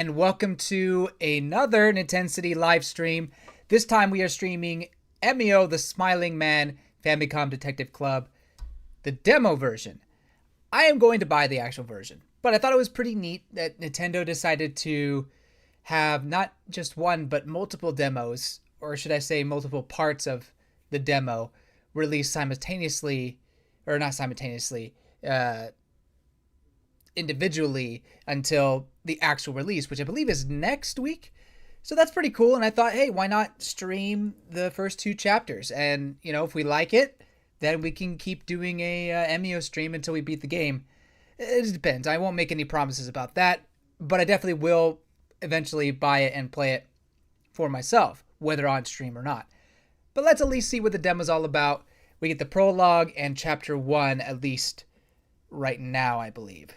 and welcome to another Nintensity live stream. This time we are streaming Emio the Smiling Man Famicom Detective Club, the demo version. I am going to buy the actual version, but I thought it was pretty neat that Nintendo decided to have not just one but multiple demos, or should I say multiple parts of the demo, released simultaneously, or not simultaneously, individually until the actual release, which I believe is next week. So that's pretty cool. And I thought, hey, why not stream the first two chapters? And, you know, if we like it, then we can keep doing a Emio stream until we beat the game. It depends. I won't make any promises about that, but I definitely will eventually buy it and play it for myself, whether on stream or not. But let's at least see what the demo's all about. We get the prologue and chapter 1 at least right now, I believe.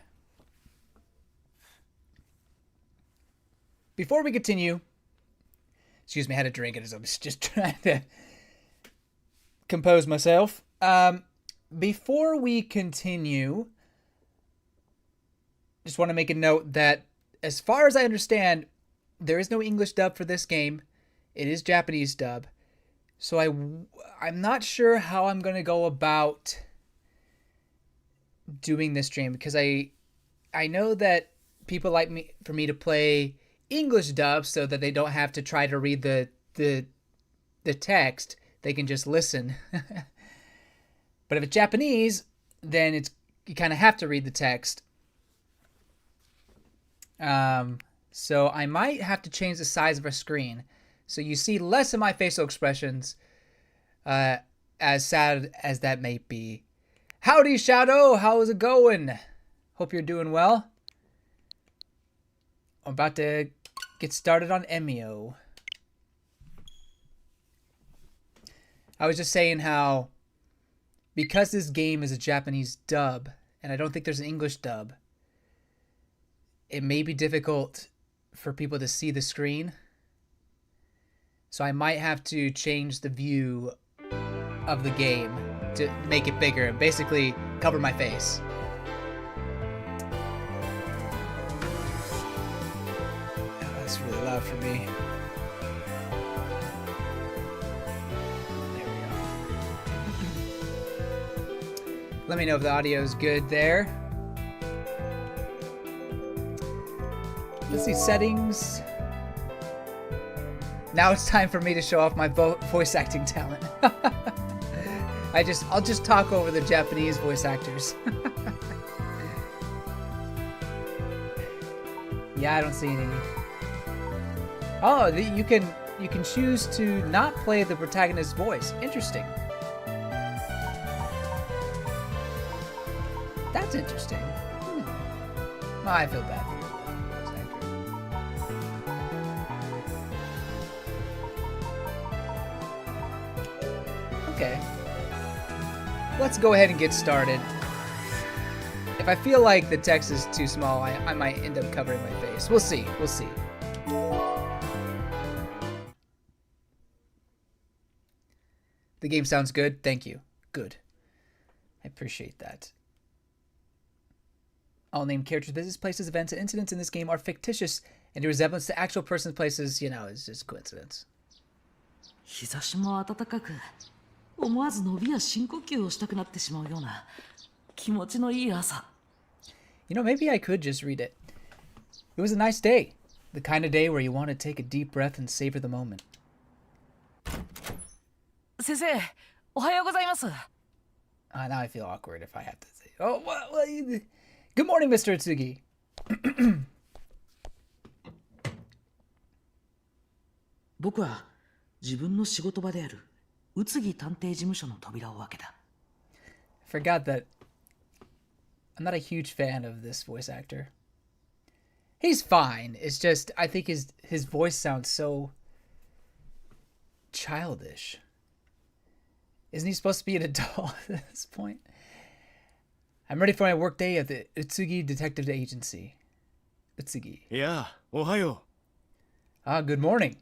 Before we continue, excuse me, I had a drink and I was just trying to compose myself. Before we continue, just want to make a note that as far as I understand, there is no English dub for this game. It is Japanese dub. So I'm not sure how I'm going to go about doing this stream, because I know that people like for me to play English dub so that they don't have to try to read the text. They can just listen. But if it's Japanese, then you kind of have to read the text. So I might have to change the size of our screen so you see less of my facial expressions, as sad as that may be. Howdy, Shadow! How's it going? Hope you're doing well. I'm about to get started on Emio. I was just saying how, because this game is a Japanese dub, and I don't think there's an English dub, it may be difficult for people to see the screen. So I might have to change the view of the game to make it bigger and basically cover my face. That's really loud for me. There we go. Let me know if the audio is good there. Let's see, settings. Now it's time for me to show off my voice acting talent. I'll just talk over the Japanese voice actors. Yeah, I don't see any. Oh, you can choose to not play the protagonist's voice. Interesting. That's interesting. Oh, I feel bad for the voice actor. Okay. Let's go ahead and get started. If I feel like the text is too small, I might end up covering my face. We'll see. We'll see. The game sounds good. Thank you. Good. I appreciate that. All named characters, business, places, events, and incidents in this game are fictitious, and the resemblance to actual persons, places, you know, is just coincidence. 日差しも暖かく、思わず伸びや深呼吸をしたくなってしまうような気持ちのいい朝。You know, maybe I could just read it. It was a nice day. The kind of day where you want to take a deep breath and savor the moment. 先生、おはようございます。Now I feel awkward if I have to say, oh, good morning, Mr. Utsugi. 僕は自分の仕事場である宇津木探偵事務所の扉を開けた。I forgot that I'm not a huge fan of this voice actor. He's fine. It's just, I think his voice sounds so childish. Isn't he supposed to be an adult at this point? I'm ready for my work day at the Utsugi Detective Agency. Utsugi. Yeah, ohayo. Good morning.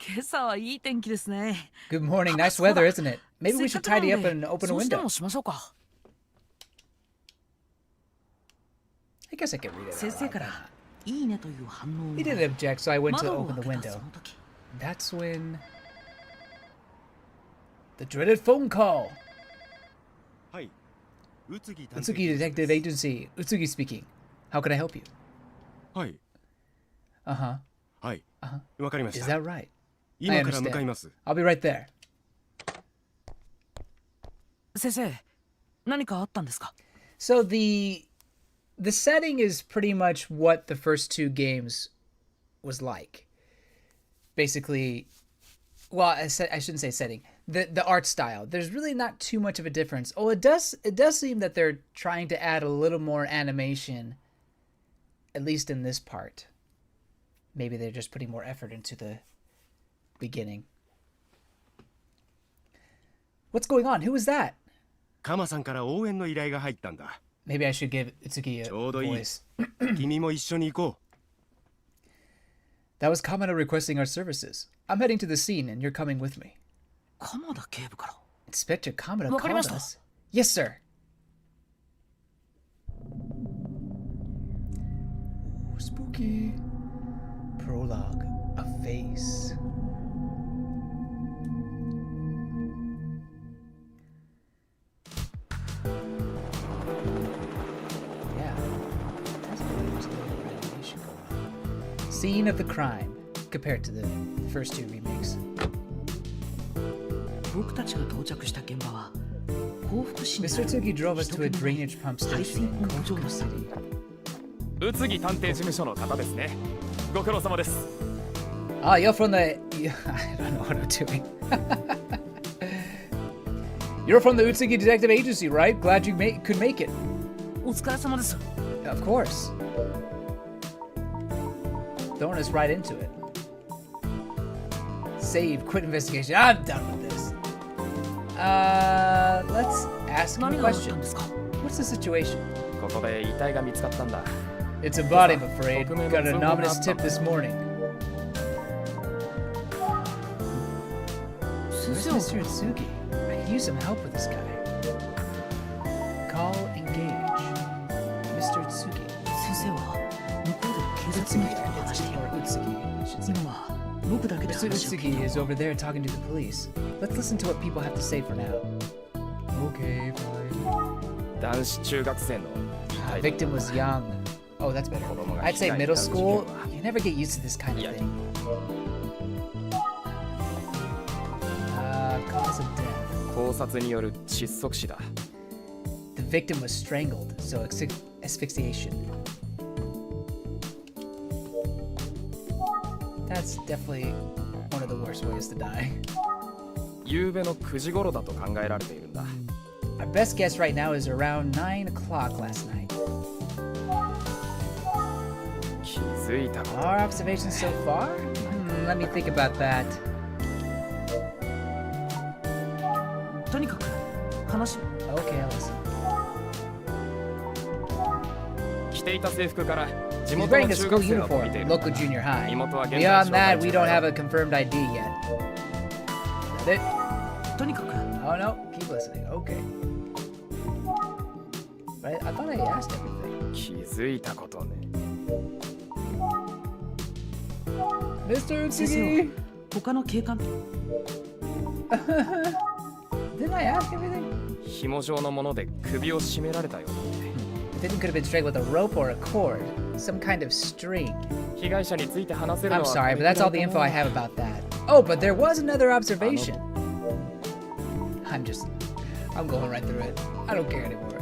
今朝はいい天気ですね。 Good morning. Nice weather, isn't it? Maybe we should tidy up and open a そうしても window. しましょうか。 I guess I could read it. 先生からいいねという反応を He didn't object, so I went to 窓を open the 開けた window. その時 That's when the dreaded phone call. はい。宇津木 Utsugi Detective Agency. Utsugi speaking. How can I help you? はい。 Uh-huh. はい。 Uh-huh. わかりまし Is た。 that right? 今から向かいます。 I'll be right there. 先生何かあったんですか So the setting is pretty much what the first two games was like. Basically, well, I shouldn't say setting. The art style. There's really not too much of a difference. Oh, it does seem that they're trying to add a little more animation, at least in this part. Maybe they're just putting more effort into the beginning. What's going on? Who is that? カマさんから応援の依頼が入ったんだ。 Maybe I should give Itsuki a ちょうどいい。 voice. 君も一緒に行こ That was Kamada requesting our services. I'm heading to the scene and you're coming with me. 鎌田警部から Inspector Kamada わかりま called した。 us. Yes, sir. Ooh, spooky. Prologue. A face. Yeah. That's really just a little animation going on. Scene of the crime compared to the first two remakes. 僕たちが到着した現場は幸福市に Mr. Tsuki drove us to a drainage pump 排 station 水 in ポンプ場 Kofuku の City. 宇津木探偵事務所の方ですね。ご苦労様です。 Ah, you're from the... I don't know what I'm doing. You're from the Utsugi Detective Agency, right? Glad you could make it. お疲れ様です Of course. Throwing us right into it. Save, quit investigation. I'm done with this. Let's ask him a 何があったん question. ですか What's the situation? ここで遺体が見つかったんだ。 It's a body, I'm afraid. Got an ominous tip this morning. 先 Where's 生 Mr. Itsugi? I could use some help with this guy. Call, engage. Mr. Itsugi. 先生は向こうで警察の人と話している Or Utsugi, I should say. 今は僕だけで Mr. 話を聞い Utsugi て is over there talking to the police. Let's listen to what people have to say for now. Okay, fine. 男子中学生の遺体 Victim was young. Oh, that's better. I'd say middle school. You never get used to this kind of thing. Cause of death. 盗撮による窒息死だ。 The victim was strangled, so asphyxiation. That's definitely one of the worst ways to die. 夕べの9時頃だと考えられているんだ。 Our best guess right now is around 9 o'clock last night. 気づいたこと Our observations so far? Let me think about that. とにかく話 Okay, I'll listen. 着ていた制服から地 He's 元 wearing の a 中 school 学生だと見 uniform, ている。 local junior high. 身元は現在 Beyond 紹 that, 介 we 中 don't だ have a confirmed ID yet. That it? とにかく Oh no, keep listening. Okay. Right? I thought I asked everything. 気づいたことね。 Mr. 先生 Utsugi! は他の警官 Didn't I ask everything? 紐状のもので首を絞められたようだね。 The victim could have been strangled with a rope or a cord. Some kind of string. 被害者について話せるの I'm は sorry, こ but れ that's くら all い the か info I な。 have about that. Oh, but there was another observation. I'm going right through it. I don't care anymore.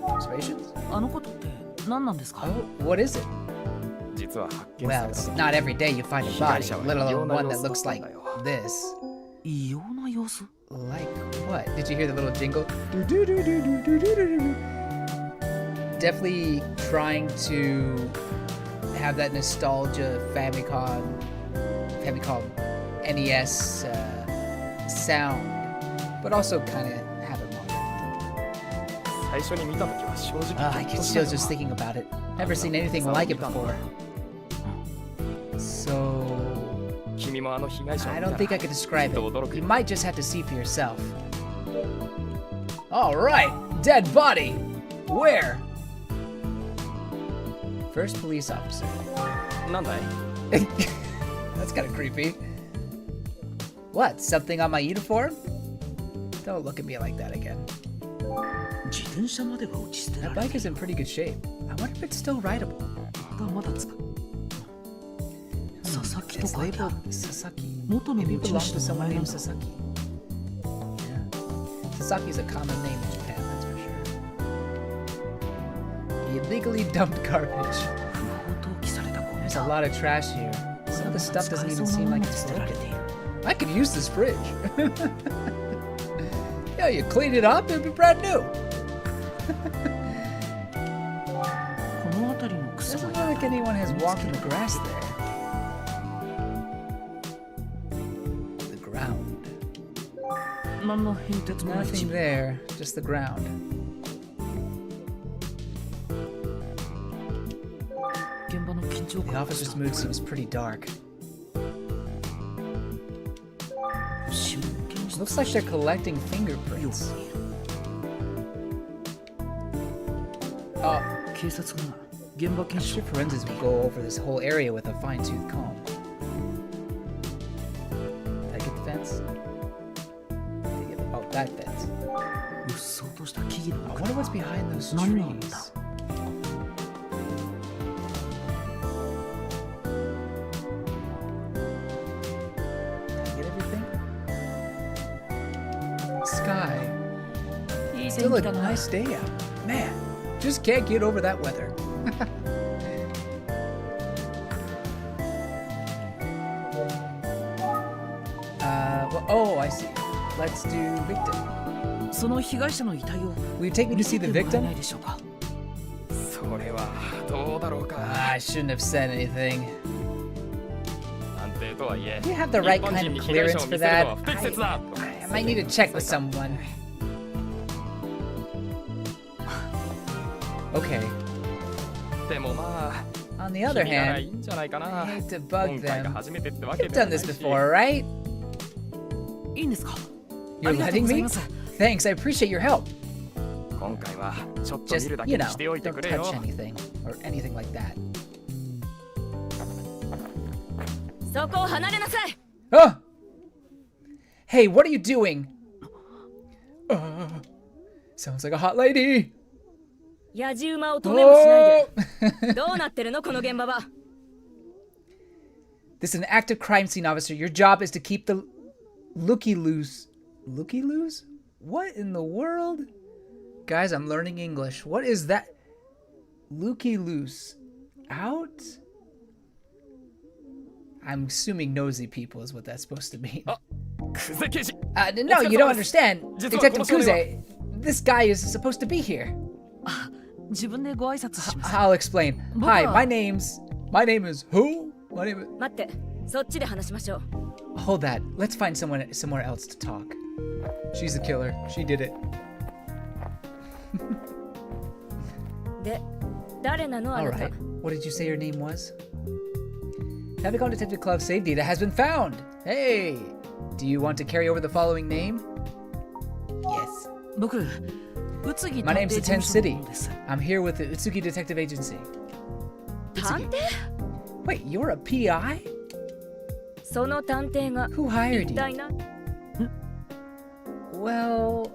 Observations? あのことって何なんですか Oh, what is it? 実は発見 Well, された it's 時 not every day you find a body, let alone one that 被害者は異様な様子だったんだよ。 looks like this. 異様な様子 Like what? Did you hear the little jingle? Definitely trying to have that nostalgia Famicom NES sound, but also kind of have it modern. 最初に見た時は正直 I ゾッ can とし still たよ just thinking about it. Never seen anything like it before. So 君もあの被害者を I 見 don't た think I ら could describe きっと it. 驚く You よ。 might just have to see for yourself. All right, dead body. Where? First police officer. なんだい That's kind of creepy. What? Something on my uniform? Don't look at me like that again. 自転車までが打ち捨てら That れ bike て is in pretty good shape. I wonder if it's still rideable. まだ使う佐々木と It's 書いてあ labeled る Sasaki. 元の Maybe 持 it ち belongs to 主の名 someone 前なん named だ Sasaki. Yeah. Sasaki is a common name in Japan, that's for sure. Illegally dumped garbage. 不法投棄されたゴミ There's だ a lot of trash here. Some of the stuff doesn't even seem like it's 捨てられ broken. ている I could use this fridge. Yeah, you clean it up, it'd be brand new. この辺りの草 Doesn't が look like anyone has walked in the grass there. The ground. 何の変哲もない地 Nothing 面 there, just the ground. 現場の緊張 The 感 officer's mood seems pretty dark. 指紋検出 Looks like they're collecting fingerprints. Oh, 警察が現場 I'm 検 sure 証 forensics would go over this whole area with a fine-tooth comb. Did I get the fence? Did I get the, oh, that fence. うっそうとした木々 I の wonder what's behind those Naniがあった trees. Did I get everything? Sky. いい Still 天 a 気だな nice day out. Man, just can't get over that weather. Oh, I see. Let's do victim. その被害者の遺体を Will you take me to 見 see せ the てもらえな victim? いでしょうかそれはどうだろうか I shouldn't have said anything. 探偵とはいえ Do you have the right 一般 kind 人 of に被害者 clearance を for 見せる that? のは不適切だ I might need to check with someone. Okay. でもまあ On the other 君ならい hand, いんじゃないかな I hate to 今 bug 回が them. 初めてってわけ You've では done ない this し before, right? いいんですか You're ありがとう letting ござい me? ます Thanks, I appreciate your help. 今回はちょっと Just, 見るだ you け know, にしておいて don't くれよ touch anything or anything like that. そこを離れなさい Oh! Hey, what are you doing? Sounds like a hot lady. 野じ馬を止めもしない Oh! でどうなってるのこの現場は This is an active crime scene officer. Your job is to keep the looky loose. Looky loose? What in the world? Guys, I'm learning English. What is that? Looky loose. Out? I'm assuming nosy people is what that's supposed to mean. 久世刑事 No, you don't understand. Just Detective what- Kuze, this guy is supposed to be here. 自分でご挨拶します I'll explain. Hi, my name is who? My name is 待ってそっちで話しましょう Hold that. Let's find someone somewhere else to talk. She's the killer. She did it. で誰なのあ All なた right. What did you say your name was? Famicom Detective Club save data has been found. Hey, do you want to carry over the following name? Yes. 僕宇津木 My 探 name's 偵 the 事 10th 務所の City. 者です I'm here with the Utsuki Detective Agency. 探偵 Wait, you're a PI? その探偵が Who hired 一 you? 体な Well,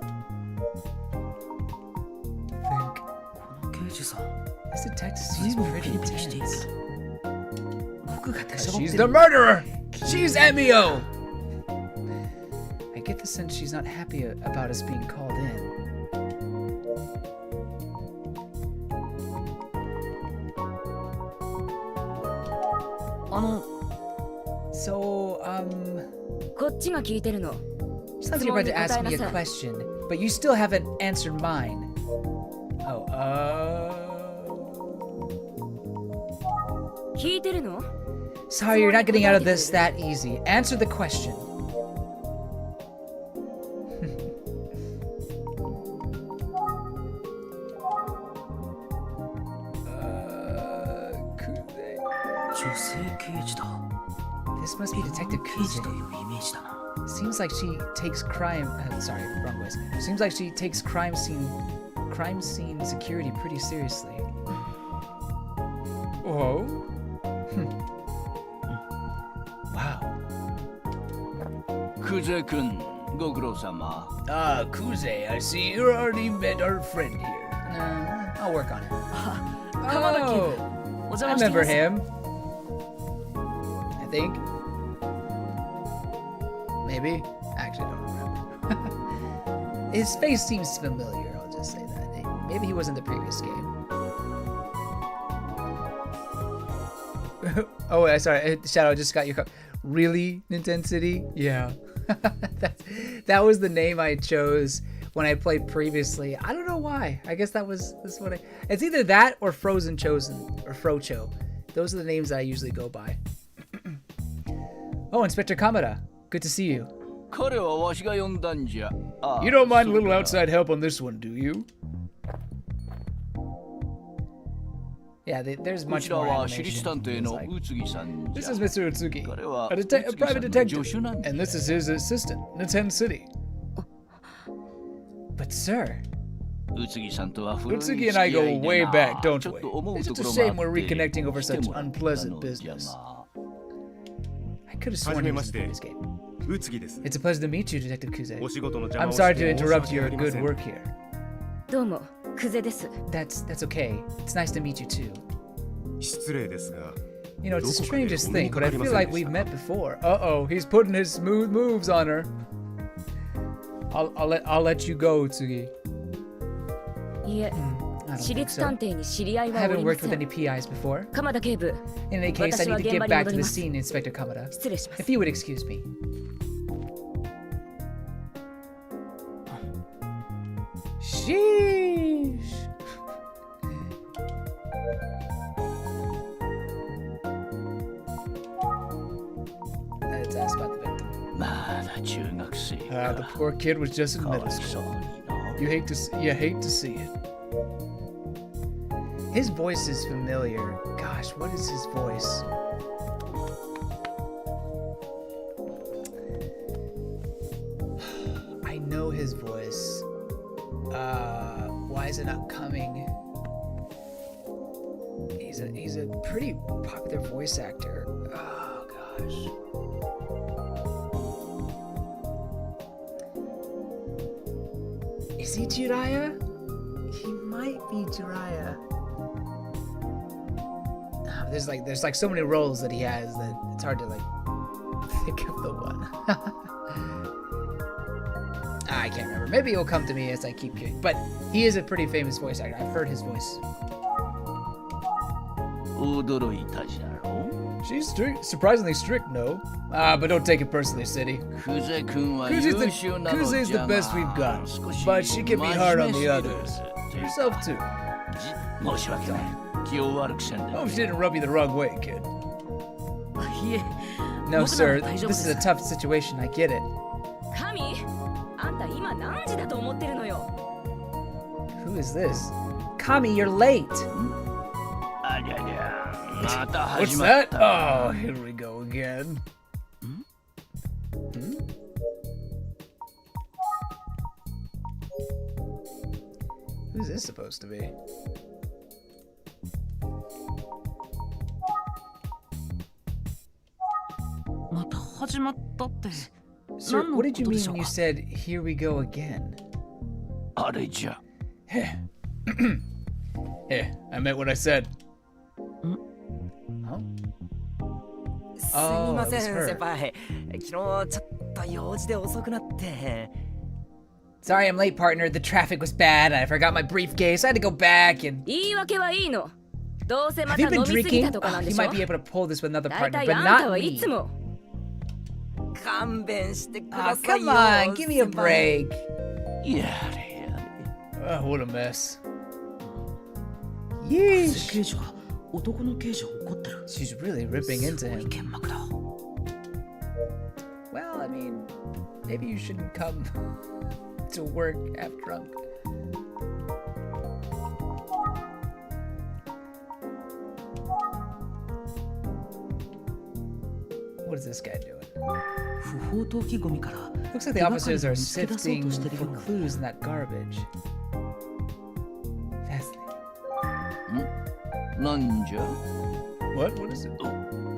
I think この刑事さん this detective 随 seems 分 pretty ピリピリしている tense. 僕が出しゃばっ She's て the る murderer! She's Emio! I get the sense she's not happy about us being called in. So, こっちが聞いてるの sounds like you're about to ask me a question, but you still haven't answered mine. Oh, 聞いてるの sorry, you're not getting out of this that easy. Answer the question. Kuze. 女性刑事だ This must be Detective 刑事と Kuze. いうイメージだな Seems like she takes crime. Sorry, wrong voice. Seems like she takes crime scene security pretty seriously. Whoa. Wow. クゼ君ご苦労様 Ah, Kuze, I see you already met our friend here. Nah, I'll work on it. 鎌田警部 I お邪魔してい remember ます him. I think. Maybe? Actually, I don't remember. His face seems familiar, I'll just say that. Maybe he was in the previous game. Oh, sorry, Shadow, I just got your Really, Nintensity? Yeah. that was the name I chose when I played previously. I don't know why. I guess that's what it's either that or Frozen Chosen or Frocho. Those are the names that I usually go by. Oh, Inspector Kamada. Good to see you. 彼はわしが呼んだんじゃ You don't mind a little outside help on this one, do you? Yeah, there's こ much ちら more は私立 animation. 探偵 Feels の like. 宇津木さんじ This ゃ is Mr. Utsugi, 彼は a 宇津 private 木さん detective, の助手なんじ and ゃ this is his assistant, Nintendo City. But sir, 宇津木さんとは古い付 Utsugi き and 合 I い go で way な back, don't ちょっ we? と思う It's と just こ a ろ shame があ we're って reconnecting over 来て such もらった unpleasant のじゃ business. が I could have sworn he was in this game. 宇津木です It's a pleasure to meet you, Detective Kuze. お仕事の邪魔 I'm を sorry して to 申し interrupt 訳 your ありま good せん work here. どうもクゼです That's okay. It's nice to meet you too. 失礼ですが You know, it's the strangest thing, but I feel どこかでお目にかかりません like でした we've met before. Uh-oh, he's putting his smooth moves on her. I'll let you go, Utsugi. いえ I don't 私 think 立 so. 探偵に知り合い I はお haven't りま worked せ with ん any PIs before. 鎌田警部 In any case, I 私 need は to 現 get 場に back 戻 to り the ます scene, Inspector Kamada. 失礼します If you would excuse me. Sheesh. Let's ask about the victim. まだ中学生 The poor kid was just in かわ middle いそう school. にな You hate to see it. His voice is familiar. Gosh, what is his voice? I know his voice. Why is it not coming? He's a pretty popular voice actor. Oh gosh. Is he Jiraiya? He might be Jiraiya. There's like so many roles that he has that it's hard to like pick up the one. I can't remember. Maybe it'll come to me as I keep going. But he is a pretty famous voice actor. I've heard his voice. 驚いたじゃろ She's surprisingly strict, no? But don't take it personally, City. クゼ君は Kuze's 優秀なの Kuze's じ the ゃ best が we've got. 少し But she can be hard on 真 the 面目すぎる others. Yourself too. 申し訳ない気を悪くせんで Oh, she didn't rub you the wrong way, kid. いえ No, 僕な sir. ら大丈夫 This で is す a tough situation. I get it. 神あんた今何時だと思ってるのよ Who is this? Kami, you're late. ありゃりゃまた What's 始まっ that? た Oh, here we go again. Hmm? Who's this supposed to be? Sir, what did you mean when you said, here we go again? あれじゃ Heh, I meant what I said. Huh? すみませ it was ん her. 先輩昨日ちょっと用事で遅くなって Sorry I'm late, partner. The traffic was bad. I forgot my briefcase. I had to go back and... 言い訳はいいのどうせま Have た you 飲 been みすぎ drinking? たとかなん He でしょ might be able to pull this with another だい partner, たい but あんた not はい me. つも勘弁してく Ah, ださい come よ on. Give me a 先輩 break. やれやれ What a mess. 刑 Yeesh. 事が男の刑事を怒ってる She's really ripping into すごい him. 剣幕だ Well, I mean, maybe you shouldn't come to work half drunk. What is this guy doing? 不法投棄ゴミから Looks like the 手がかり officers を are 見つけ出そう sifting としてる for ような clues in that garbage. Fascinating. なんじゃ What? What is it?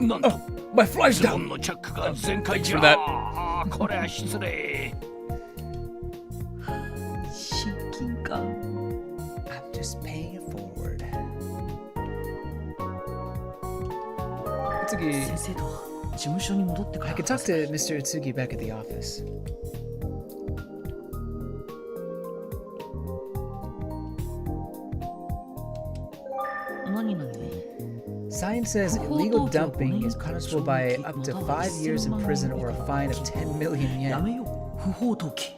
なんと My fly's ズボン down. のチャックが全開じ Thanks ゃ for that. あーこれは失礼親近感 I'm just paying it forward. 次、先生とは事務所に戻ってか I ら could talk to Mr. Utsugi back at the office. Sign says illegal dumping is punishable by up to 5 years in prison or a fine of 10 million や yen. めよう不法投棄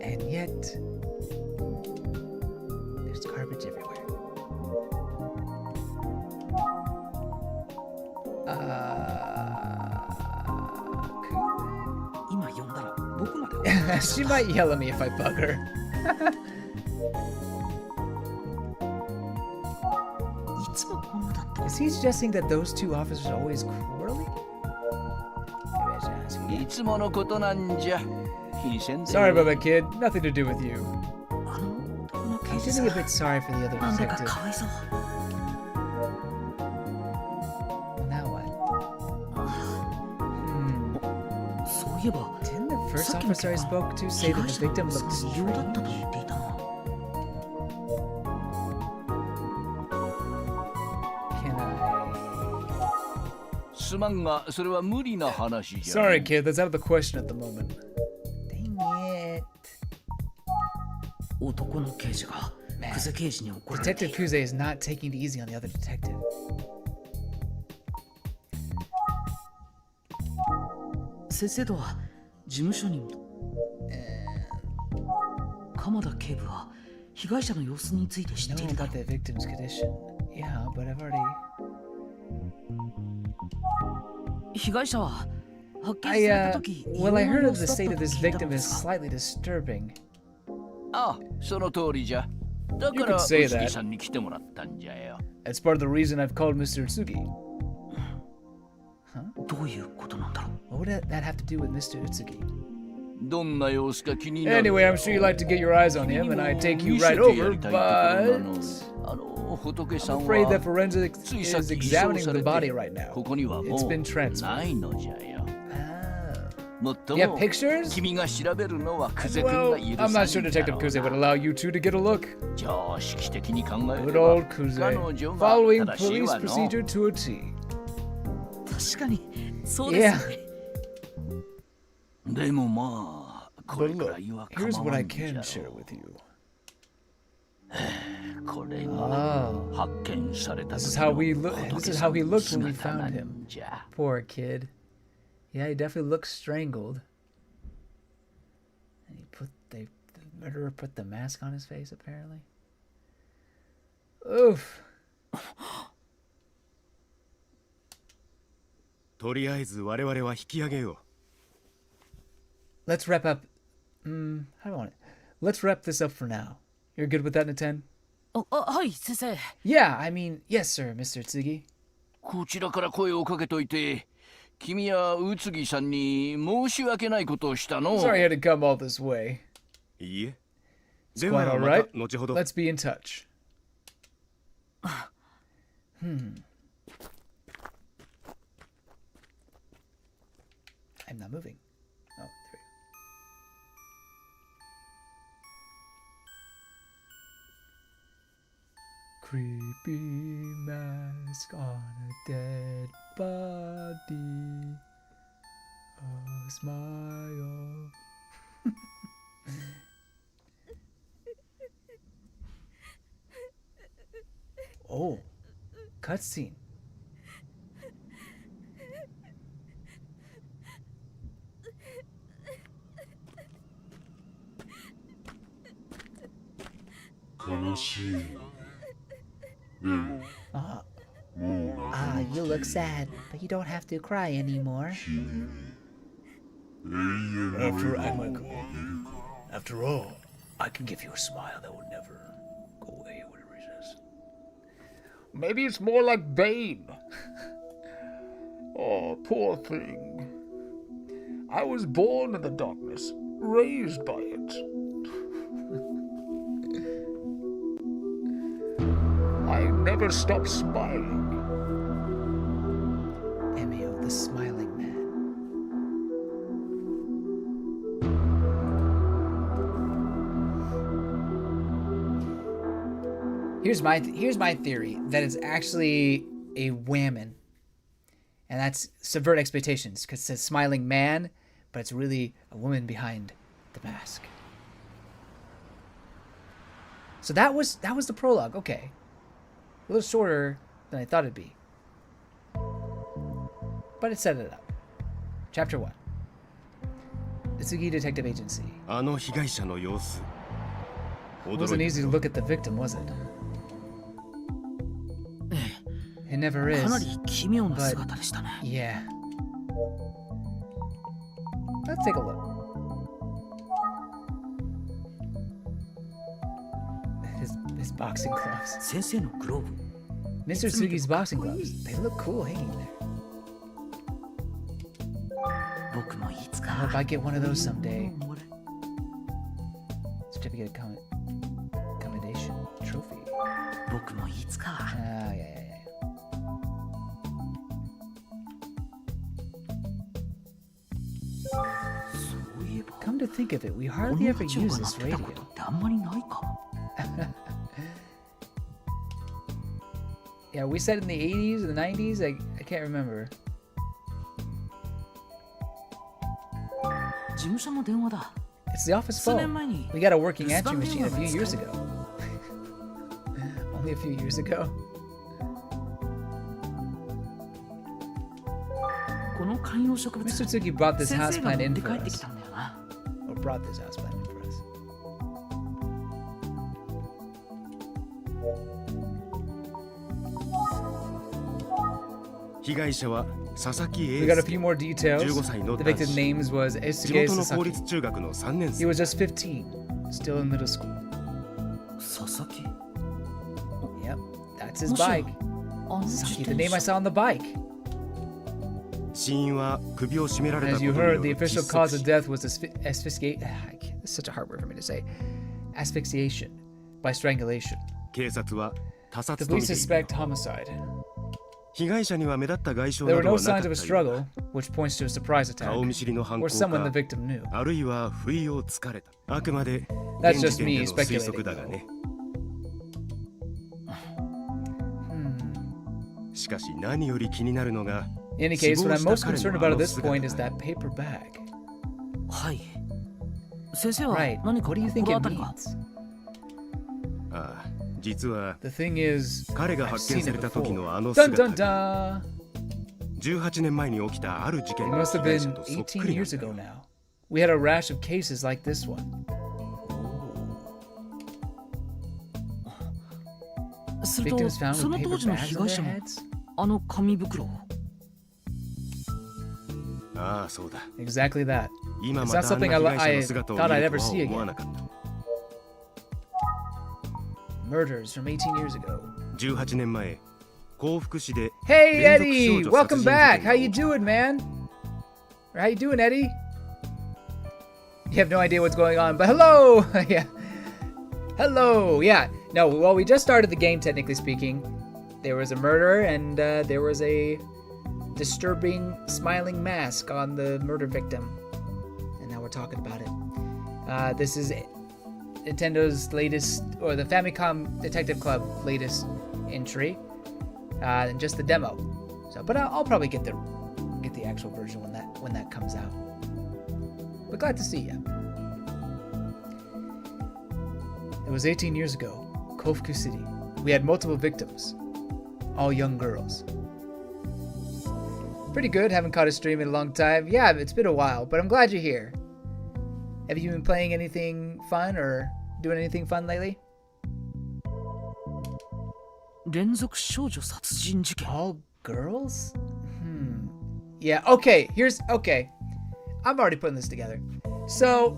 And yet, there's garbage everywhere. Cool. 今呼んだら僕まで She might yell at me if I bug her. いつもこんなだった Is he suggesting that those two officers are always quarreling? Maybe I should ask you. いつものことなんじゃ気にせんで Sorry about that, kid. Nothing to do with you. あの男の I'm 刑事さ feeling a bit sorry for the other なんだか detective. かわいそう Now what? そういえば Didn't the first さっきの officer I 件 spoke は to 被 say that 害 the 者 victim の looked その異様だったと strange? 言っていたな Can I? すまんがそれは無理な話じゃ Sorry, kid. That's out of the question at the moment. Dang it. 男の刑事が久世刑事に怒られて Detective Kuze is not taking it easy on the other detective. 先生とは事務所にも鎌田警部は被害者の様子について知 You ってい know るだ about ろう the victim's condition? Yeah, but I've already. 被害者は発見さ I れた時 well, I 異様 heard な of 様 the 子だ state った of と this 聞いたの victim で is すが slightly disturbing. あその通りじゃだ You から could say 宇津木 that. さんに来てもらったんじゃよ That's part of the reason I've called Mr. Utsugi. どういうことなんだろう What would that have to do with Mr. Utsugi? どんな様子か気になる Anyway, I'm sure you'd like to get your eyes on him, and I take you 見せ right てや over, りたいところなの but あの仏さ I'm ん afraid は that forensics ついさっ is き移送 examining さ the れ body て right now. ここにはも It's been う transferred. ないのじゃよ Oh. もっと You have も pictures? 君が調べるのは久世君 Well, が許 I'm さ not ない sure んだ Detective ろう Kuze な would allow you two to get a look. 常識的に考え Good れば old 彼 Kuze. 女が Following 正しい police わの procedure to a T. 確かにそうですね、でもまあこ But れく look, らいは here's 構 what わ I んじゃ can ろ share with you. これが Oh. 発見された This is 時 how の we look. 仏 This is さ how ん he の looked when we 姿な found ん him. じゃ Poor kid. Yeah, he definitely looks strangled. And the murderer put the mask on his face, apparently. Oof. とりあえず我々は引き上げよ Let's wrap up. How do I want it? Let's wrap this up for now. You're good with that, Niten? はい先生 Yeah, I mean, yes, sir, Mr. Tsugi. こちらから声をかけといて君や宇津木さんに申し訳ないことをしたの Sorry I had to come all this way. ういいえ It's で quite は all ま right. た後ほど Let's be in touch. I'm not moving. Oh, there we go. Creepy mask on a dead body. A smile. Oh, cutscene. You look sad, but you don't have to cry anymore. After all, I can give you a smile that will never go away, whatever he says. Maybe it's more like Bane. Oh, poor thing. I was born in the darkness, raised by it. I never stopped smiling. The Smiling Man. Here's my theory that it's actually a woman, and that's subvert expectations because it says smiling man, but it's really a woman behind the mask. So that was the prologue. Okay, a little shorter than I thought it'd be, but it set it up. Chapter 1. Itsugi Detective Agency. あの被害者の様子 It wasn't easy to look at the victim, was it? It never is. かなり奇妙な姿でしたね。 Yeah. Let's take a look. His boxing gloves. 先生のグローブ。 Mr. Tsugi's boxing gloves. They look cool hanging there. 僕もいつ I か hope I get one of those someday. もらえ Certificate of commendation trophy. 僕もいつか Yeah. Come to think of it, we こ hardly の ever ラジオ use が鳴 this ってた radio. ことってあんまりないかも。 Yeah, we said in the 80s or the 90s? I can't remember. 事務所の電話だ。 It's the office 数年 phone. 前に We got a working 留守 answering 番電 machine a 話 few が使え years る ago. Only a few years ago. この観葉植物 Mr. Tsugi brought this 先生が houseplant 持っ in て for 帰ってき us. たんだよな。 Or brought this houseplant in for us. ...被害者は佐々木 We got a few 英 more details. 15歳の The 男 victim's 子 name was 地 Esuge 元の公立 Sasaki. 中学の3年 He 生 was just 15, still in middle school. 佐々木。 Yep, that's his もしや bike. あの自 Sasaki, the 転 name I 車 saw on the bike. 死因は首を絞められた As こと you によ heard, る the 窒 official 息 cause of 死 death was asphyxiation. It's such a hard word for me to say. Asphyxiation by strangulation. 警察は他 The 殺と見 police ている suspect homicide. 被害者には目立った外傷 There な were ど no はなか signs った of a よう struggle, which points to a surprise だ attack, 顔見知りの犯 or 行 someone the か victim knew. あるいは不意をつかれたあくまで That's 現 just 時点 me での推 speculating, 測だがね しかし何より気になるのが In any case, what I'm most 死亡した concerned 彼 about の at this あの point is 姿 that paper bag. はい。先生は Right. 何か What do you think 心 it 当たりが。 means? ああ実は The thing is, 彼が I've 発見 seen さ it れた時 before. のあの Dun 姿 dun が dun! 18年前に起きたある事 It 件の must 被 have 害者 been とそっく 18 りなん years だ ago よ now. We had a rash of cases like this one. すると Victims found そ with の paper 当時の bags 被 on 害 their 者も heads? あの紙袋を。ああそうだ Exactly that. 今 It's ま not たあんな something 被 I 害者の姿を thought 見 I'd る ever とは see 思わ again. なかった Murders from 18 years ago. 18年前幸福市で Hey 連続 Eddie, 少女 welcome 殺人事 back. 件が How you 起きた doing, man? Or how you doing, Eddie? You have no idea what's going on, but hello. Yeah. Hello. Yeah. No, well, we just started the game, technically speaking. There was a murder, and there was a disturbing smiling mask on the murder victim. And now we're talking about it. This is Nintendo's latest, or the Famicom Detective Club latest entry, and just the demo. So, but I'll probably get the actual version when that comes out. But glad to see you. It was 18 years ago, Kofuku City. We had multiple victims, all young girls. Pretty good, haven't caught a stream in a long time. Yeah, it's been a while, but I'm glad you're here. Have you been playing anything fun or doing anything fun lately? 連続少女殺人事件。 All girls? Yeah, okay, okay. I'm already putting this together. So,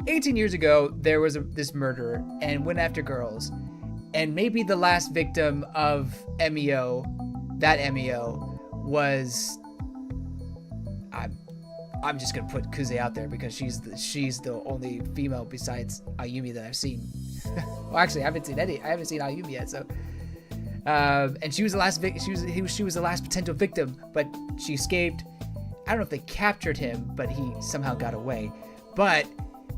18 years ago, there was this murderer and went after girls. And maybe the last victim of Emio, that Emio, was... I'm just gonna put Kuze out there because she's the only female besides Ayumi that I've seen. Well, actually, I haven't seen Ayumi yet, so... And she was the last she was the last potential victim, but she escaped. I don't know if they captured him, but he somehow got away. But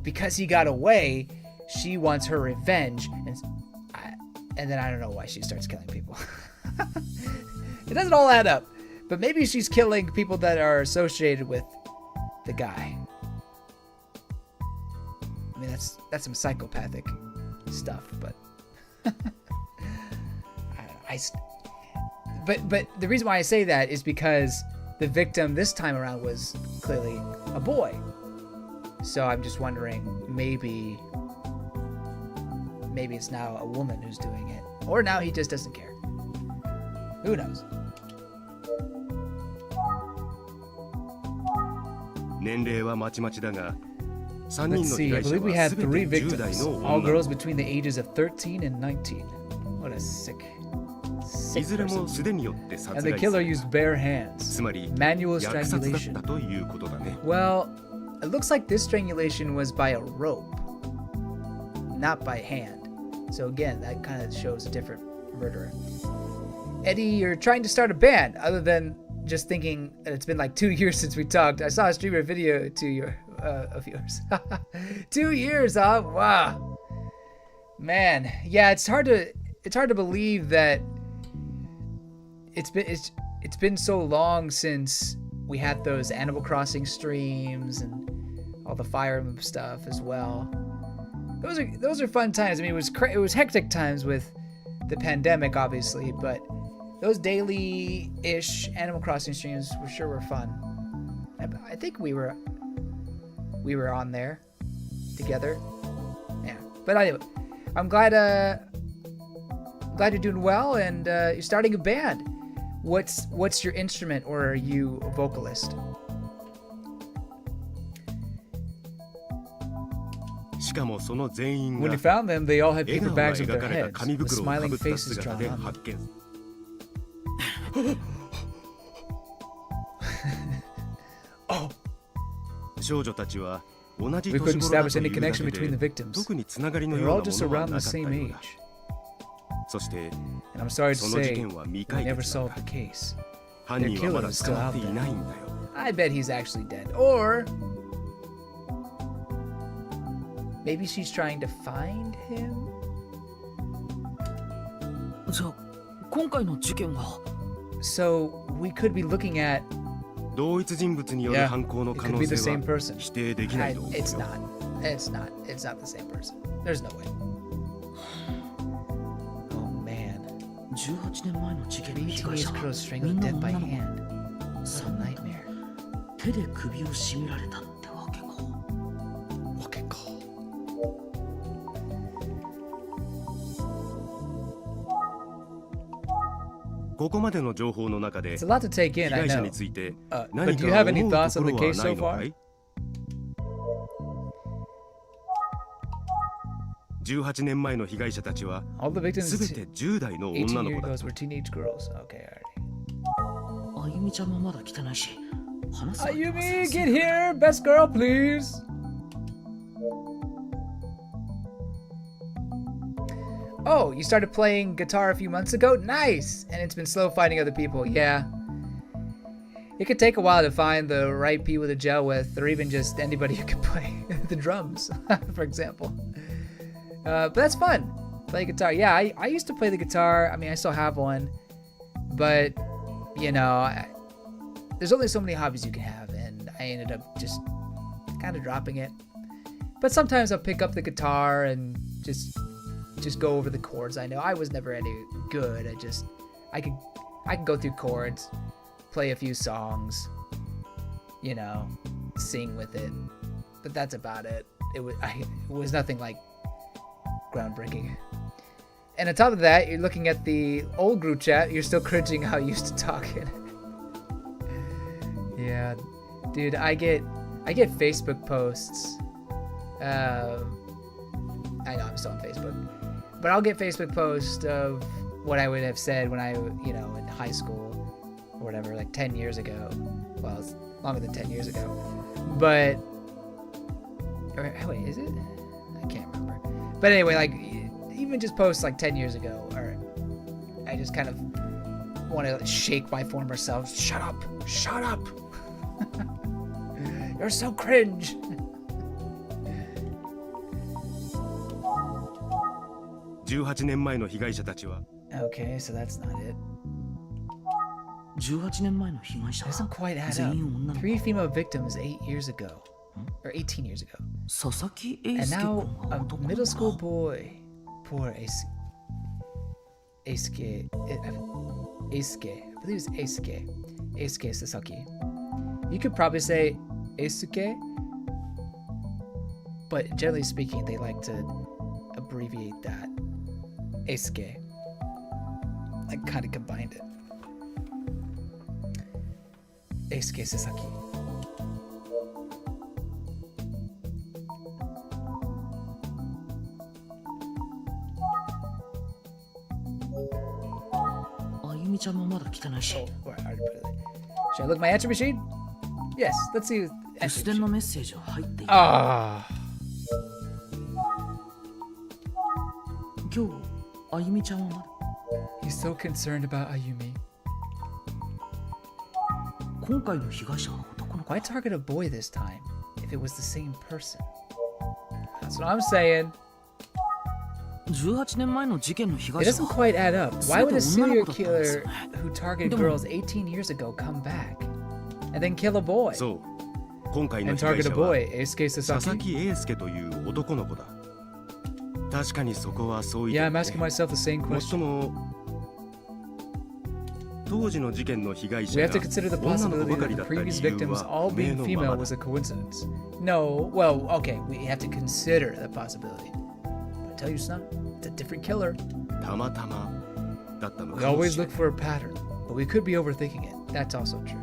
because he got away, she wants her revenge, and then I don't know why she starts killing people. It doesn't all add up, but maybe she's killing people that are associated with the guy. I mean, that's some psychopathic stuff, but but the reason why I say that is because the victim this time around was clearly a boy. So I'm just wondering, maybe it's now a woman who's doing it, or now he just doesn't care. Who knows? 年齢はまちまちだが、3 Let's 人の see. 被 I 害者 believe we は had 全て three 10代 victims, の all 女の girls 子。 between the ages of 13 and 19. What a sick いずれ person. も素手によって殺 And the 害さ killer れ used た。 bare hands. つまり Manual 虐殺だっ strangulation. たということだね。 Well, it looks like this strangulation was by a rope, not by hand. So again, that kind of shows a different murderer. Eddie, you're trying to start a band. Other than just thinking that it's been like 2 years since we talked, I saw a streamer video of yours. 2 years, huh? Wow. Man, yeah, it's hard to believe that it's been so long since we had those Animal Crossing streams and all the Fire Emblem stuff as well. Those are fun times. I mean, it was hectic times with the pandemic, obviously, but those daily-ish Animal Crossing streams were fun. I think we were on there together. Yeah, but anyway, I'm glad you're doing well, and you're starting a band. What's your instrument, or are you a vocalist? しかもその全員 When が we found them, they all had 笑 paper 顔が bags of 描 their かれた heads 紙 with 袋をか smiling ぶった faces 姿 drawn で on them. 発見。 Oh, 少女たちは同じ we 年 couldn't 頃だ establish とい any うだ connection け between the で victims. 特につながりの They よ were う all な just ものは around な the かった same よう age. だ。そして And I'm sorry to その事 say, 件は未 we 解 never 決なん solved だ。 the case. 犯人はまだ捕まっていないんだよ。 I bet he's actually dead. Or maybe she's trying to find him? じゃあ今回の事件は So we could be looking at... 同一人物による Yeah, 犯行の it 可 could 能 be the 性 same は person. 否定できないと思うよ。 It's not. It's not the same person. There's no way. Oh man. 18年前の事件の Three 被害 teenage 者は girls みん strangled な to death 女 by の子 hand. What a 3 nightmare. 手で首を絞められたってわけか。 What can call? ここまでの情報の中で It's a lot to take 被 in, I 害者 know. について But 何 do you か have any 思う thoughts と on こ the ろは case な so いのか far? い18年前の被害者たちは All the victims すべて10代の女 18の year 子だ。 girls were teenage girls. Okay, alrighty. あゆみちゃんもまだ来てないし、話す相手は Ayumi, 先生 get here! Best girl, please! Oh, you started playing guitar a few months ago? Nice! And it's been slow finding other people. Yeah. It could take a while to find the right people to gel with, or even just anybody who can play the drums, for example. But that's fun. Play guitar. Yeah, I used to play the guitar. I mean, I still have one. But, you know, there's only so many hobbies you can have, and I ended up just kind of dropping it. But sometimes I'll pick up the guitar and just go over the chords. I know I was never any good. I can go through chords, play a few songs, you know, sing with it. But that's about it. It was nothing like groundbreaking. And on top of that, you're looking at the old group chat. You're still cringing how you used to talk in it. Yeah, dude, I get Facebook posts. I know I'm still on Facebook, but I'll get Facebook posts of what I would have said when I, you know, in high school or whatever, like 10 years ago. Well, it's longer than 10 years ago, but or, wait, is it? I can't remember. But anyway, like even just posts like 10 years ago, or I just kind of want to shake my former self. Shut up! Shut up! You're so cringe. 18年前の被害者たちは Okay, so that's not it. 18年前の被害者 Doesn't quite add 全員女 up. の子 3 female victims 8 years ago. Or 18 years ago. 佐々木英 And 介 now 君が a 男の子 middle school boy. Poor Eisuke. Eisuke. I believe it's Eisuke. Eisuke Sasaki. You could probably say Eisuke. But generally speaking, they like to abbreviate that. Eisuke. I kind of combined it. Eisuke Sasaki. Ayumi ちゃんもまだ来てないし Oh, where I already put it there. Should I look at my answer machine? Yes, let's see. 留守電のメッセージは入っている Ah. 今日Ayumi ちゃんはまだ He's so concerned about Ayumi. 今回の被害者は男の子 Why target a boy this time if it was the same person? That's what I'm saying. 18年前の事件の被 It 害者 doesn't は quite add up. Why would a serial killer who targeted Don't- girls 18 years ago come back and then kill a boy そう今回の and 被害 target a 者は boy? Eisuke 佐々 Sasaki? 木英介という男の子だ確かにそこはそう言 Yeah, っ I'm て asking myself the same もっ question. とも当時の事件の被害 We 者 have が to consider the 女の子 possibility ばか that り the だった理 previous 由 victims は all 不明 being のま female ま was だ a coincidence. No, well, okay, we have to consider the possibility. But I tell you something, it's a different killer. たまたまだったの We かも always しれ look ない for a pattern, but we could be overthinking it. That's also true.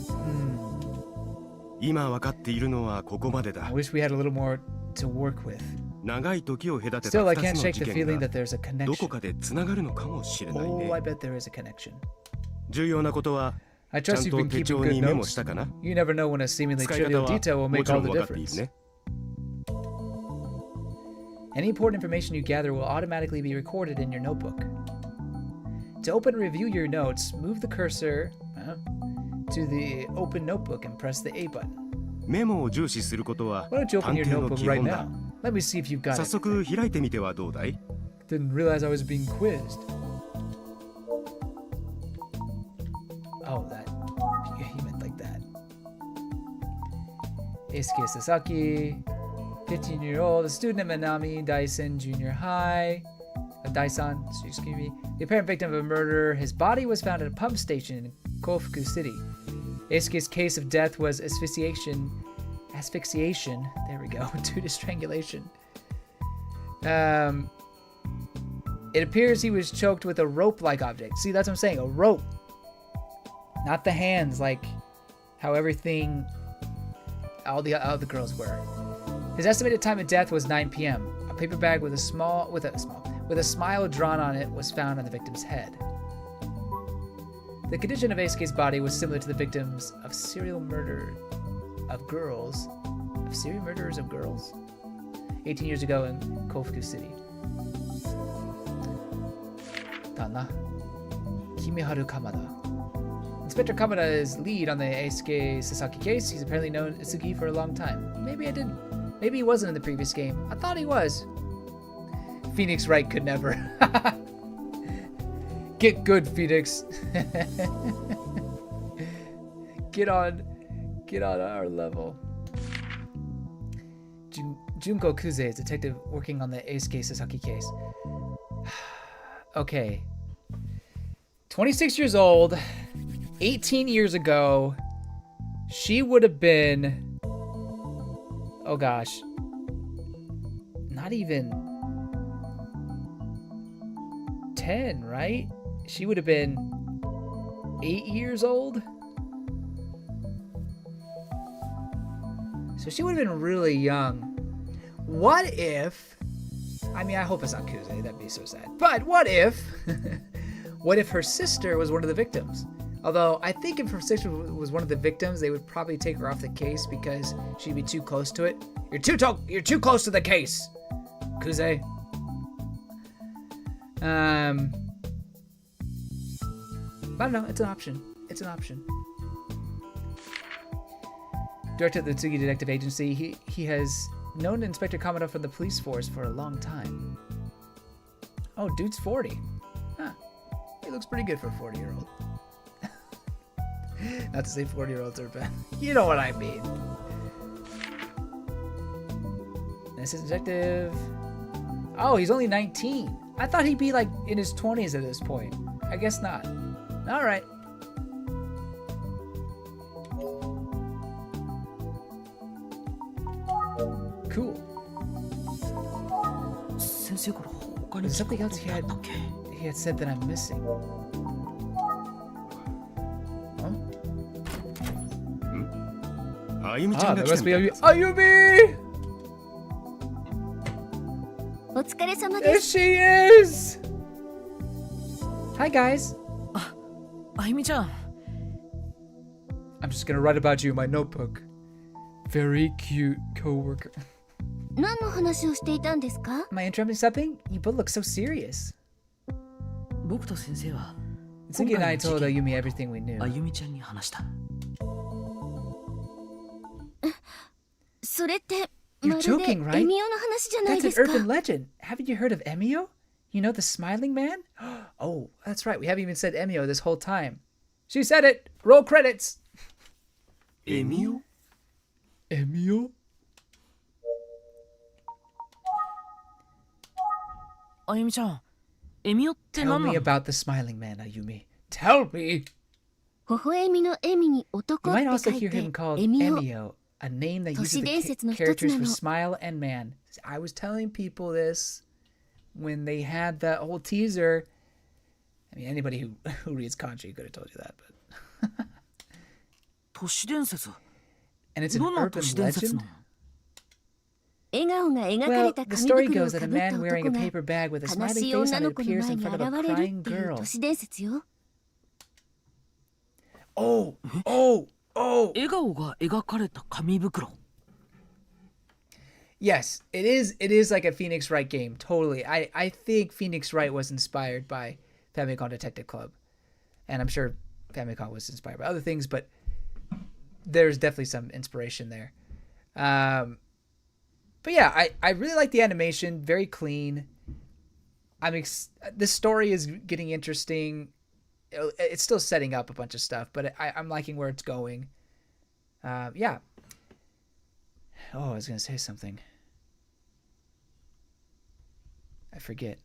Hmm. 今分かっているのはここまで I だ wish we had a little more to work with. 長い時を隔てた Still, I 2 can't つの shake 事 the 件 feeling が that there's a ど connection. こかでつながるのかもしれない Oh, I ね bet there is a connection. 重要なことは I ちゃ trust ん you've と been 手 keeping 帳 good にメモ notes. したかな You never know when a seemingly 使い方 trivial は detail will も make ちろ all ん the 分かっている difference. ね Any important information you gather will automatically be recorded in your notebook. To open and review your notes, move the cursor to the open notebook and press the A button. メモを重視することは Why don't you 探 open your 偵の notebook 基 right 本だ now? Let me see if you've got 早 it. 速開いてみてはどうだい Didn't realize I was being quizzed. Oh, that. Yeah, he meant like that. Eisuke Sasaki, 15-year-old, a student at Manami Daisen Junior High. Daisan, excuse me. The apparent victim of a murder. His body was found at a pump station in Kofuku City. Eisuke's case of death was asphyxiation. There we go. Due to strangulation. It appears he was choked with a rope-like object. See, that's what I'm saying. A rope. Not the hands, like how everything, all the girls were. His estimated time of death was 9 p.m. A paper bag with a smile drawn on it was found on the victim's head. The condition of Eisuke's body was similar to the victims of serial murderers of girls 18 years ago in Kofuku City. Dana Kimiharu Kamada. Inspector Kamada is lead on the Eisuke Sasaki case. He's apparently known Itsuki for a long time. Maybe he wasn't in the previous game. I thought he was. Phoenix Wright could never. Get good, Phoenix. Get on our level. Junko Kuze is a detective working on the Eisuke Sasaki case. Okay. 26 years old, 18 years ago, she would have been, oh gosh, not even 10, right? She would have been 8 years old. So she would have been really young. What if, I mean, I hope it's not Kuze, that'd be so sad. But what if her sister was one of the victims? Although I think if her sister was one of the victims, they would probably take her off the case because she'd be too close to it. You're too close to the case, Kuze. I don't know. It's an option. It's an option. Director of the Tsugi Detective Agency. He has known Inspector Kamado from the police force for a long time. Oh, dude's 40. Huh. He looks pretty good for a 40-year-old. Not to say 40-year-olds are bad. You know what I mean. Assistant detective. Oh, he's only 19. I thought he'd be like in his 20s at this point. I guess not. All right. Cool. There's something else he had said that I'm missing. Ah, that must be Ayumi! お疲れ様 There です she is! Hi, guys. あゆみちゃん I'm just gonna write about you in my notebook. Very cute coworker. 何の話をしていたんですか Am I interrupting something? You both look so serious. 僕と先生は Tsugi and I 今 told 回の事件 Ayumi everything we knew. あゆみちゃんに話した それってま You're るで joking, right? エミオの話じゃない That's で an すか urban legend. Haven't you heard of Emio? You know the smiling man? Oh, that's right. We haven't even said Emio this whole time. She said it. Roll credits. エミオ Emio? あゆみちゃんエミオって Tell 何な me の about the smiling man, Ayumi. Tell me. 微笑みのエミに You 男って might also 書い hear て him called エミオ Emio, a name that 都 uses 市 the 伝説の一つ characters な for の smile and man. I was telling people this when they had that whole teaser. I mean, anybody who reads kanji could have told you that, but 都市伝説 and it's an どんな urban 都市伝説 legend. なの笑顔が描か Well, れた the 紙 story 袋を goes か that a ぶった man wearing a 男が paper bag with a 悲 smiley しい face 女 on の it 子の appears 前 in に front 現 of a れるって crying いう girl. 都市伝説よ Oh, oh, oh. 笑顔が描かれた紙袋 Yes, it is. It is like a Phoenix Wright game. Totally. I think Phoenix Wright was inspired by Famicom Detective Club, and I'm sure Famicom was inspired by other things, but there's definitely some inspiration there. But yeah, I really like the animation. Very clean. The story is getting interesting. It's still setting up a bunch of stuff, but I'm liking where it's going. Yeah. Oh, I was gonna say something. I forget.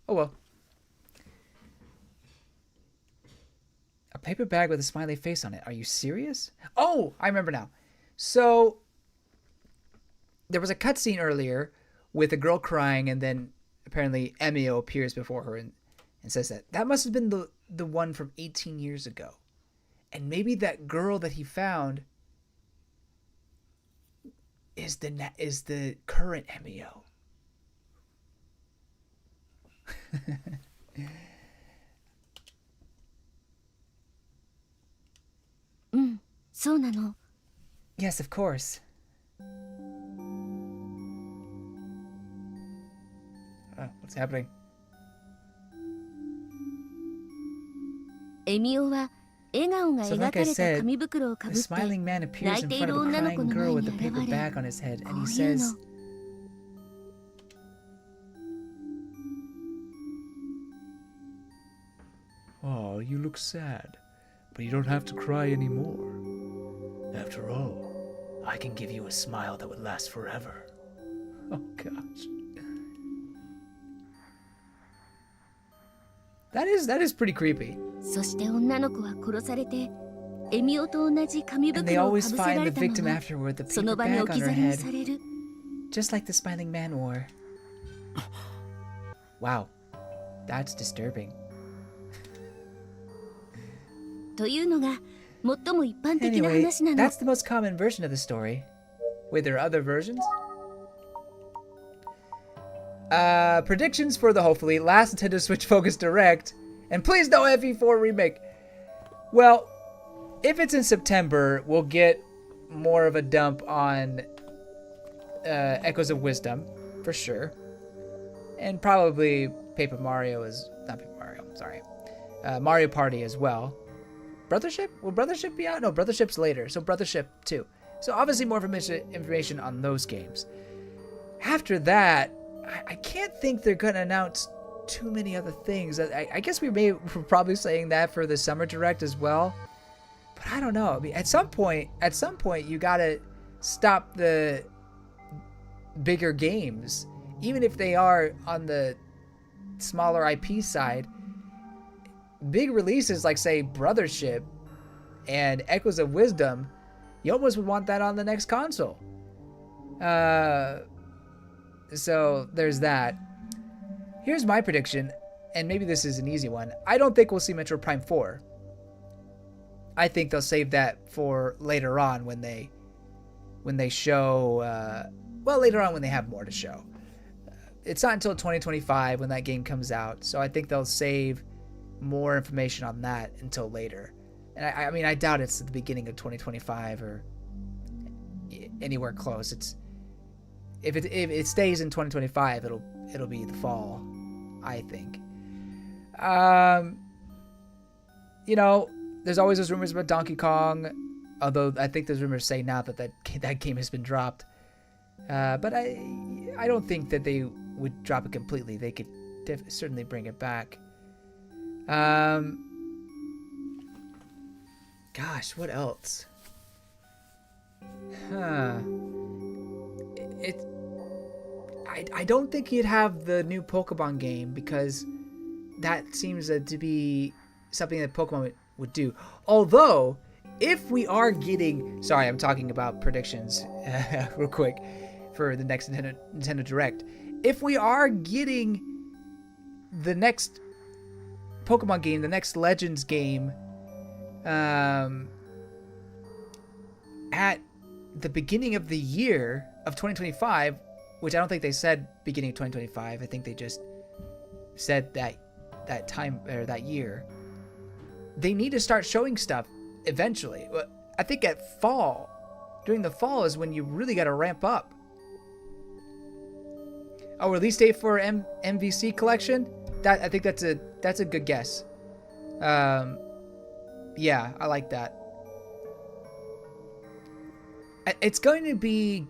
Oh well. A paper bag with a smiley face on it. Are you serious? Oh, I remember now. So there was a cutscene earlier with a girl crying, and then apparently Emio appears before her and says that must have been the one from 18 years ago. And maybe that girl that he found is the current Emio. うんそうなの Yes, of course. Oh, what's happening? エミオは笑顔が So 描 like か I れた said, 紙袋をか the ぶって smiling man appears in 泣いてい front る of a 女の子 crying の girl 前 with に a 現 paper れ bag on his head, こ and he ういうの says, "Oh, you look sad, but you don't have to cry anymore. After all, I can give you a smile that would last forever." Oh gosh. That is pretty creepy. そして女の子は殺されてエミオと同じ紙 And they 袋をかぶ always せら find れ the たま victim ま afterward the そ paper の場に bag 置 on き her 去りに head, される just like the smiling man wore. Wow, that's disturbing. というのが最も一般的な Anyway, 話なの that's the most common version of the story. Wait, there are other versions? Predictions for the hopefully last Nintendo Switch Focus Direct. And please no FE4 remake. Well, if it's in September, we'll get more of a dump on Echoes of Wisdom, for sure. And probably Paper Mario is... Not Paper Mario, sorry. Mario Party as well. Brothership? Will Brothership be out? No, Brothership's later, so Brothership 2. So obviously more information on those games. After that, I can't think they're going to announce too many other things. I guess we're probably saying that for the Summer Direct as well. But I don't know. I mean, at some point, you got to stop the bigger games. Even if they are on the smaller IP side, big releases like, say, Brothership and Echoes of Wisdom, you almost would want that on the next console. So there's that. Here's my prediction, and maybe this is an easy one. I don't think we'll see Metroid Prime 4. I think they'll save that for later on when they show, well, later on when they have more to show. It's not until 2025 when that game comes out, so I think they'll save more information on that until later. And I mean, I doubt it's at the beginning of 2025 or anywhere close. If it stays in 2025, it'll be the fall, I think. You know, there's always those rumors about Donkey Kong, although I think those rumors say now that game has been dropped. But I don't think that they would drop it completely. They could certainly bring it back. Gosh, what else? I don't think you'd have the new Pokemon game because that seems to be something that Pokemon would do. Although, if we are getting... Sorry, I'm talking about predictions real quick for the next Nintendo Direct. If we are getting the next Pokemon game, the next Legends game, at the beginning of the year of 2025, which I don't think they said beginning of 2025. I think they just said that time or that year. They need to start showing stuff eventually. I think at fall, during the fall is when you really got to ramp up. Oh, release date for MVC collection? I think that's a good guess. Yeah, I like that. It's going to be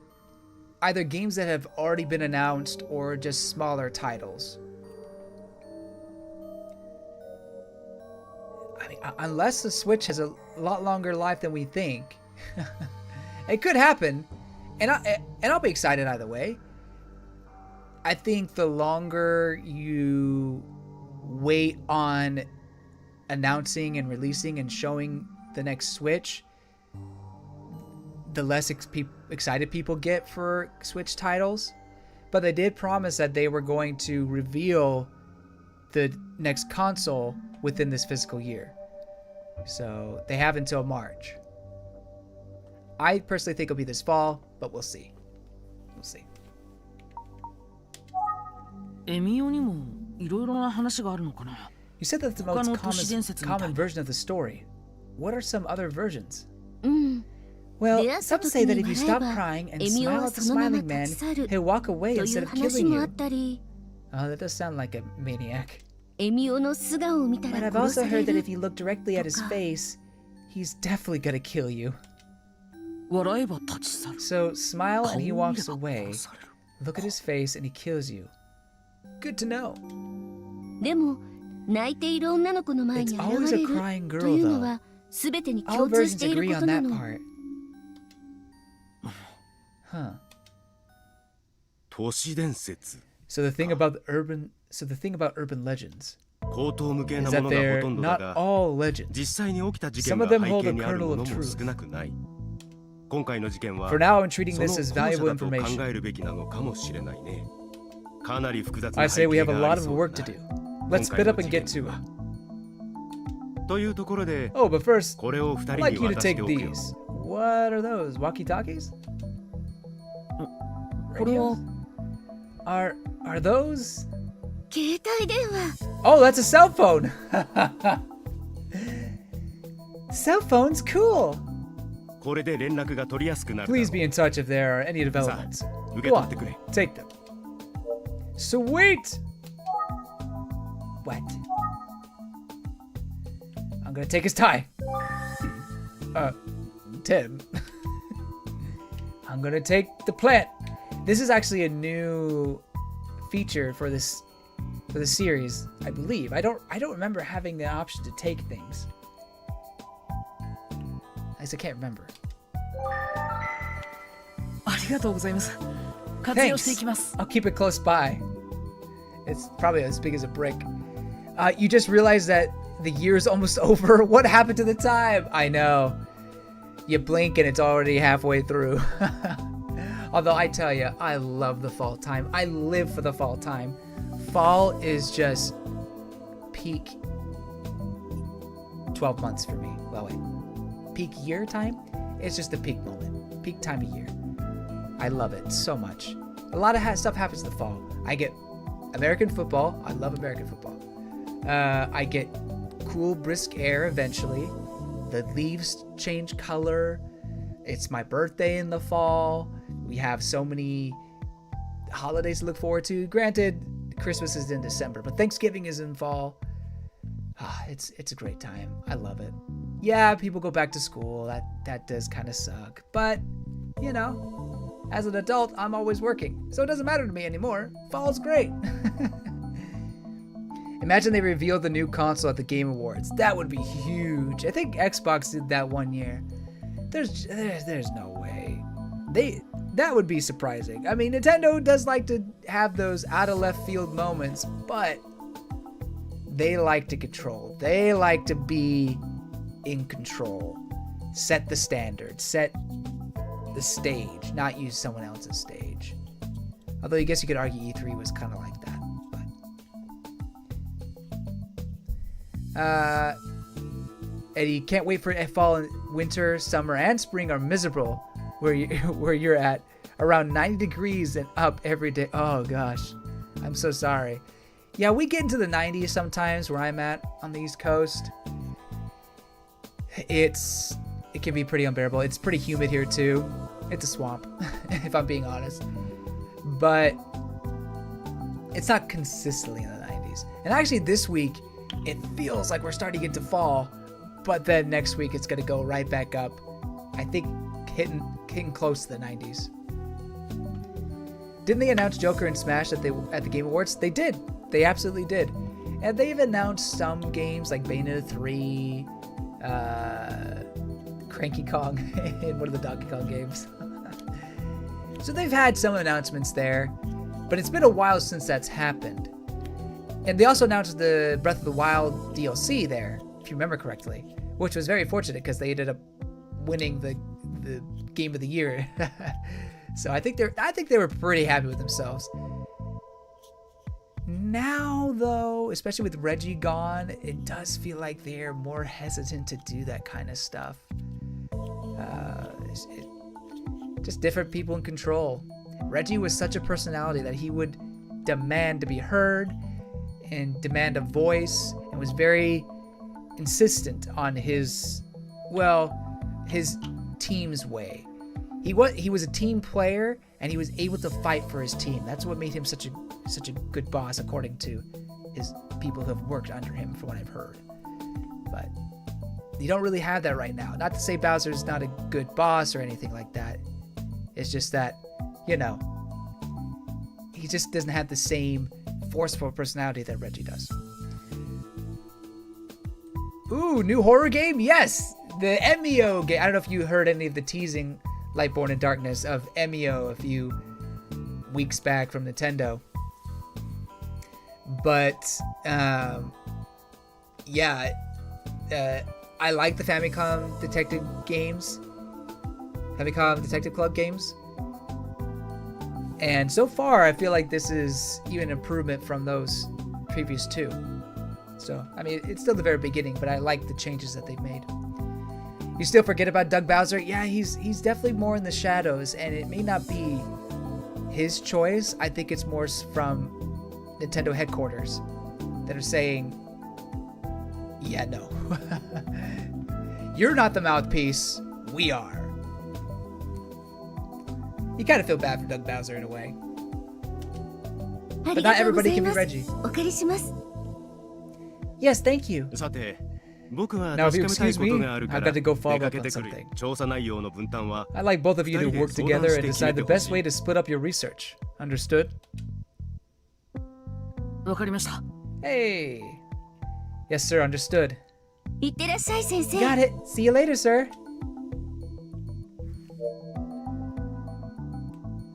either games that have already been announced or just smaller titles. I mean, unless the Switch has a lot longer life than we think, it could happen, and I'll be excited either way. I think the longer you wait on announcing and releasing and showing the next Switch, the less excited people get for Switch titles. But they did promise that they were going to reveal the next console within this fiscal year. So they have until March. I personally think it'll be this fall, but we'll see. We'll see. エミオにもいろいろな話があるのかな。 You said that's the most common version of the story. What are some other versions? Well, some say that if you stop crying and smile at the smiling man, he'll walk away instead of killing you. Oh, that does sound like a maniac. But I've also heard that if you look directly at his face, he's definitely gonna kill you. 笑えば立ち去る。 So smile and he walks away. Look at his face and he kills you. Good to know. でも泣いている女の子の前に現れるというのは全てに All 共通 versions している agree こ on とな that の。 part. Huh. 都市伝説 So the thing about urban legends 口頭無形 is なも that のがほ they're とんどだ not が all legends. 実際に起きた事件 Some が of them 背 hold 景 a にある kernel も of のも truth. 少なくない今回の事件は For now, I'm treating その this as 後者 valuable だと考 information. えるべきなのかもしれないねかなり複雑な I 背 say we 景 have a があ lot り of そう work だ to な do. Let's split up and get to it. というところで Oh, but first, これを二 I'd 人に like you to 渡し take ておくよ these. What are those? Walkie-talkies? これは Are those? 携帯電話 Oh, that's a cell phone. Cell phone's cool. これで連絡が取りやすくなるだろう Please be in touch if there are any developments. 受け Go 取 on. ってくれ。 Take them. Sweet! What? I'm gonna take his tie. Tim. I'm gonna take the plant. This is actually a new feature for the series, I believe. I don't remember having the option to take things. At least I can't remember. ありがとうございます。活用していきます。 I'll keep it close by. It's probably as big as a brick. You just realized that the year's almost over. What happened to the time? I know. You blink and it's already halfway through. Although I tell you, I love the fall time. I live for the fall time. Fall is just peak 12 months for me. Well, wait. Peak year time? It's just the peak moment. Peak time of year. I love it so much. A lot of stuff happens in the fall. I get American football. I love American football. I get cool, brisk air eventually. The leaves change color. It's my birthday in the fall. We have so many holidays to look forward to. Granted, Christmas is in December, but Thanksgiving is in fall. It's a great time. I love it. Yeah, people go back to school. That does kind of suck. But, you know, as an adult, I'm always working. So it doesn't matter to me anymore. Fall's great. Imagine they revealed the new console at the Game Awards. That would be huge. I think Xbox did that one year. There's no way. That would be surprising. I mean, Nintendo does like to have those out of left field moments, but they like to control. They like to be in control. Set the standard. Set the stage. Not use someone else's stage. Although I guess you could argue E3 was kind of like that. Eddie, can't wait for fall and winter, summer, and spring are miserable where you're at. Around 90 degrees and up every day. Oh gosh, I'm so sorry. Yeah, we get into the 90s sometimes where I'm at on the East Coast. It can be pretty unbearable. It's pretty humid here too. It's a swamp, if I'm being honest. But it's not consistently in the 90s. And actually this week, it feels like we're starting to get to fall, but then next week it's going to go right back up. I think hitting close to the 90s. Didn't they announce Joker and Smash at the Game Awards? They did. They absolutely did. And they've announced some games like Bayonetta 3, Cranky Kong, and one of the Donkey Kong games. So they've had some announcements there, but it's been a while since that's happened. And they also announced the Breath of the Wild DLC there, if you remember correctly, which was very fortunate because they ended up winning the Game of the Year. So I think they were pretty happy with themselves. Now, though, especially with Reggie gone, it does feel like they're more hesitant to do that kind of stuff. Just different people in control. Reggie was such a personality that he would demand to be heard and demand a voice, and was very insistent on his team's way. He was a team player, and he was able to fight for his team. That's what made him such a good boss, according to his people who have worked under him, from what I've heard. But you don't really have that right now. Not to say Bowser's not a good boss or anything like that. It's just that, you know, he just doesn't have the same forceful personality that Reggie does. Ooh, new horror game? Yes! The Emio game. I don't know if you heard any of the teasing Lightborn in Darkness of Emio a few weeks back from Nintendo. But, yeah, I like the Famicom Detective Club games. And so far, I feel like this is even an improvement from those previous two. So, I mean, it's still the very beginning, but I like the changes that they've made. You still forget about Doug Bowser? Yeah, he's definitely more in the shadows, and it may not be his choice. I think it's more from Nintendo headquarters that are saying, yeah, no. You're not the mouthpiece. We are. You kind of feel bad for Doug Bowser in a way. あ But り not がとうござ everybody い can ま be す Reggie. お借りします Yes, thank you. さて僕は Now, if 確 you かめたい excuse こ me, とがある I've か got ら to go 出 follow か up け on てくる something. 調査内容の分担は I'd like both of you to 二人で work together and 相談して decide the 決めてほしい。 best way to split up your research. Understood? わかりました Hey. Yes, sir. Understood. いってらっしゃい先生 Got it. See you later, sir.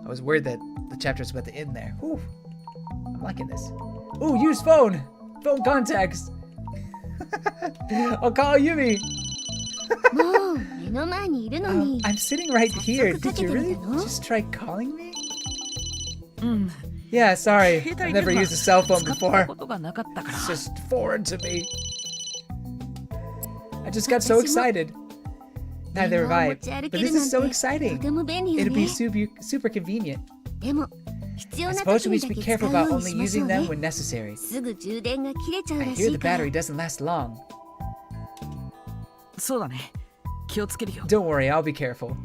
I was worried that the chapter's about to end there. Whew. I'm liking this. Ooh, use phone. Phone contacts. I'll call Yumi. もう目の前にいるのに I'm sitting right here. 早速か Did け you てみ really たの just try calling me? うん Yeah, sorry. 携 I've 帯 never 電話 used a cell phone 使った before. ことがなかったから It's just foreign to me. I just got so excited. Neither 電 have 話を I. 持ち歩 But け this るな is ん so て exciting. とても便利よ It'll be ね super convenient. でも必要 I な suppose 時 we に should だ be け使 careful うよ about うに only しましょ using う them ね when necessary. すぐ充電が切れちゃう I らし hear い the から battery doesn't last long. そうだね気をつけるよ Don't worry, I'll be careful.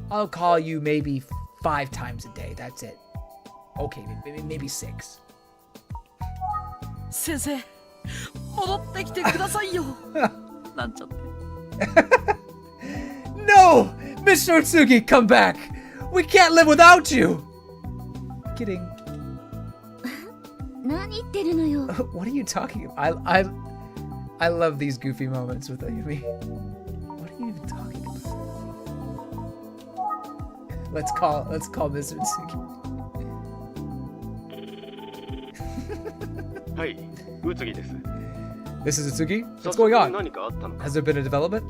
I'll call you maybe 5 times a day. That's it. Okay, maybe 6. 先生戻ってきてくださいよなんちゃって No! Mr. Otsugi, come back! We can't live without you! Kidding. 何言ってるのよ What are you talking about? I love these goofy moments with Ayumi. What are you even talking about? Let's call Mr. Otsugi. はい宇津木です This is Otsugi? 早 What's 速 going on? 何かあったのか Has there been a development?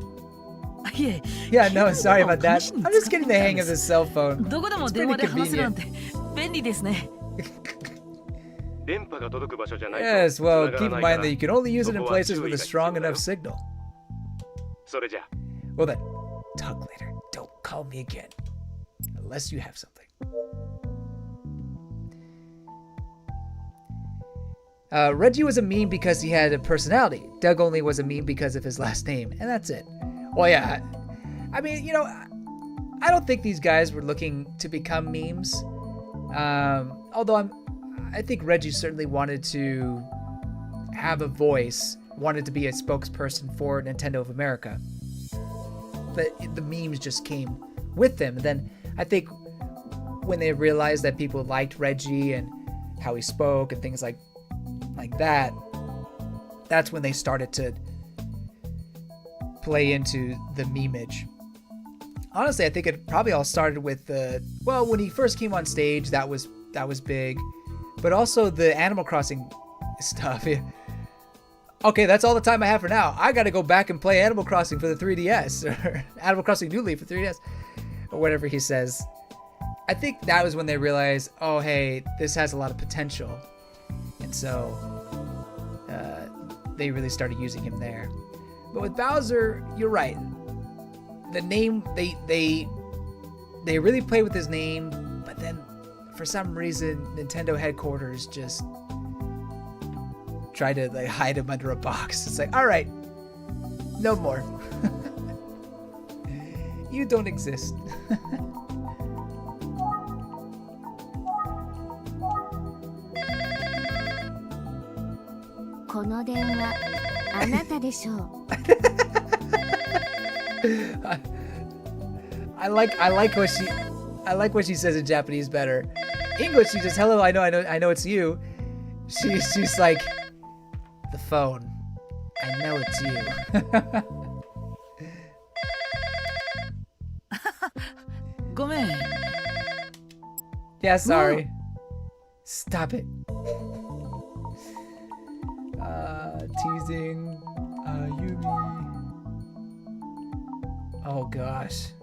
いえ Yeah, no, sorry about that. 試しに I'm just getting the hang of 使 this cell phone. どこでも It's 電話 pretty で話せるなん convenient. て便利ですね電波が届く場所じゃないと Yes, well, 繋 keep が in らない mind から that you can only use it in そこは places 注 with 意 a が必 strong 要だよ enough signal. それじゃ Well then, talk later. Don't call me again. Unless you have something. Reggie was a meme because he had a personality. Doug only was a meme because of his last name, and that's it. Well, yeah. I mean, you know, I don't think these guys were looking to become memes. Although I think Reggie certainly wanted to have a voice, wanted to be a spokesperson for Nintendo of America. But the memes just came with them. And then I think when they realized that people liked Reggie and how he spoke and things like that, that's when they started to play into the memeage. Honestly, I think it probably all started with when he first came on stage, that was big, but also the Animal Crossing stuff. Okay, that's all the time I have for now. I gotta go back and play Animal Crossing for the 3DS, or Animal Crossing New Leaf for 3DS, or whatever he says. I think that was when they realized, oh hey, this has a lot of potential, and so they really started using him there. But with Bowser, you're right. The name, they really played with his name, but then for some reason Nintendo headquarters just tried to hide him under a box. It's like, all right, no more. You don't exist. この電話あなたでしょう I like what she says in Japanese better. English, she just hello, I know it's you. She's like the phone. I know it's you. ごめん Yeah, sorry. Stop it. Teasing Yumi. Oh gosh.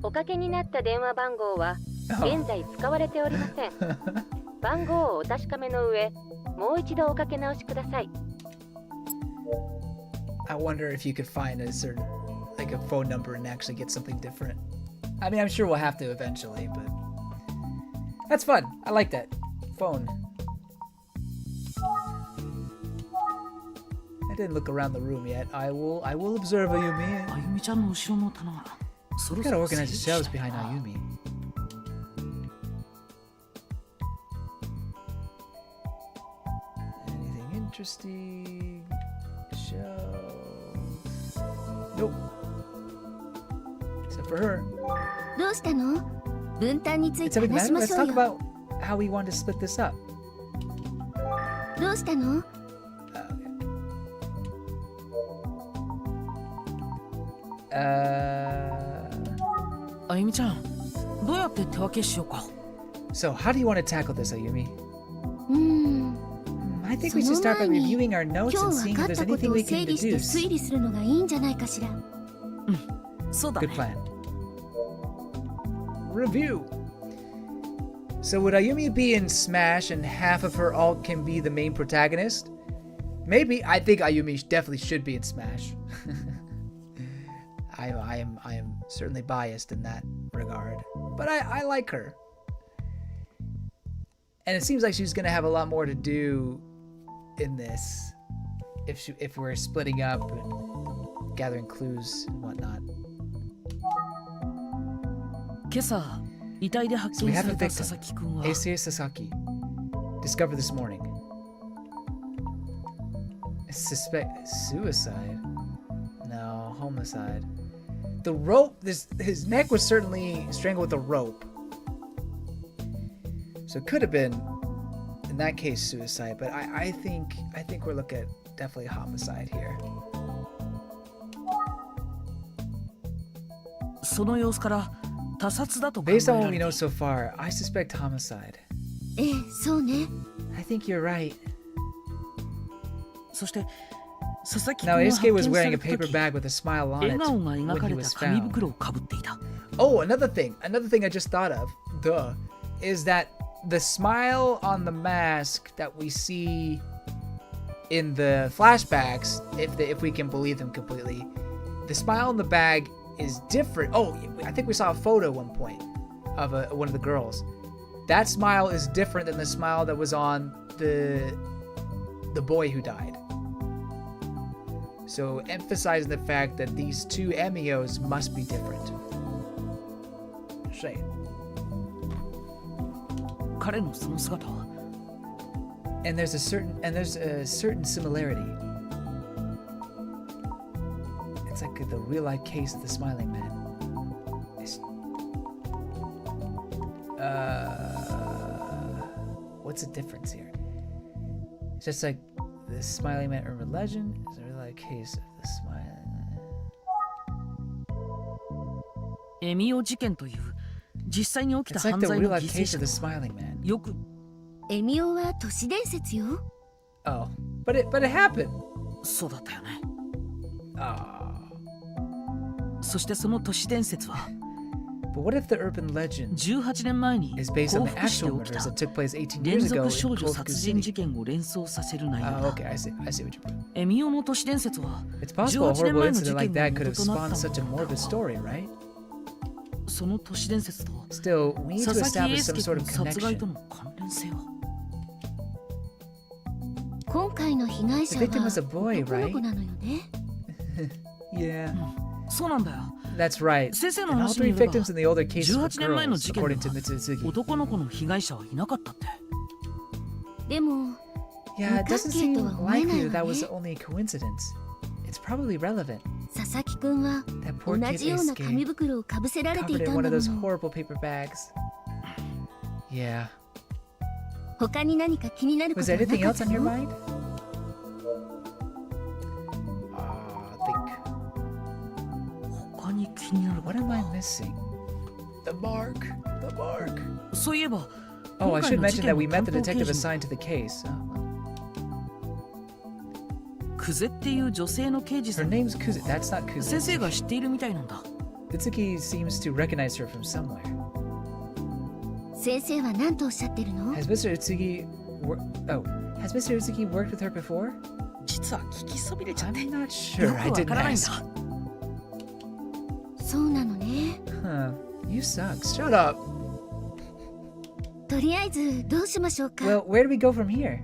おかけになった電話番号は Oh. 現在使われておりません。番号をお確かめの上、もう一度おかけ直しください。 I wonder if you could find a certain, like a phone number and actually get something different. I mean, I'm sure we'll have to eventually, but that's fun. I like that. Phone. didn't look around the room yet. I will observe Ayumi. あゆみちゃんの後ろの棚そ We ろそ gotta ろ organize the 整理 shelves したい behind な Ayumi. Anything interesting? Shelves. Nope. Except for her. どうしたの？分担につい It's て everything 話し matter. ま Let's しょう talk よ。 about how we want to split this up. どうしたの？ あゆみちゃんどうやって手分けしようか So, how do you want to tackle this, Ayumi? うーん。 I think we should その start by 前に reviewing our 今 notes 日 and 分 seeing か if っ there's たこと anything を we 整 can 理して deduce. 推理するのがいいんじゃないかしら。そうだ Good ね plan. Review. So would Ayumi be in Smash and half of her alt can be the main protagonist? Maybe. I think Ayumi definitely should be in Smash. I am certainly biased in that regard, but I like her. And it seems like she's gonna have a lot more to do in this if we're splitting up and gathering clues and whatnot. 今朝遺体で発 So we 見 have さ a れた victim, 佐々木くんは Ace Sasaki, discovered this morning. Suspect suicide? No, homicide. The rope. His neck was certainly strangled with a rope. So it could have been, in that case, suicide. But I think we're looking at definitely homicide here. その様子から他殺だと考え Based on ら what れ we て know so far, I suspect homicide. ええ、そうね。 I think you're right. そして佐々木くん Now, は Isuke 発 was 見さ wearing れ a た paper 時 bag with a smile on 笑 it 顔が描 when か he れ was た紙 found. 袋をかぶっていた Oh, another thing I just thought of, duh, is that the smile on the mask that we see in the flashbacks, if we can believe them completely, the smile on the bag is different. Oh, I think we saw a photo at one point of one of the girls. That smile is different than the smile that was on the boy who died. So emphasizing the fact that these two Emios must be different. Shame. 彼のその姿は And there's a certain similarity. It's like the real life case of the smiling man. What's the difference here? It's just like the smiling man urban legend is a real life case of the smiling man. エミオ事件という実際に起きた It's like 犯 the 罪 real の life 犠牲 case 者 of と the smiling man. よくエミオは都市伝説よ。 Oh, but it happened. そうだったよね Ah. そしてその都市伝説は But what if the urban legend 18年前に is based 甲 on the 府市で actual 起き murders た that took place 18連 years ago 続 in 少女 Kofuku 殺人 City? 事件を連想させる内容 Oh, だ okay, I see what you mean. エミオの都市伝説は It's possible a 18年 horrible 前の事 incident like 件が that could 元 have となっ spawned た such a もの morbid story, right? その都市伝説と Still, we need to 佐々木英 establish some 介 sort 君 of 殺害と connection. の関連性は今回の被害者 The は victim was a boy, 男の子なのよね。 Yeah, そうなんだよ that's right. 先生の And all 話に three よれば victims in the older cases were 18年前の girls, 事件で according to は Mitsuzuki. 男の子の被害者はいなかったってでも Yeah, it doesn't seem 無関係とは思えない likely that わ that ね。 was only a coincidence. It's probably relevant. 佐々木くんは That 同 poor kid じような紙 escaped, 袋をかぶせられてい covered た in ん one だ of も those の。 horrible paper bags. Yeah. 他に何か気になるこ Was と there はな anything かっ else た on your の？ mind? Think. 他に気になるこ What と am I missing? The mark. The mark. そういえば Oh, I 今 should 回の事 mention 件 that we の met 担 the 当刑 detective 事 assigned to the case. Oh, クゼっていう女性の刑事さ her ん name's Kuze. That's not 先生 Kuze. が知っているみたいなんだ Itsuki seems to recognize her from somewhere. 先生は何とおっしゃってるの？ Has Mr. Itsuki worked with her before? 実は聞きそびれちゃって I'm not よ sure. く I わ didn't からないん ask. だそうなのね。 Huh. You suck. Shut up. とりあえずどうしましょうか。 Well, where do we go from here?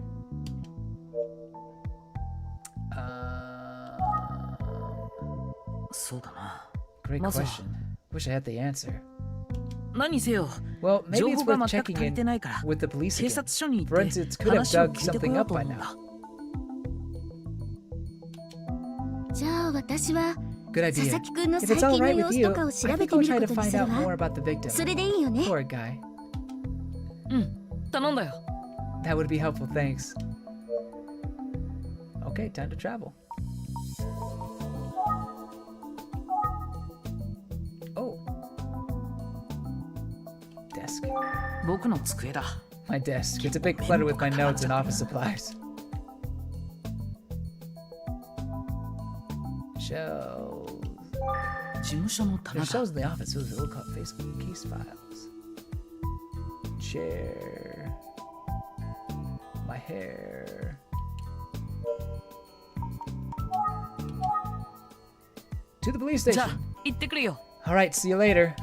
Great まずは question. Wish I had the answer. 何せよ Well, 情 maybe it's 報が worth 全く checking 足りて in ないから with the police 警 again. 察署に行っ For て instance, could have 話を dug 聞いてこ something よう up と by 思うんだ now. じゃあ私は Good 佐 idea. 々木くんの If 最 it's all 近の right 様 with 子 you, とかを I 調べ think て I'll みる try こ to とに find する out more わ。 about the victim. それでいいよね。 Poor guy. 頼んだよ That would be helpful, thanks. Okay, time to travel. Oh. Desk. 僕の机だ My desk. It's a big clutter with my notes and office supplies. Shelves. 事務所の There's 棚だ shelves in the office with old Facebook case files. Chair. My hair. To the police じゃ station. あ行ってくるよ Alright, see you later.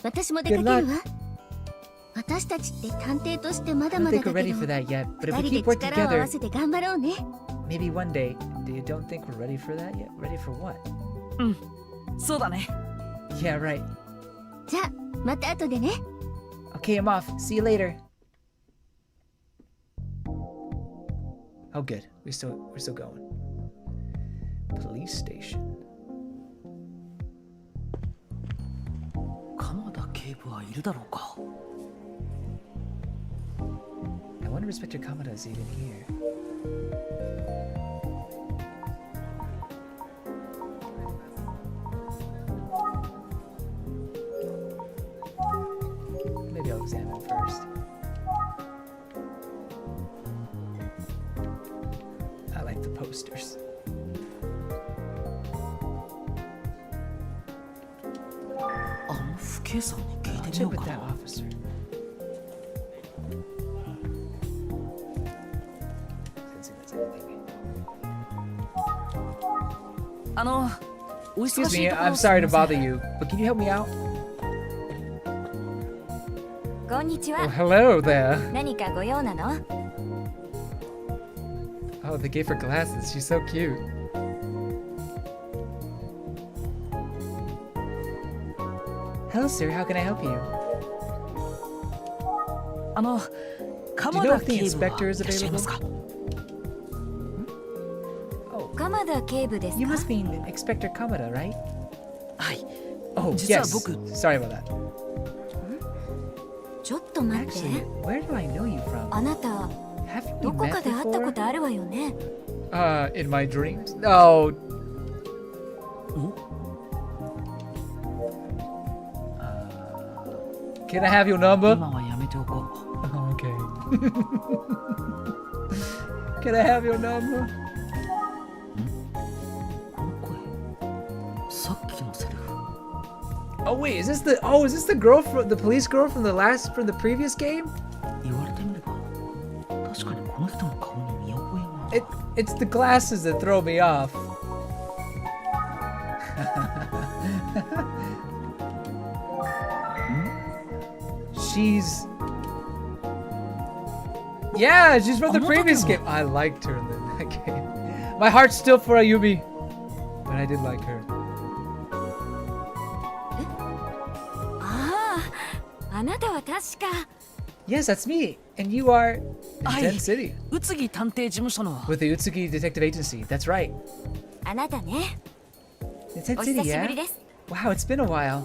私も出かけるわ。私たちって探偵としてま I だ don't まだ think だ we're け ready ど、 for that yet, but if 二 we 人 keep で working 力を合 together, わせて頑張ろうね。 maybe one day. You don't think we're ready for that yet? Ready for what? そうだね Yeah, right. じゃあまた後でね。 Okay, I'm off. See you later. Oh, good. We're still going. Police station. 鎌田警部はいるだろうか I wonder if Inspector Kamada is even here. Maybe I'll examine first. I like the posters. あの不警さんに聞い I'll てみよ check う with か that な officer. Let's see if there's anything. お忙 Excuse しい me, とこ I'm ろすみ sorry to ません bother you, but can you help me out? こんにち Oh, は hello there. 何かご用なの Oh, they gave her glasses. She's so cute. Hello, sir. How can I help you? 鎌 Do you know 田 if the 警部は inspector is いらっしゃいますか Oh, 鎌田警部です you か must mean Inspector Kamada, right? はい Oh, 実は yes. 僕 Sorry about that. ちょっと待って Actually, where do I know you from? あなた Have we どこ met かで会ったこ before? とあるわよね In my dreams? No. Can I have your number? 今はやめておこう Oh, okay. Can I have your number? この声さっきのセリフ Oh wait, is this the police girl from the previous game? 言われてみれば確かにこの人の顔に見覚えが It's the glasses that throw me off. She's Yeah, she's from the previous game. I liked her in that game. My heart's still for Ayumi. But I did like her. あああなたは確か Yes, that's me. And you are in はい Ten City 宇津木探偵事務所の with the Utsuki Detective Agency. That's right. あなたね In Ten お City, 久しぶ yeah? りです Wow, it's been a while.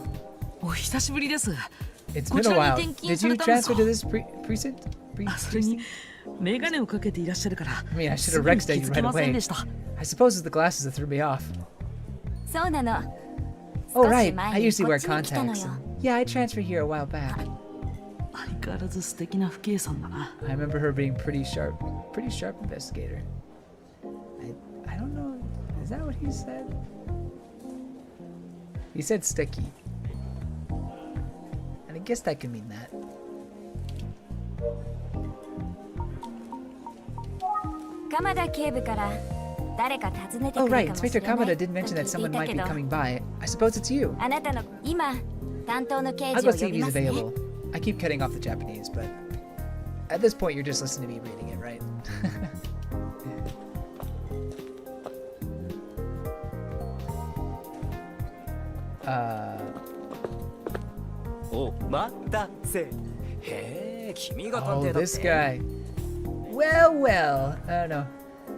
お久しぶりです It's こ been ち a ら while. に転勤 Did さ you れたんです transfer か to this precinct? あそれに Precinct? メガネをかけていらっしゃるから I mean, I should す have ぐに Rexed 気 at you づき right ません away. でした I suppose it's the glasses that threw me off. そうなの Oh, 少し right. 前 I に usually こ wear っちに来たの contacts. よ Yeah, I transferred here a while back. 相変わらず素敵な不警さんだな I remember her being pretty sharp investigator. I don't know. Is that what he said? He said sticky. And I guess that could mean that. 鎌田警部から誰か訪ねて Oh, くる right. かもしれ Inspector ない Kamada と did mention that 聞いて someone いた might け be ど coming by. I suppose it's you. あなたの今担当の刑 I'll 事 go を see 呼 if び he's ますね available. I keep cutting off the Japanese, but at this point, you're just listening to me reading it, right? お待たせ。へえ、君が探 Oh, 偵だっ this て。 guy. Well, well. I don't know.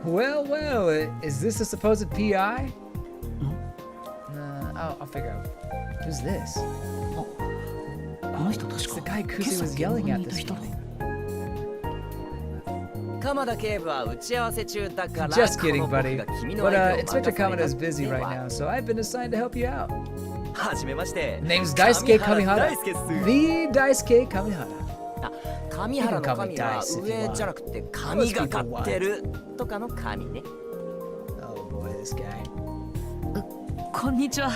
Well, well. Is this a supposed PI? I'll figure out. Who's this? この人確 It's the か guy 今 Kuzi 朝 was 現 yelling 場 at にいた this 人だ。 morning. 鎌田警部は打ち合わせ中だから。 Just kidding, この僕 buddy. が君の But 相手を Inspector 任された Kamada is busy って right わ now, so I've been assigned to help you out. はじめまして。 Name's Daisuke 上原 Kamihara. 大輔っす。 The Daisuke Kamihara. 上原の神は上じゃなくて神がかってるとかの神ね。 Oh boy, this guy. こんにちは。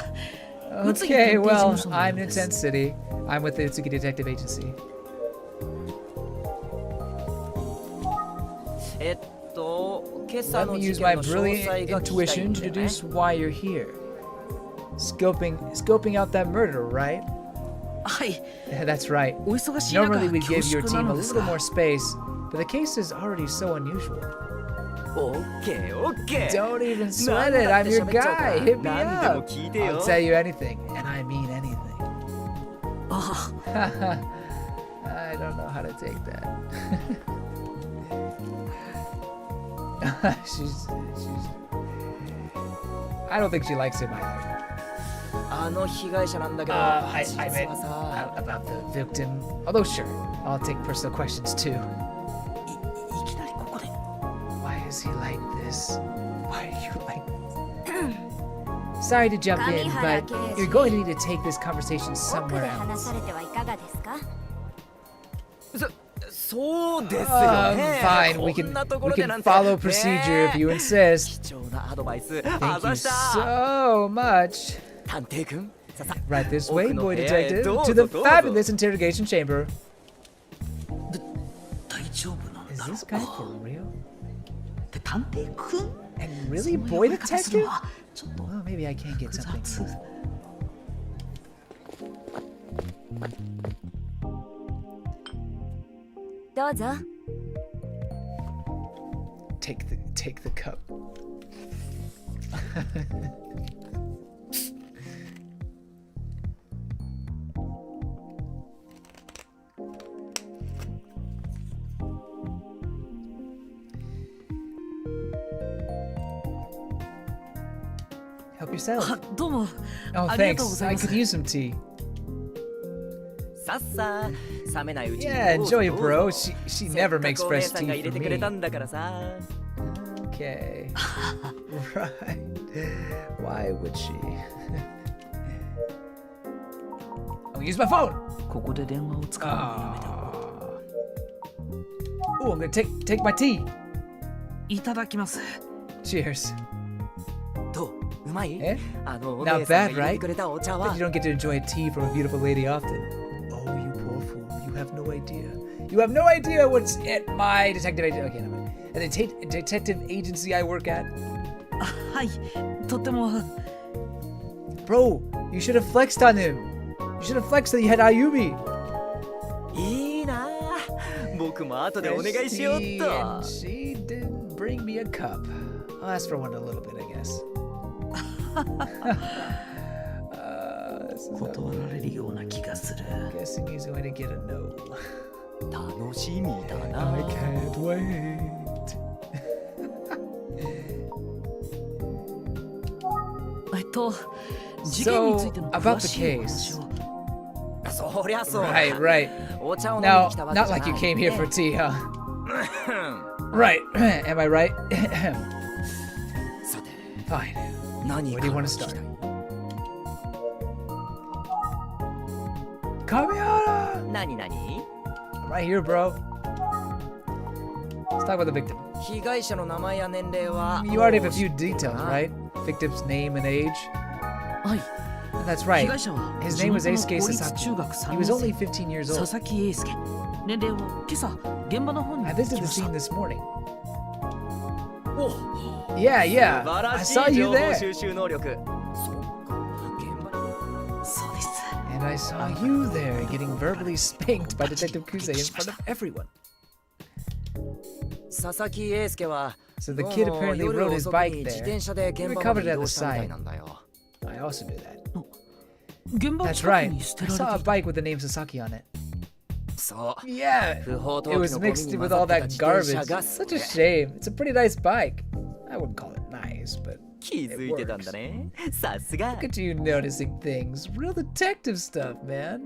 Okay, well, I'm in Tent City. I'm with the Utsuki Detective Agency. 今朝 Let の me 事 use 件 my の詳 brilliant 細が聞きたい intuition ん to だよね。 deduce why you're here. Scoping out that murder, right? はい。 Yeah, that's right. お忙しい中 Normally we 恐 give your 縮な team a のです little が more space, but the case is already so unusual. オッケーオッケー。 Don't even sweat it. I'm your guy. Hit me up. I'll tell you anything, and I mean anything. あ I don't know how to take that. she's. I don't think she likes him either. あの被害者なんだけど、 I 実 meant はさ、 about the victim. Although sure, I'll take personal questions too. いきなりここで。 Why is he like this? Why are you like this? Sorry to jump in, but you're going to need to take this conversation 奥 somewhere で話 else. されてはいかがですか？そうですよ ね。 Fine, こんなとこ we ろで can なんて follow procedure if you ね insist. 貴重なアドバイス Thank あ you ざした。 so much. 探偵くん、ささ Right this way, 奥の boy 部屋へ detective, どう to ぞ the どうぞ。 fabulous interrogation chamber. 大丈夫なん Is だろ this guy う for real? って探偵くん And そ really, の boy 呼び方する detective? のはちょっと Well, maybe I can get 複 something. 雑。 どうぞ。 Take the cup. Help yourself. あ、どうも。 Oh, ありがとうご thanks. ざい I ます could use some tea. さっさ冷めないうちに Yeah, どうぞ enjoy it, どうぞ bro. She せっ never か makes くお姉 fresh さんが tea 入れ for てくれた me. んだからさ。 Okay. Right. Why would she? I'll use my phone. ここで電話を使うのはやめた。 Oh, I'm gonna take my tea. いただきます。 Cheers. どううまい？えあのお Not 姉さん bad, が入れ right? てくれたお茶 But は you don't get to enjoy tea from a beautiful lady often. Oh, you poor fool. You have no idea. You have no idea what's at my detective agency. Okay, never mind. At the detective agency I work at. はい。とっても。 Bro, you should have flexed on him. You should have flexed that you had Ayumi. いいなあ。僕も後でお願いしようっ And と。 she didn't bring me a cup. I'll ask for one in a little bit, I guess. This is 断られるような気がする。 guessing he's going to get a no. 楽しみだ I な。 can't wait. 事件についての about 詳 the しいお話を。そりゃそうだ。 Right, right. お茶を飲みに Now, 来たわけ not じゃ like you ない came here ね for tea, huh? Right. Am I right? さて、 Fine. 何 Where か do you ら want to 聞きた start? い？ Kamihara! 何何？ I'm right here, bro. Let's talk about the victim. 被害者の名前や年齢は You already have a もう知 few ってる details, な right? Victim's name and age. はい。 That's 被 right. 害者は His 地 name 元 was の Eisuke 公立中 Sasaki. 学 He 3 was 年 only 生 15 years 佐 old. 々木英介。年齢は今朝現場の方に I 行き visited ま the し scene た。 this morning. お Yeah, yeah. 素晴ら I し saw い you 情報 there. 収集能力。そうか、現場に。そうです。 And I saw you there getting verbally spanked by Detective Kuze in front of everyone. 佐々木英介は So the どう kid も apparently 夜 rode his 遅く bike に自 there. 転車で He 現場ま recovered で it 移 at the 動したみたい side. なんだよ。 I also knew that. That's right. I saw a bike with the name Sasaki on it. そう Yeah, 不法投 it 棄 was のゴミ mixed に with 混ざ all ってた that 自転車 garbage. が Such a shame. It's a pretty nice bike. I wouldn't call it nice, but 気づいてたんだねさすが look at you noticing things. Real detective stuff, man.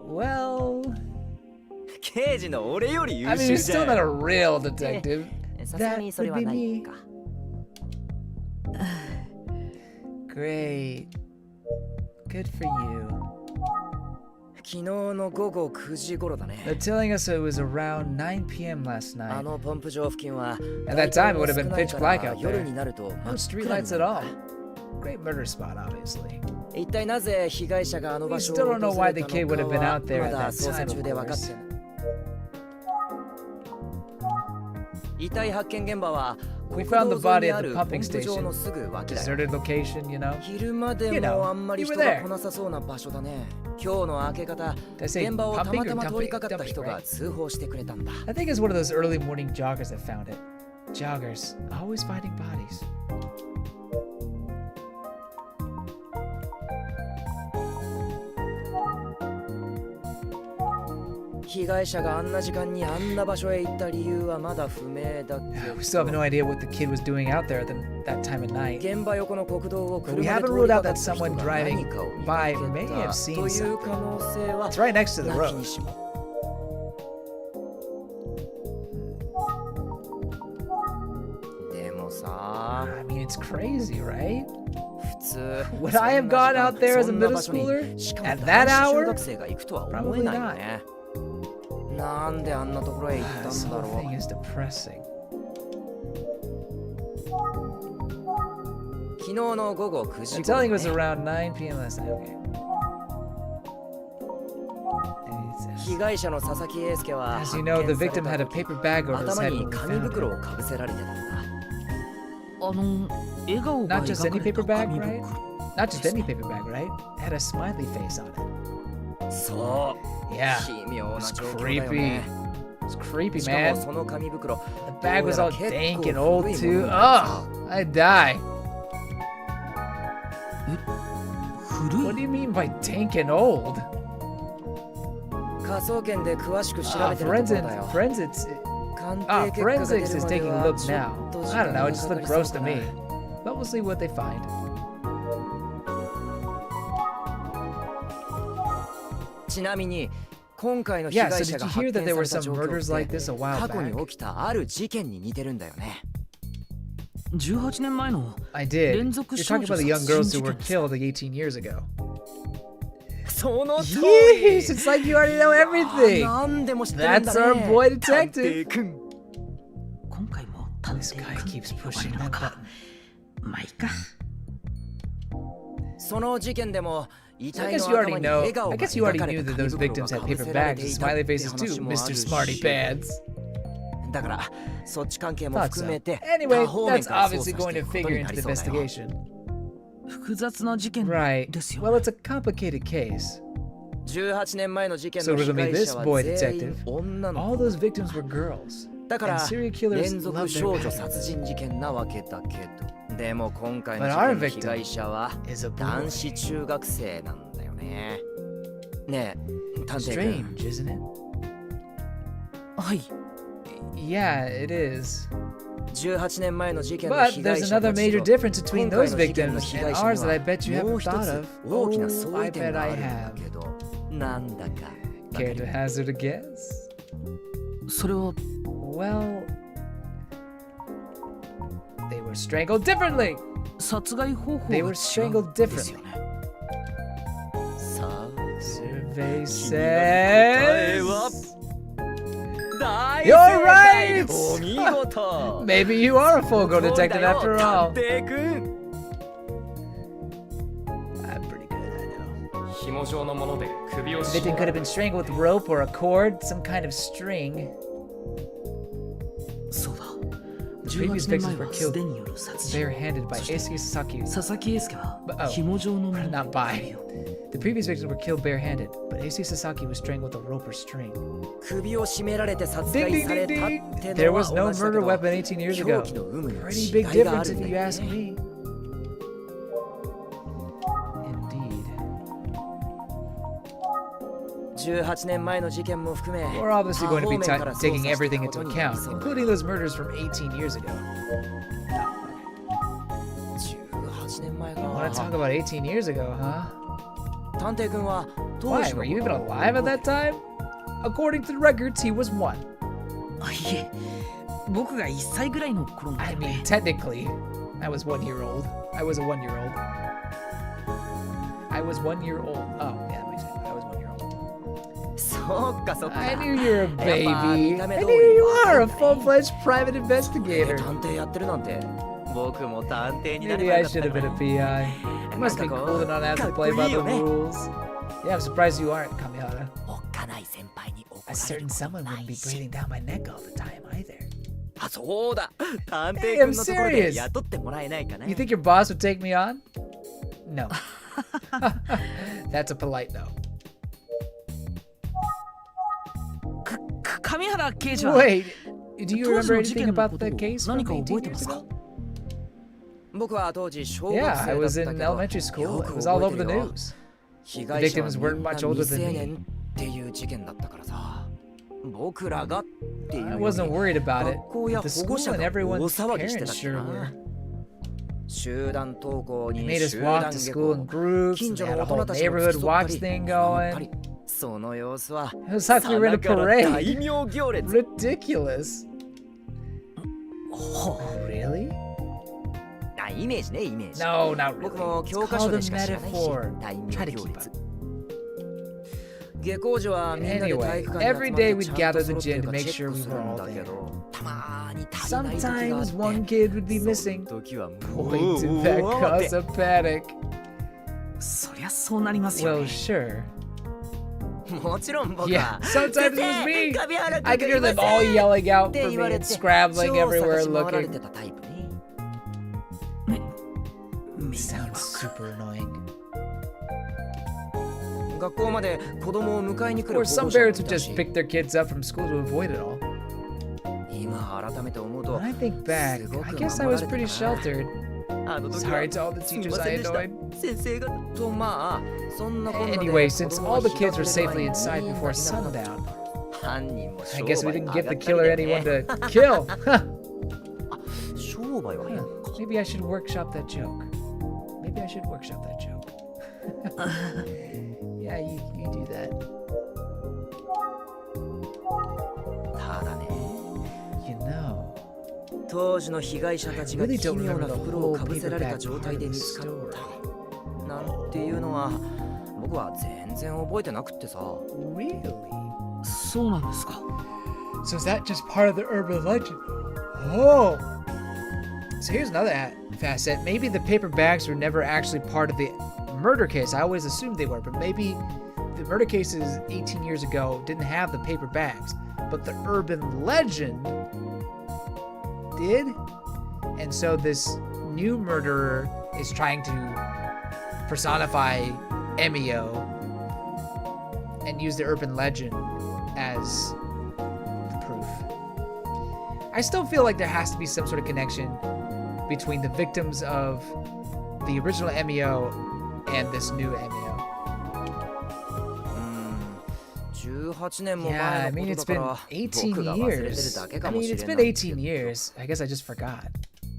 Well, 刑事の俺より I 優 mean, 秀 you're じ still ゃ not a ん real detective. さすがにそれはない me. か Great. Good for you. 昨日の午後9時頃だね They're telling us it was around 9 p.m. last あ night. のポンプ場付近は At that time, it would have been pitch black out 夜 there. になると No 真 street っ暗に lights な at る all. Great murder spot, obviously. 一体なぜ被害者があの We 場所を still 訪 don't know れ why た the kid would have の been か out は there ま at だ that 捜査 time, 中 of で分かって course. ない遺体発見現場は We 国 found the 道沿い body に at あ the る pumping ポンプ場 station. のすぐ脇だよ Deserted location, you know? 昼間で You know, もあんまり you were 人が there. 来なさそうな場所だね今日の明け方 Did I say 現場をた pumping ま or たま通り dumping? かかった人 Dumping, が right? 通報してくれたんだ I think it's one of those early morning joggers that found it. Joggers, always finding bodies. 被害者があんな時間にあんな場所へ行った理由はまだ不明だけ We still have ど no idea what the kid was doing out there at that time of night. 現場横の国道を But we 車で haven't 通 ruled りか out か that った人 someone が driving 何かを見 by か may け have た seen という something. 可能性は It's right next to the なき road. にしもでもさ I mean, it's crazy, right? 普通 Would I have gone out there as a middle schooler しかも at 男 that 子中 hour? 学生が行くとは思えないよねなんであんなところへ行った This んだ whole ろ thing う is depressing. 昨日の午後9時 They're 頃、 telling us ね、 around 9 p.m. last night. Okay. 被害者の佐々木英介は As 発 you 見 know, the され victim た had a 時 paper bag over his 頭 head に when we 紙 found 袋 him. をかぶせられてたんだ笑顔が Not just 描か any れた paper bag, 紙 right? 袋 Not just any paper bag, right? It had a smiley face on it. そう Yeah. 奇妙な It's 状況だよ creepy. ね It's creepy, しかも man. その紙袋 The bag was all どうやら dank 結 and 構 old 古いも too. のなんだ Oh, I'd die. 古 What do い you mean by dank and old? 科捜研で詳しく調べてるところだよ Forensics. 鑑 Ah, 定結果が出 forensics る is まで taking a は look ちょ now. っと時 I don't 間 know, が it just かか looked りそう gross だ to な me. But we'll see what they find. ちなみに今回の被 Yeah, 害 so 者 did が you 発 hear 見 that さ there れ were た some 状況 murders っ like て this a while 過去に back? 起きたある事件に似てるんだよね18年前の I did. 連続 You're 少 talking 女 about the young 殺 girls 人 who 事 were 件 killed like 18 years ago. その通 Yeesh, り it's like you already know everything. なんでも知ってるん That's だ our ね boy 探 detective. 偵くん今回も探 This 偵 guy 君 keeps って呼ば pushing れる that のか button. まあいいかその事件でも遺 So I 体 guess の you 頭 already に know. 笑顔 I が guess you 描 already かれ knew た that 紙 those 袋 victims が had かぶ paper せられ bags て and いたっ smiley て faces too, 話もあ Mr. るし Smarty Pants. だからそっち関係も Thought 含 so. めて Anyway, 多方面 that's から捜 obviously 査して going い to くこと figure にな into り the そうだよ investigation. 複雑な事件 Right. ですよ Well, it's a complicated case. 18年前の事件 So の we're 被 gonna be 害 this 者は boy 全員 detective. 女の All 子 those victims were girls. だか And ら serial killers 連続 love 少 their 女 victims. 殺人事件なわけだけどでも今回の But 事 our 件の被害者は is a boy. 男子中学生なんだよねねえ探偵 Strange, 君 isn't it? はい Yeah, it is. 18年前の事件の But 被害 there's 者 another たち major と difference between 今回 those の事件の victims 被 and 害者 ours に that I は bet you もう haven't 一 thought つ of. 大きな Oh, 相 I 違点 bet があ I るんだ have. けどなんだか Care to hazard a guess? それは Well, they were strangled differently. 殺害方法が They 違 were う strangled ですよ differently. ね さあ Survey 答えは says. 大 You're 正解 right! お見事 Maybe you are a full-grown そうだ detective よ after 探 all. 偵くん I'm pretty good, I know. 紐状のもので首を The 絞 victim could have been strangled with rope or a cord, some kind of string. そうだ The previous 18年 victims 前 were は素 killed 手による殺人 barehanded by そして Eisuke Sasaki. 佐々木英介は But- oh. 紐状のもの Not by. The previous victims were killed barehanded, but Eisuke Sasaki was strangled with a rope or string. 首を絞められて殺 Ding 害 ding され ding たっ ding! て There のは was 同 no じだけ murder ど weapon 18 years 凶 ago. 器の有無に Pretty big 違いがあ difference るん if だ you よ ask ね me. 18年前の事件も含め We're obviously going to be 多方面から taking 捜査した everything こ into とになり account, そうだ including those murders from 18 years ago. 18年前 You want to talk か about 18 years ago, huh? 探偵君は当 Why? 時の Were you even alive at that time? According to the records, he was 1. あ、いえ、僕が1歳ぐらいの頃の I よ mean, ね。 technically, I was 1 year old. I was a 1 year old. I was 1 year old. Oh, yeah, that makes sense. I was 1 year old. そうかそっか I knew you were a やっぱ baby. 見た目 I 通 knew り you 若 are い a んだね full-fledged private investigator. 探偵やってるなんて僕も探偵になれ Maybe ば I よかった should have been a な PI. It must be cool to not have to play by the rules. Yeah, I'm surprised you aren't, Kamihara. おっかない先輩に怒 A られ certain ること someone な wouldn't い be し breathing down my neck all the time either. あ、そうだ探 Hey, 偵 I'm 君のところで serious. 雇ってもらえないかな You think your boss would take me on? No. That's a polite no. 上原刑事は Wait, do you 当時 remember の事 anything 件の about こ the とを case 何 from か覚え 18てま years すか ago? 僕は当時小学 Yeah, 生 I だっ was た in けど elementary school. よ It く was all 覚 over え the てるよ news. 被害者は victims み weren't んな much 未 older 成 than me. 年っていう事件だったからさ僕らがっていう I より wasn't worried about it. 学校や The 保護 school 者 and が大 everyone's 騒ぎして parents たっけ sure な were. 集団登校 They に made us 集 walk 団 to 下 school in 校 groups. 近 And 所 they の had a 大 whole 人たちも neighborhood 付き添った watch り thing 見守った going. りその様子は It was like we were in a さながら parade. 大名行列 Ridiculous. Really? あイメージねイメージ No, not 僕 really. も It's 教科 called 書 a でしか知らないし metaphor. 大 Try 名 to 行 keep 列 up. 下校時はみんなで体 Anyway, 育館に集まって every day we'd ちゃん gather と the 揃ってる gym to か make チェ sure ック we す were るん all だけ there. どたまに足りない時があ Sometimes って one kid would be その missing. 時は Boy, did that もう cause a panic. そりゃそうなりますよ Well, ね。 sure. もちろん僕 Yeah, は sometimes it was me. 神原君 I could hear がい them ま all せん yelling out って for 言 me われ and て scrambling 超 everywhere 探し回られ looking. てたタイプね Sounds super annoying. 学校まで子供を迎えに来 Or る保 some 護者もい parents would た just し pick their kids up from school to avoid it all. 今改めて思うと When I think back, すごく I guess I was 守られ pretty てたな sheltered. あの時は Sorry to all the すみ teachers ませ I んでした annoyed. 先生方とまあそんなこんなで Anyway, since 子供は all the 日が kids were 暮れる safely 前に inside みんな before いなくなった sundown, 犯人も I 商 guess we 売 didn't 上 give が the ったり killer で anyone ね to kill. Huh. 商売は変か Maybe I should workshop that joke. Maybe I should workshop that joke. Yeah, you do that. ただね You know, 当時の被害者たちが I really 奇 don't 妙 remember な the 袋を whole かぶせられた paperback 状 part 態 of で the 見つかっ story. たなんていうのは僕は全然覚えてなくってさ Really? そうなんですか。 So is that just part of the urban legend? Oh! So here's another facet. Maybe the paper bags were never actually part of the murder case. I always assumed they were, but maybe the murder cases 18 years ago didn't have the paper bags, but the urban legend did? And so this new murderer is trying to personify Emio and use the urban legend as the proof. I still feel like there has to be some sort of connection between the victims of the original Emio and this new Emio. 18年も Yeah, I 前 mean, の it's ことだ been から18僕が忘れてる years. だけ I かも mean, しれ it's な been いけど 18 years. I guess I just forgot.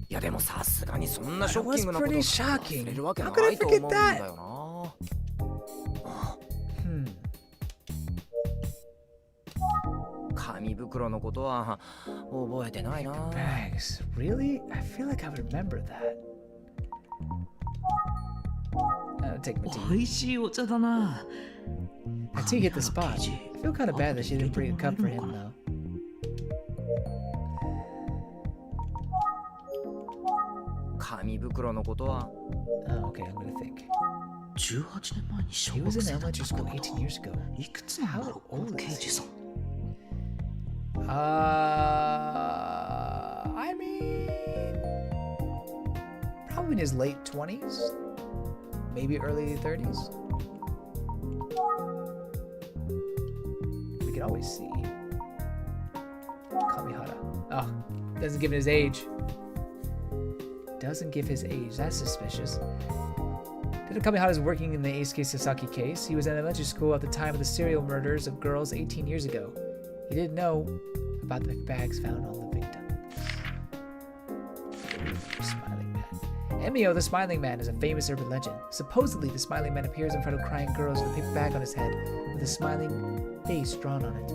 いやでもさすがにそんな That ショッキングなこと was pretty 忘れるわけ shocking. な How could I いと思うん forget だ that? よな 紙袋のことは覚えてないな Bags. Really? I feel like I would remember that. Take my tea. 美味しいお茶だな。 That tea hit the spot. I feel kind of bad that she didn't bring a cup for him, though. 紙袋のことは Oh, okay, I'm gonna think. 18年前に小 He 学 was 生 in だった elementary って school こ 18 と years ago. いくつなんだろう、この刑事さん。I mean, probably in his late 20s, maybe early 30s. We could always see. Kamihara. Oh, doesn't give his age. Doesn't give his age. That's suspicious. Kamihara is working in the Eisuke Sasaki case. He was in elementary school at the time of the serial murders of girls 18 years ago. He didn't know about the bags found on the victim. Smiling Man. Emio, the Smiling Man, is a famous urban legend. Supposedly, the Smiling Man appears in front of crying girls with a paper bag on his head with a smiling face drawn on it.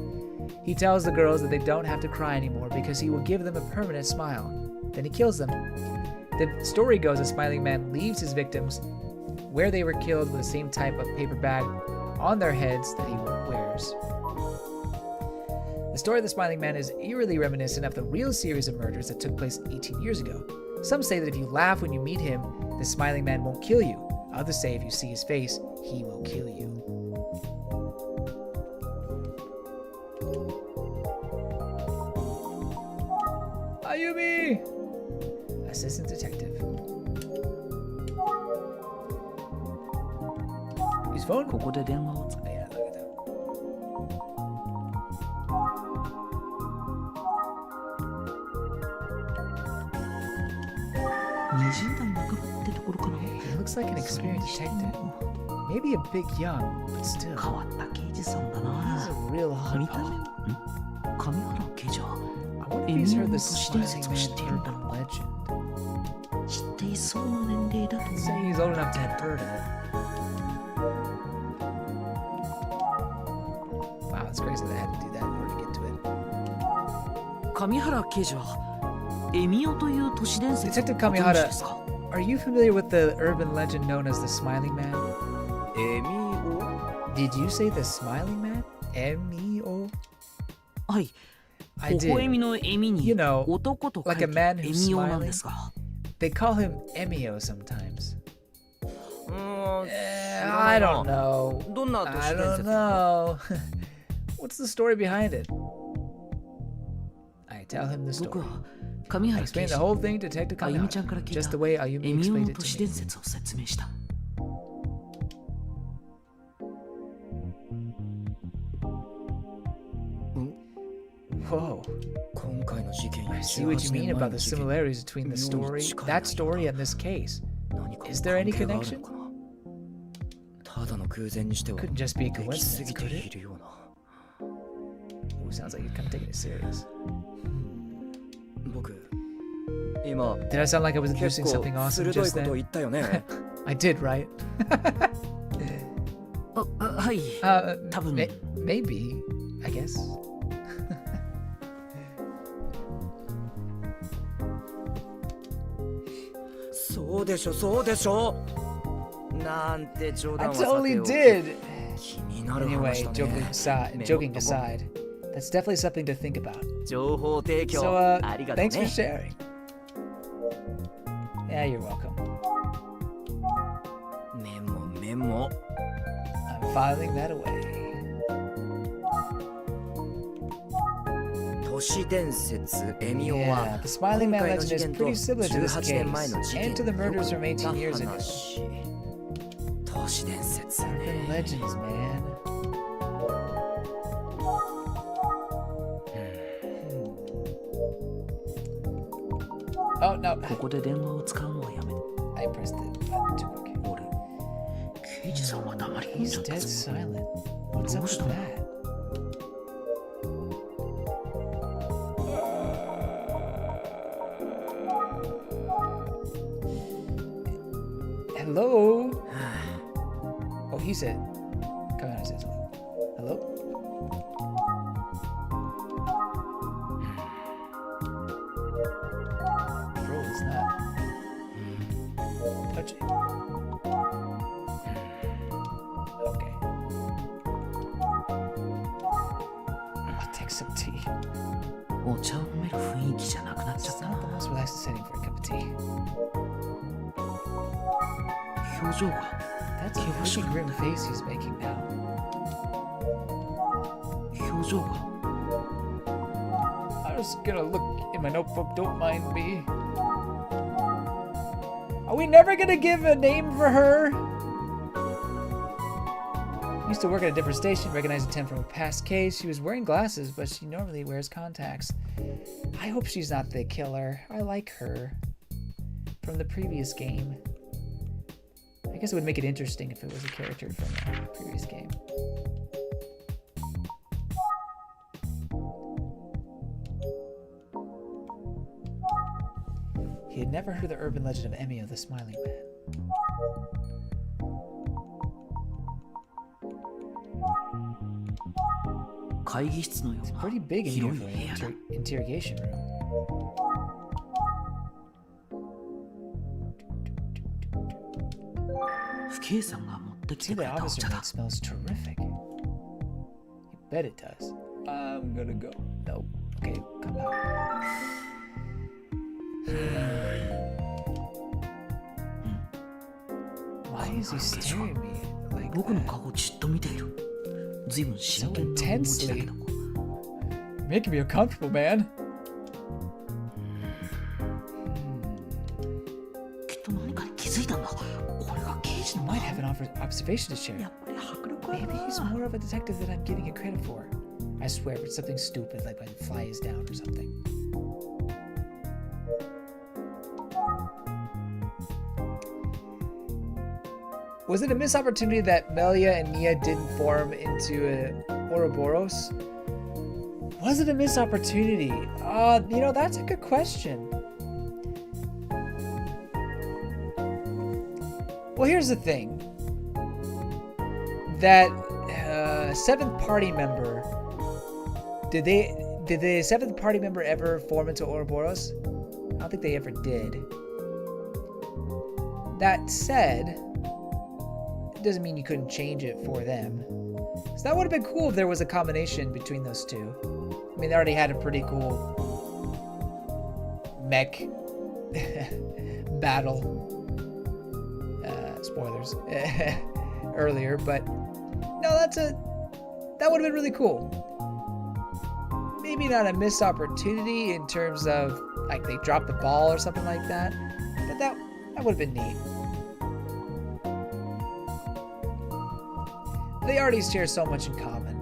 He tells the girls that they don't have to cry anymore because he will give them a permanent smile. Then he kills them. The story goes the Smiling Man leaves his victims where they were killed with the same type of paper bag on their heads that he wears. The story of the Smiling Man is eerily reminiscent of the real series of murders that took place 18 years ago. Some say that if you laugh when you meet him, the Smiling Man won't kill you. Others say if you see his face, he will kill you. Ayumi! Assistant Detective. His phone? ここで電話をつ Yeah, look at that. 20代半ばってところかな。 He looks like an experienced detective. Maybe a bit young, but still. 変わった刑事さんだ He's な。 a real 見 hot た目 pot. 上原刑事は I wonder if he's heard the Emioの都市伝 Smiling 説を知っているんだ Man urban legend. 知っていそうな年齢だと I'd 思 say う。 he's old enough to have heard of it. Wow, it's crazy that I had to do that in order to get to it. 上原刑事はエミオという都市伝説を Detective ご存知 Kamihara, ですか？ are you familiar with the urban legend known as the Smiling Man? エミオ Did you say the Smiling Man? Emio? はい。 I 微笑 did. みの笑み You に know, 男と書い like a て man エ who's ミオなん smiling. ですが。 They call him Emio sometimes. 知 I ら don't ないな know. どんな都 I 市伝 don't 説 know. What's the story behind it? I tell him the 僕 story. は上 I 原刑 explained 事 the whole thing to Detective あゆみちゃんから Kamihara, 聞い just た the way エ Ayumi ミオ explained の it 都 to 市 me. 伝説を説明した。 Whoa. 今回の事件や I see what you 18 mean 年 about 前 the の事件 similarities between the 妙に story, 近い that 何 story か and this case. 何か Is there any 関係がある connection? のかなただの偶然にしては Couldn't just be a できす coincidence, ぎて could い it? るような Ooh, sounds like you're kind of taking it serious. 僕今 Did I sound like I was 結 introducing 構 something awesome 鋭い just ことを then? 言ったよね I did, right? はい。 多分 Maybe, I guess. そうでしょそうでしょなんて冗 I 談はさて totally おき did. 気になる Anyway, 話だ joking ね aside, メモっ joking とこう aside, that's definitely something to think about. 情報提供 So, ありがとう thanks for ね sharing. Yeah, you're welcome. メモメモ I'm filing that away. 都市伝説エミオ Yeah, は the Smiling 今 Man 回の legend 事 is 件と pretty similar to this 18年前の case 事件 and to the murders from 18 years よく ago. 話都市伝説 Urban ね legends, man. Oh no, ここで電話を使うのはやめて。 I pressed the button too quick. 俺、刑事さんは黙り込ん He's じゃった dead ぞ。 silent. What's up with that? Hello? Oh, he said. Come on, says hello. Bro, it's not. Touch it. Okay. I'll take some tea. お茶を飲める雰囲気じゃなくなっちゃっ It's た not the な。 most relaxing setting for a cup of tea. 表情が That's a pretty grim face he's making now. 表情が I was gonna look in my notebook, don't mind me. Are we never gonna give a name for her? Used to work at a different station, recognized a 10 from a past case. She was wearing glasses, but she normally wears contacts. I hope she's not the killer. I like her. From the previous game. I I guess it would make it interesting if it was a character from a previous game. He had never heard of the urban legend of Emio, the Smiling Man. It's pretty big in here for an interrogation room. See, the officer mate smells terrific. You bet it does. I'm gonna go. Nope. Okay, come out. Why is he staring at me like that? So intensely. Making me uncomfortable, man. He might have an observation to share. Maybe he's more of a detective than I'm giving him credit for. I swear, it's something stupid like when the fly is down or something. Was it a missed opportunity that Melia and Nia didn't form into a Ouroboros? Was it a missed opportunity? You know, that's a good question. Well, here's the thing. That seventh party member, did the seventh party member ever form into Ouroboros? I don't think they ever did. That said, it doesn't mean you couldn't change it for them. So that would have been cool if there was a combination between those two. I mean, they already had a pretty cool mech battle. Spoilers earlier, but no, that would have been really cool. Maybe not a missed opportunity in terms of like they dropped the ball or something like that, but that would have been neat. They already share so much in common.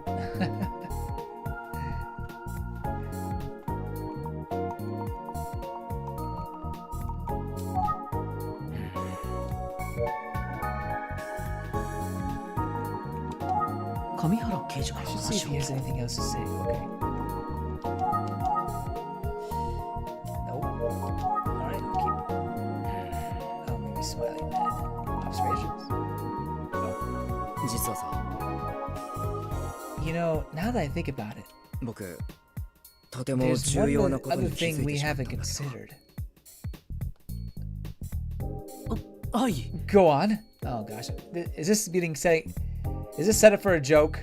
I should see if he has anything else to say. Okay. Nope. Alright, I'll keep. Oh, maybe Smiling Man. Observations? You know, now that I think about it, there's one other thing we haven't considered. Go on. Oh gosh, is this set up for a joke?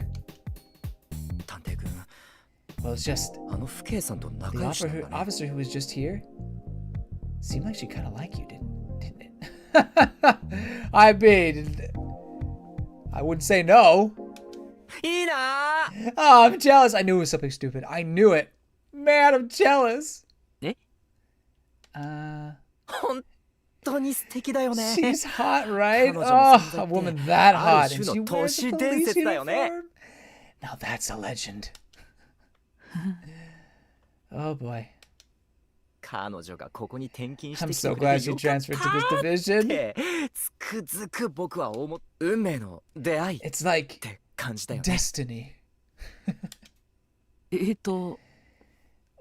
Well, it's just the officer who was just here seemed like she kind of liked you, didn't it? I mean, I wouldn't say no. Oh, I'm jealous. I knew it was something stupid. I knew it. Man, I'm jealous. She's hot, right? Oh, a woman that hot, and she wears a police uniform. Now that's a legend. Oh boy. I'm so glad she transferred to this division. It's like destiny.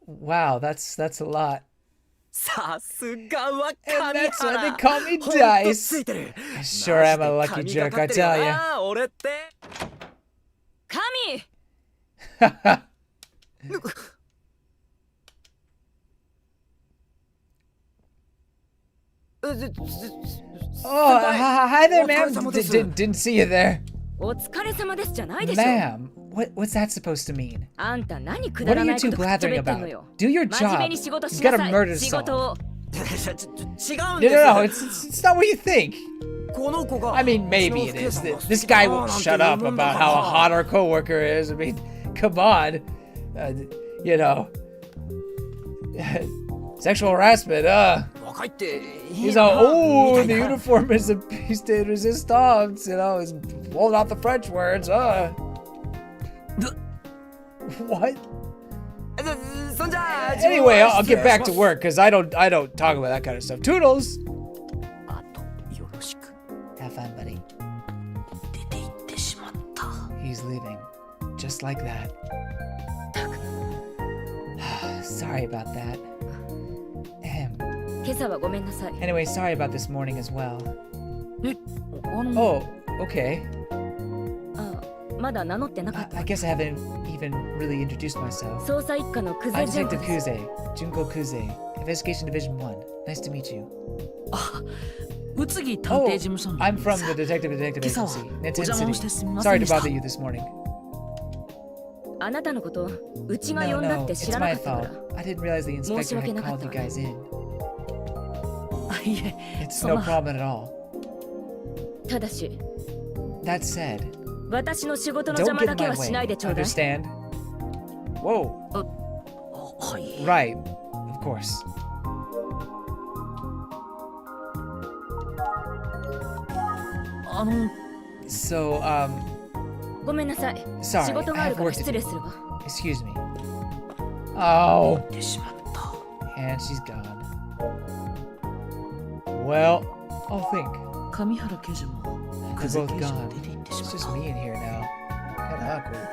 Wow, that's a lot. And that's why they call me Dice. I sure am a lucky jerk, I tell ya. Kami! Oh, hi there, ma'am. Didn't see you there. Ma'am, what's that supposed to mean? What are you two blathering about? Do your job. You've got to murder someone. No, it's not what you think. I mean, maybe it is. This guy won't shut up about how hot our coworker is. I mean, come on. You know. Sexual harassment, He's all, the uniform is a piece de resistance, you know, he's pulling out the French words, What? Anyway, I'll get back to work, because I don't talk about that kind of stuff. Toodles! Have fun, buddy. he's leaving. Just like that. Sorry about that. 今朝はごめんなさい。 Anyway, sorry about this morning as well. あの Oh, okay. あ、まだ名乗ってなかっ I た。 guess I haven't even really introduced myself. 捜査一課の久 I'm 世純 Detective 子です。 Junko Kuze, Investigation Division 1. Nice to meet you. 宇津木探 Oh, 偵事務所の I'm です from the Detective Agency, 今朝は Neten お邪魔をして City. すみません Sorry で to した bother you this morning. あなたのことうちが No, 呼んだっ no, て知 it's らなか my ったから fault. I didn't realize the inspector had 申し訳なかった called you guys in. あいえ It's そ no の problem at all. ただし That said, 私の仕事の don't 邪魔 get だ in け my はしないで way. ちょうだい。 Understand? Whoa. はい Right. Of course. あの So, ごめんなさい。 sorry. 仕事があ I る have から work to 失礼 do. するわ。 Excuse me. Oh, 行ってしまった and she's gone. Well, I'll think. 上原刑事も They're 久世 both 刑事も gone. 出て行ってし It's まっ just た me in here now. Kinda awkward.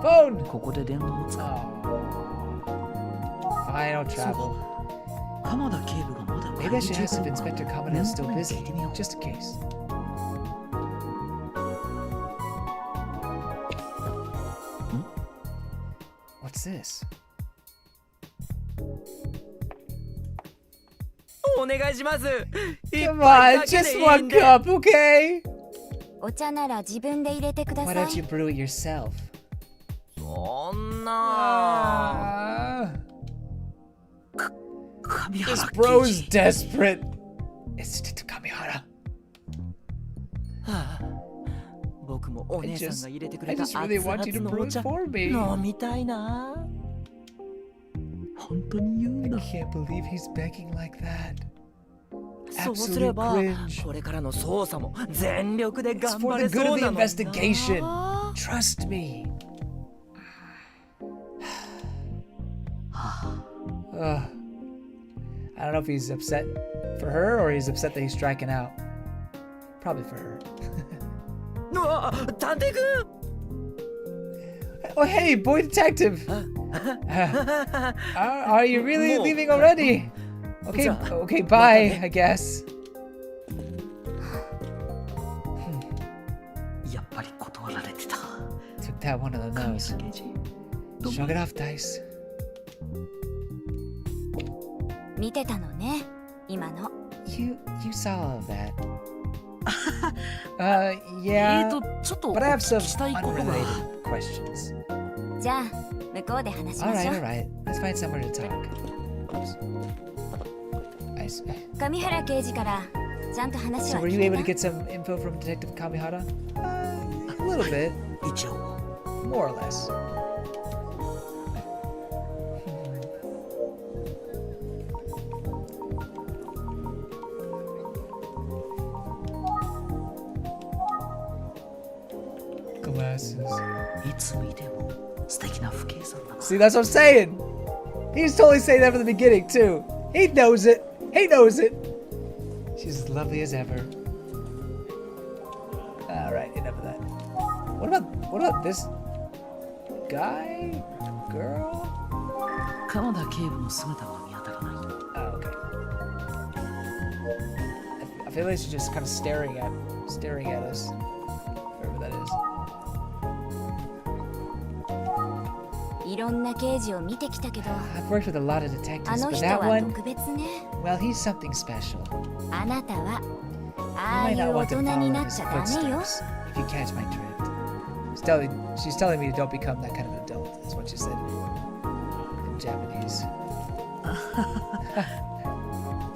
Phone! ここで電話を使う Oh. Fine, I'll travel. 鎌田警部がまだ Maybe I 会 should 議 ask 中 if か Inspector な Kamada is still 念のために busy, 聞いてみよう just in case. What's this? お願いします。 Come on, just one cup, okay? お茶なら自分で入れてくだ Why さ don't い you brew it yourself? そんな。 上 This 原 bro's 刑事 desperate. It's Detective Kamihara. はあ僕もお姉さんが入れてくれた I 熱 just really want you to 々の brew お it 茶 for me. 飲みたいな。本当に言う I な can't believe he's begging like that. そうすれ Absolute ば cringe. これからの捜査も全力で It's 頑 for 張 the れ good そう of the なのにな。 investigation. Trust me. Ugh. I don't know if he's upset for her or he's upset that he's striking out. Probably for her. うわ探偵くん Oh, hey, boy detective. Are you really Mo. leaving already? Okay, Ja. okay, bye, I guess. やっぱり断られてた Took that one on the 上 nose. 原刑事どうも Shrug it off, Dice. 見てたのね今の You saw all of that. え Yeah. ちょっとお But I have 聞 some きしたいことが unrelated questions. じゃあ向こうで話しまし Alright, ょう alright. Let's find somewhere to talk. Oops.上原刑事からちゃんと話 So は were 聞 you able to け get some info from Detective Kamihara? A little bit, 一応 more or less. Glasses. いつ見ても素敵な不景さんだな See, that's what I'm saying. He's totally saying that from the beginning too. He knows it. He knows it. She's as lovely as ever. All right, enough of that. What about this guy, girl? 鎌田警部の姿は見当たらない Oh, okay. I feel like she's just kind of staring at us, whoever that is. いろんな刑事を見てきたけど I've worked with a lot of あ detectives, の but 人 that は one, 特別ね well, he's something special. あなたはああ You い might う not 大 want to 人に follow なっ his ちゃダメよ footsteps, if you catch my drift. She's telling me to don't become that kind of adult. That's what she said in Japanese.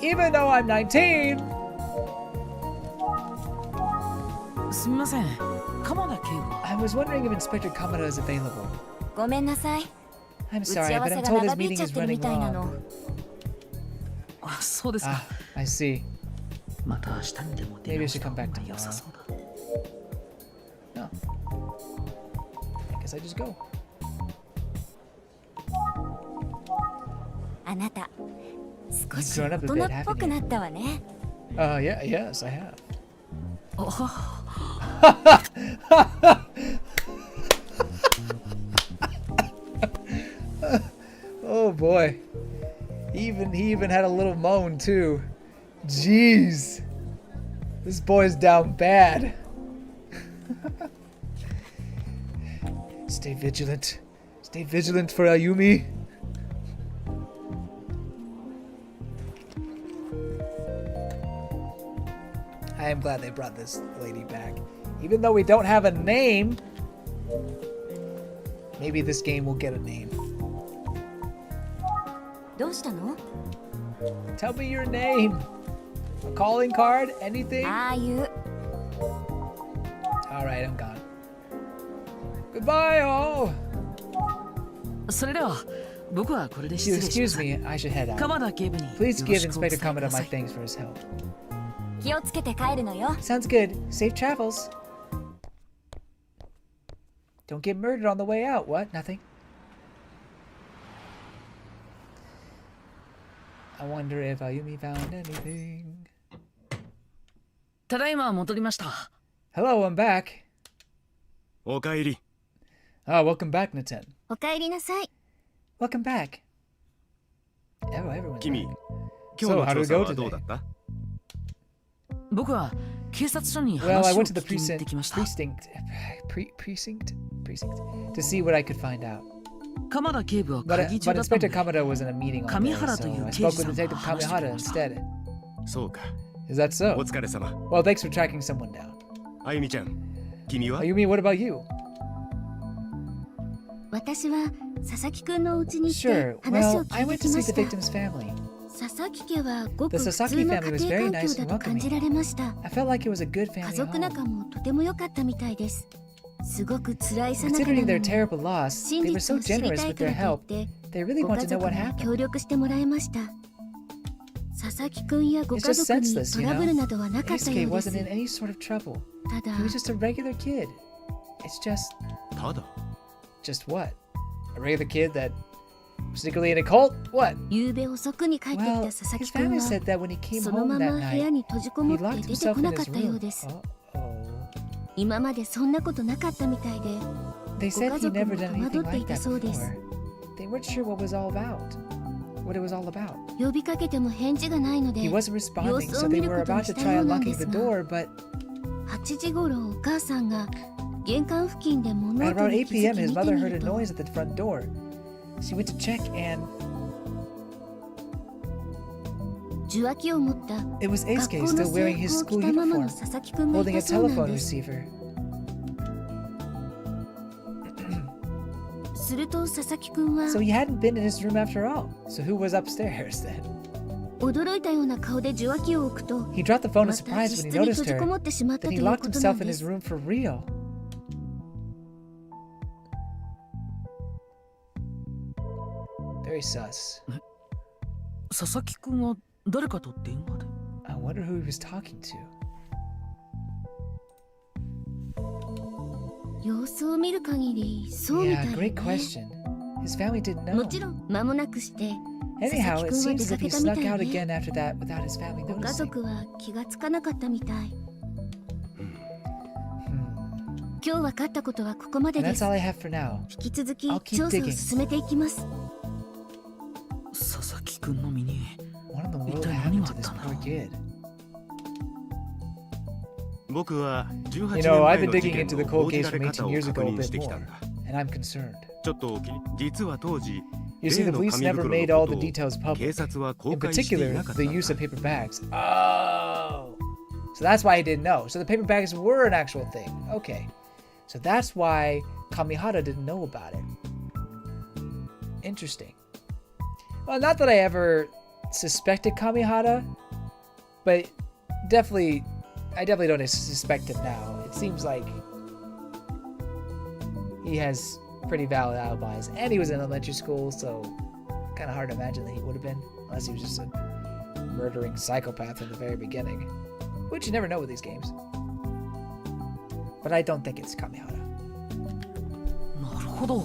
Even though I'm 19. すみません鎌田警部は I was wondering if Inspector Kamada is available. ごめんなさい I'm 打ち sorry, 合わ but せ I'm が told his 長引い meeting ちゃっ is てるみ running たいなの long. あそうですか Ah, I see. また明日にでも出 Maybe I 直 should した come 方 back が良さそうだ No. I guess I just go. あなた少し You've 大 grown up a 人 bit, っぽ haven't くな you? ったわね Yeah, yes, I have. Oh boy. He even had a little moan too. Jeez. This boy's down bad. Stay vigilant. Stay vigilant for Ayumi. I am glad they brought this lady back. Even though we don't have a name, maybe this game will get a name. どうしたの？ Tell me your name. A calling card? Anything? ああいう。 Alright, I'm gone. Goodbye, all. それでは僕はこれで失礼しま Excuse す。 me, I should head out. 鎌田警部に Please よろ give しくお伝え Inspector くだ Kamada さ my い。 thanks for his help. 気をつけて帰るのよ。 Sounds good. Safe travels. Don't get murdered on the way out. What? Nothing. I wonder if Ayumi found anything. ただいま戻りました。 Hello, I'm back. おかえり。 Oh, welcome back, Natan. お帰りなさい。 Welcome back. Oh, everyone's 君、 back. 今日の So, how 調 did it 査 go はどう today? だった？僕は警察署に Well, I 話を went to the 聞きに行ってきました。 precinct to see what I could find out. 鎌田警部は But 会議中だったの Inspector で、 Kamada was in a meeting all day, Kamihara という so I 刑 spoke 事 with さん Detective が話してくれ Kamihara ました。 instead. そうか。 Is that so? お疲れ様。 Well, thanks for tracking someone down. あゆみちゃん、君は？ Ayumi, what about you? 私は佐々木くんのお家に行って Sure. 話を Well, I 聞い went て to きま see し the た。 victim's family. 佐々木家はごく The 普 Sasaki 通の family was 家 very 庭環 nice 境 and だと感 welcoming. じられました。 I felt like it was a good 家 family 族仲 home. もとても良かったみたいです。すごく辛いさなか Considering で their も terrible loss, 真 they were 実 so を知り generous たい with か their らと help. 言って They really ご want 家 to know 族 what に happened. 協力してもらいました。佐々木くんやご It's 家 just 族に senseless, ト you ラブル know? などはなかったよ Yusuke うで wasn't す。 in any sort of trouble. ただ He was just a regular kid. It'sただ。 just what? A regular kid that was secretly in a cult? What? 夕べ遅くに帰ってきた Well, 佐々 his 木くん family は said that when he came その home ま that ま部屋 night, に閉じこも he って locked 出て himself こ in なか his ったよう room. です。 Uh-oh. 今までそんなことなかったみたいで、 They said he never done anything ご家族も戸惑ってい like た that そうです。 before. They weren't sure what was all about. What it was all about. 呼びかけても返事がないので、 He 8 wasn't responding, so they were about to try unlocking the door, but 時頃お母さんが玄関付近で物 at 音 around に 8 気づ p.m., き his 見て mother み heard る a と、 noise at the front door. She went to check, and 受話器を持った it was 学 Eisuke 校 still の wearing 制 his 服を school 着たままの uniform, 佐々木くんがい holding た a そうなん telephone です。 receiver. すると佐々木くんは So he hadn't been in his room after all. So who was upstairs then? 驚いたような顔で受話器を置くと、 He dropped the phone in また surprise 自 when he 室に noticed 閉じこも her. ってしまった Then と he いう locked ことな himself ん in で his す。 room for real. very sus. 佐々木くんは誰かと電話で。 I wonder who he was talking to. 様子を見る限りそうみたい Yeah, よ great ね。 question. His family didn't も know. ちろん間もなくして佐 Anyhow, 々 it 木くんは seems 出 as か if け he たみた snuck い out ね。 again after that without his family ご家 noticing. 族は気がつかなかったみたい。 今日分かったことはここまで And で that's す。 all I have for now. 引き続き I'll keep 調査を digging. 進めていきます。佐々木くんの身に What in the world 一体 happened 何があ to っ this たんだ poor kid? 僕は18 You 年 know, I've 前 been の事 digging 件 into the の cold 報じ case ら from れ 18方を years 確 ago a 認し bit てきた more, んだ。 and I'm concerned. ちょっと実は当時 You see, 例 the police の紙 never 袋 made の all こ the とを details public. 警察は公 In 開してい particular, なかった the ん use だ of paper bags. Oh! So that's why he didn't know. So the paper bags were an actual thing. Okay. So that's why Kamihara didn't know about it. Interesting. Well, not that I ever suspected Kamihara, but I definitely don't suspect him now. It seems like he has pretty valid alibis, and he was in elementary school, so kind of hard to imagine that he would have been, unless he was just a murdering psychopath from the very beginning, which you never know with these games. But I don't think it's Kamihara. なるほど。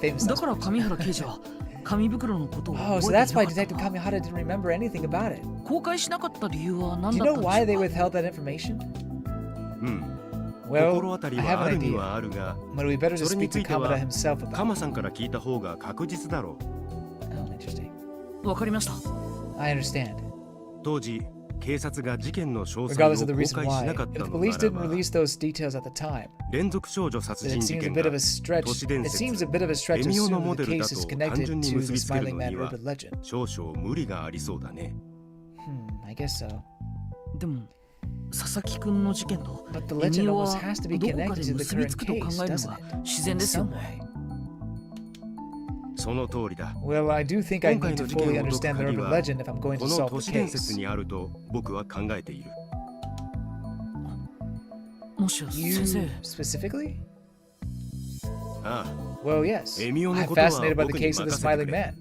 Famous だから suspect. 上原刑事は紙袋のことを Oh, so 覚え that's ていな why かった Detective のか。 Kamihara didn't remember anything about it. 公開しなかった理由は Do 何 you だった know んで why し they ょうか。 withheld that information? うん。 Well, 心当たり I は have あ an るに idea. はあるが、 But we better just それに speak つ to いては Kamada himself about カマさんから聞いた方が確実だろ Oh, interesting. わかりました。 I understand. う。当時、警察が事件の詳細 Regardless of the を公 reason 開し why, なかっ if た the の police なら didn't ば、 release those details at the time, 連続少女殺 then 人 it 事 seems a 件 bit が of a stretch. 都市伝 It 説 seems a bit of a stretch エ to ミオの assume モ the デルだ case is と単 connected 純に to 結 the びつける smiling の man には urban legend. 少々無理がありそうだね。I guess so. でも佐々木くんの事件と But the エ legend ミオは almost has to be どこか connected で to the 結び current つくと考 case, えるの doesn't が it? 自然 In ですよ some ね。 way. その通りだ。 Well, I do think I 今 need 回 to の事件 fully を解く understand the 鍵 urban は legend if I'm going こ to の solve 都 the 市伝説 case. にあると僕は考えている。もしや You 先生、 specifically? ああ、 Well, yes. エミオの I'm ことは fascinated by the 僕に case of 任 the せて smiling くれ。 man, and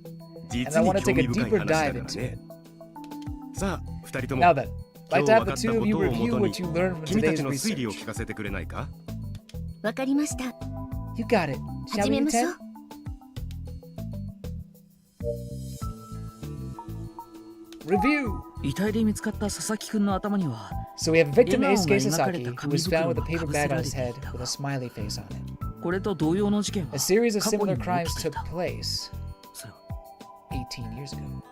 実 I に want to 興 take 味 a 深い deeper 話だ dive から into ね it.。さあ、二人とも Now then, 今 like 日 to 分 have か the った two こ of you とをも review とに what you learned from 君た today's ちの推理を research. 聞かせてくれないか？わかりました。 You got it. 始 Shall め we, ましょ Ted? う。Review. 遺体で見つかった佐々木くんの頭には So we have victim Emio Eisuke が描かれた Sasaki, who was found with a paper bag on his 紙 head 袋が被せられていたが with a smiley face on it. これと同様の事件は A series of 過去に similar も crimes 起きてい took た。 place それは18 years ago.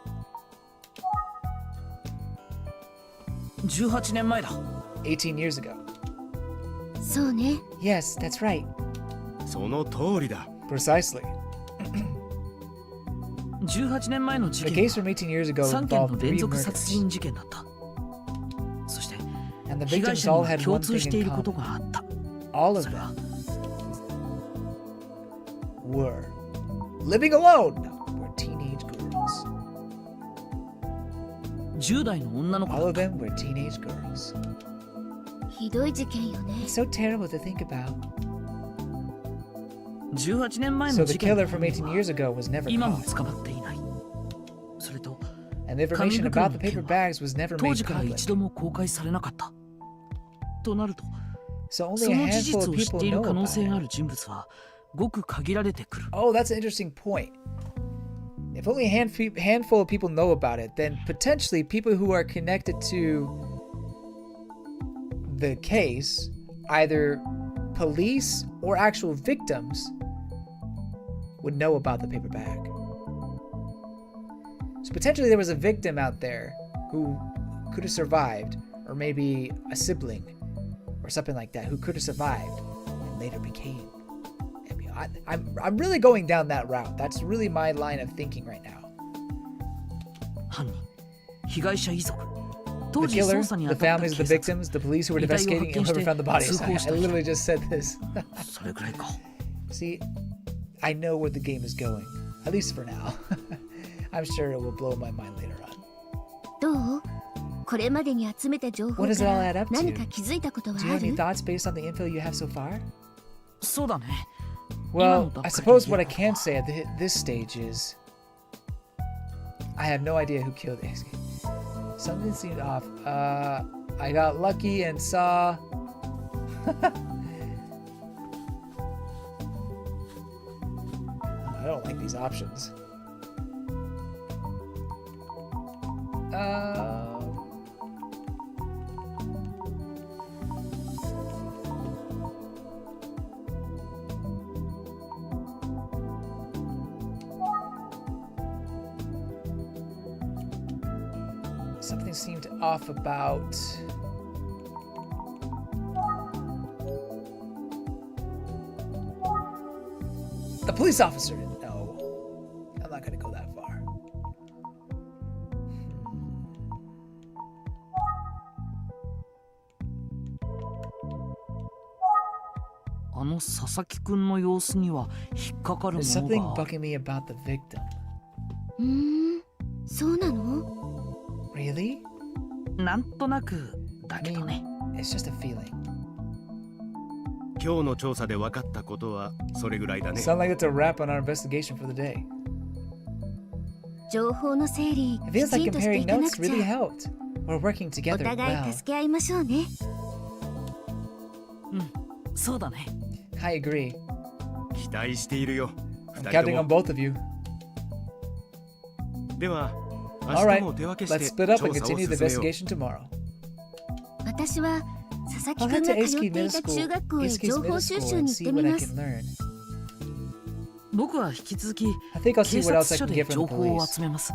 18年前だ。 18 years ago. そうね。 Yes, that's right. その通りだ。 Precisely. 18年前の事 The 件 case は from 18 years ago 3件の involved 連 three 続殺 murders, 人事件だった。そして and the 被害 victims 者に all は had 共 one 通して thing い in ること common. があった。 All of それ them は were living alone were teenage girls. 10代の女の子 All だ of った。 them were teenage girls. ひどい事件よね。 It's so terrible to think about. 18年前 So の the 事件 killer の from 犯 18人は years ago was never 今も caught, 捕まっていない。それと and the information about the paper bags was never 当 made 時から public. 一度も公開されなかった。となると So そ only a の事 handful 実 of を知っ people ている know 可能 about 性があ it. る人物はごく限られてくる。 Oh, that's an interesting point. If only a handful of people know about it, then potentially people who are connected to the case, either police or actual victims, would know about the paper bag. So potentially there was a victim out there who could have survived, or maybe a sibling or something like that who could have survived and later became Emio. I'm really going down that route. That's really my line of thinking right now. 犯人、被害者遺族、 The 当時 killer, 捜査に the 当たった families, 警 the 察、 victims, the police who were 遺体を investigating 発見 and して whoever found the bodies. 通報した I 人。 literally just said this. それぐらいか。 See, I know where the game is going, at least for now. I'm sure it will blow my mind later on. どう？これまでに集めた情報 What か does it all ら add up to? 何か気づいたことは Do you あ have any る？ thoughts based on the info you have so far? そうだね。 Well, 今の段階で I suppose what I 言える can ことは say at this stage is I have no idea who killed Eisuke. Something seemed off. I got lucky and saw. I don't like these options. Something seemed off about. The police officer. No, I'm not gonna go that far. あの佐々木くんの様子には引っかかる There's も something のが。 bugging me about the victim. そうなの？ Really? なんとなくだ I けどね。 mean, it's just a feeling. 今日の調査で分かったことはそれぐらいだね。 Sound like that's a wrap on our investigation for the day. 情報の整理 It き feels ち like んとしてい comparing かな notes くち really ゃ。 helped. We're working お together 互い well. 助け合いましょうね。そうだね。 I agree. 期待しているよ。 I'm 二人 counting と on も。 both of you. では、明 All 日 right, も手分けし let's て split up 調 and 査を continue the 進めよう。 investigation tomorrow. 私は佐々木 I'll く head ん to が Ace 通っ Key てい Middle た School, 中学校へ Ace Key 情報 Middle 収 School 集 and に行っ see て what み I ます can learn. 僕は引き続き I think I'll see 警 what 察 else I 署 can で get from 情 the 報を police. 集めます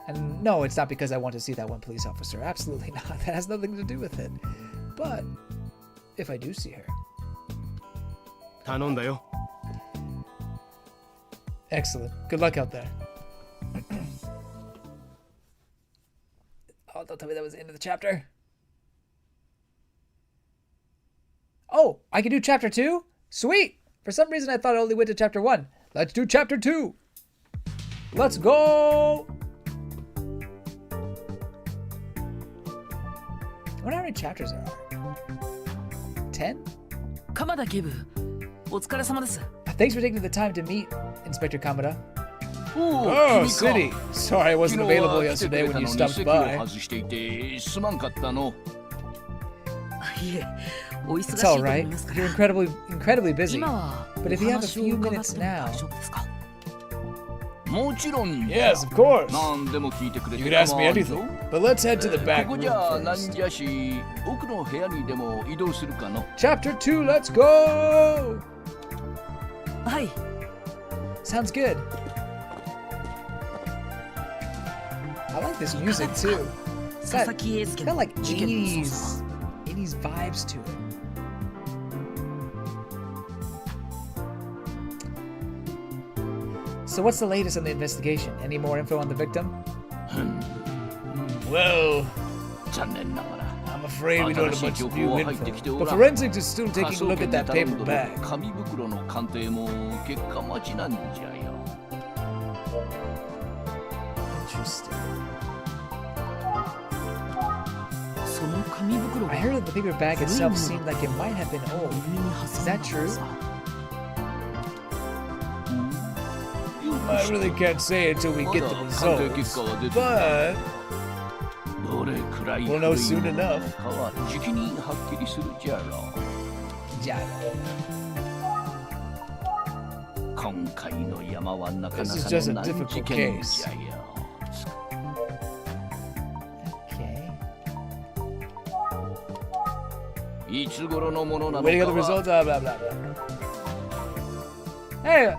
And no, it's not because I want to see that one police officer. Absolutely not. That has nothing to do with it. But if I do see her. 頼んだよ。 Excellent. Good luck out there. Oh, don't tell me that was the end of the chapter. Oh, I can do chapter 2? Sweet! For some reason I thought I only went to chapter 1. Let's do chapter 2! Let's go! I wonder how many chapters there are. 10? 鎌田警部お疲れ様です Thanks for taking the time to meet, Inspector Kamada. おお、 Oh, 君か City. Sorry I wasn't 昨日 available は来てく yesterday れ when た you のに stopped 席を by. 外していてすまんかったの。いえお忙しい It's と all 思い right. ますか You're ら incredibly busy. 今は But if お you have a 話を few 伺 minutes っても now. 大丈夫ですかもちろんじゃ。 Yes, of course. 何でも聞いてくれ You て could ask 構 me わんぞ anything. But let's head to the back ここ room じゃなん first. じゃし、奥の部屋にでも移動するかの。 Chapter 2, let's go! はい Sounds good. I like this music too. It's 佐 got, 々木英介 it's の got like 事件の捜査 80s vibes to it. So what's the latest on the investigation? Any more info on the victim? Well, 残念ながら。 I'm afraid we don't have much 新しい情 new 報は入ってきて info. お But らん。 forensics is still 科 taking a 捜 look 研 at で that 頼ん paper どる bag. 紙袋の鑑定も結果待ちなんじゃよ。 Interesting. その紙袋が I heard that the paper bag itself seemed like it might have been old. 耳に挟ん Is だ that の true? さ I really can't say until we ま get だ the 鑑定結 results. 果は出てない。 But どれくらい We'll 古 know い soon もの enough. かは時期にはっきりするじゃろ yeah, う。今回の山はなかな This is か just a の難 difficult 事件 case. じゃよ。 okay. いつ頃のものなの Waiting か on the は results. Blah blah blah. Hey,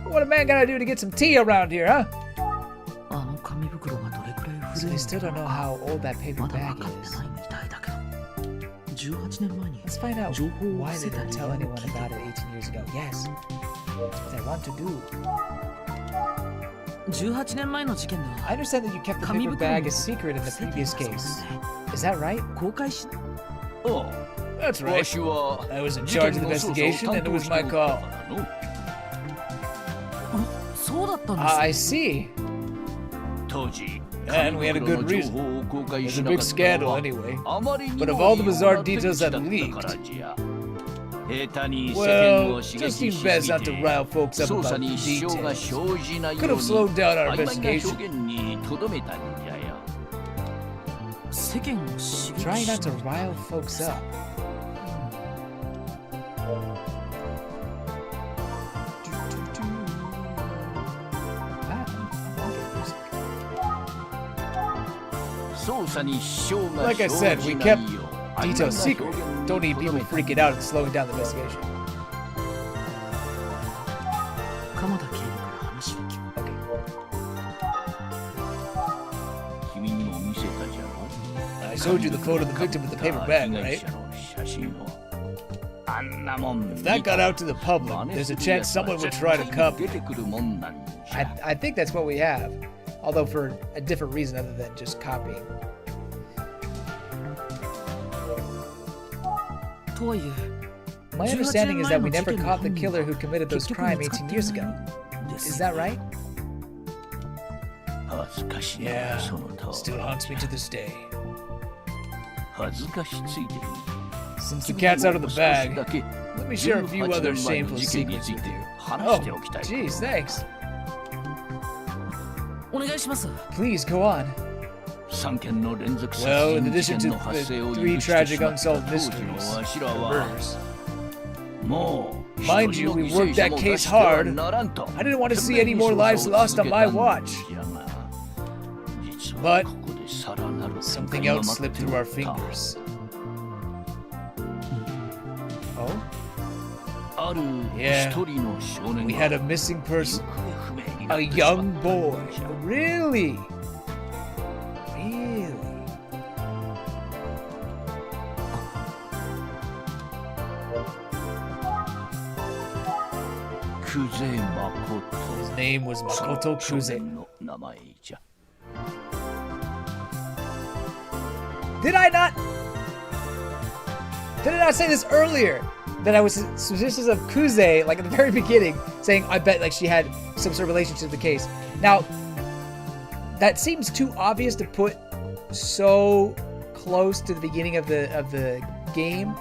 what a man gotta do to get some tea around here, huh? あの紙袋がどれくらい So 古い they still don't の know か how old that paper まだ bag 分かって is. ないみたいだけど18年前に Let's find out 情報を why 伏せ they た didn't 理 tell 由を anyone 聞い about た it 18 years ago. Yes, they want to do. 18年前の事件で I は understand that you kept the 紙 paper 袋 bag の a secret in the 伏せてい previous たそうで case. すね Is that right? 公開しおう That's わしは I was in 事 charge 件 of the の捜査を investigation, 担 and it 当 was して my おった call. からの。そうだったんです I see. 当時 And we had a good 紙袋の情報を公開 It was し a なか big ったの scandal は anyway. あまりに But も of all the 異様 bizarre な手 details 口 that だった leaked, からじゃ。下手に世間 Well, を刺 just 激 seemed し best すぎ not て to rile folks up 捜査 about に支障が details. 生じないよ Could う have に slowed down our 曖昧な investigation. 表現にとどめたんじゃよ。世間を刺激し Try not to rile folks up. Wow, I like it, music. 捜査に支障が Like I 生 said, じ we ない kept よう曖昧な Details secret. 表現に Don't need とど people めた freaking out and slowing down the investigation. 鎌田警部から話を聞く Okay. 君にも見せたじゃろ。 I showed you the photo of the victim with the paper bag, 被害 right? 者の写真を。あんなもん If that got out to the public, 真似 there's す a る chance やつは someone would 絶 try 対 to に copy. 出てくるもんなんじゃ。 I think that's what we have, although for a different reason other than just copying. とはいえ My understanding is that we 18 never 年前の caught the 事件の killer who committed those 結局 crimes 見つか 18 って years ない ago. です Is that right? 恥ずかしいな Yeah, そのと still haunts me to this day. 恥ずかしついでに Since the cat's out of the 少し bag, だけ let me share a few 18 other 年前の shameful 事件に secrets つい with て you. 話 Oh, しておきたい。 geez, thanks. お願いします Please go on. 3件の連続殺 Well, in 人 addition 事件 to の発生を the 許 three して tragic しまった unsolved 当時 mysteries, のわしら or は murders. もう Mind 一人 you, の we 犠 worked 牲者 that も case 出しては hard. ならんと I didn't want to 懸 see 命 any に more 捜 lives 査を lost 続 on け my たん watch. じゃが実 But はここでさらなる展 Something 開が else 待っ slipped て through お our った。 fingers. Oh? ある Yeah. 一人の少年 We が had a missing 行 person. 方不明に A なってしま young った boy. のでした Really? Really? 久世誠 His name was その Makoto 少 Kuze. 年の名前じゃ Did I not say this earlier? That I was suspicious of Kuze, like at the very beginning, saying I bet like she had some sort of relationship to the case. Now, that seems too obvious to put so close to the beginning of the game.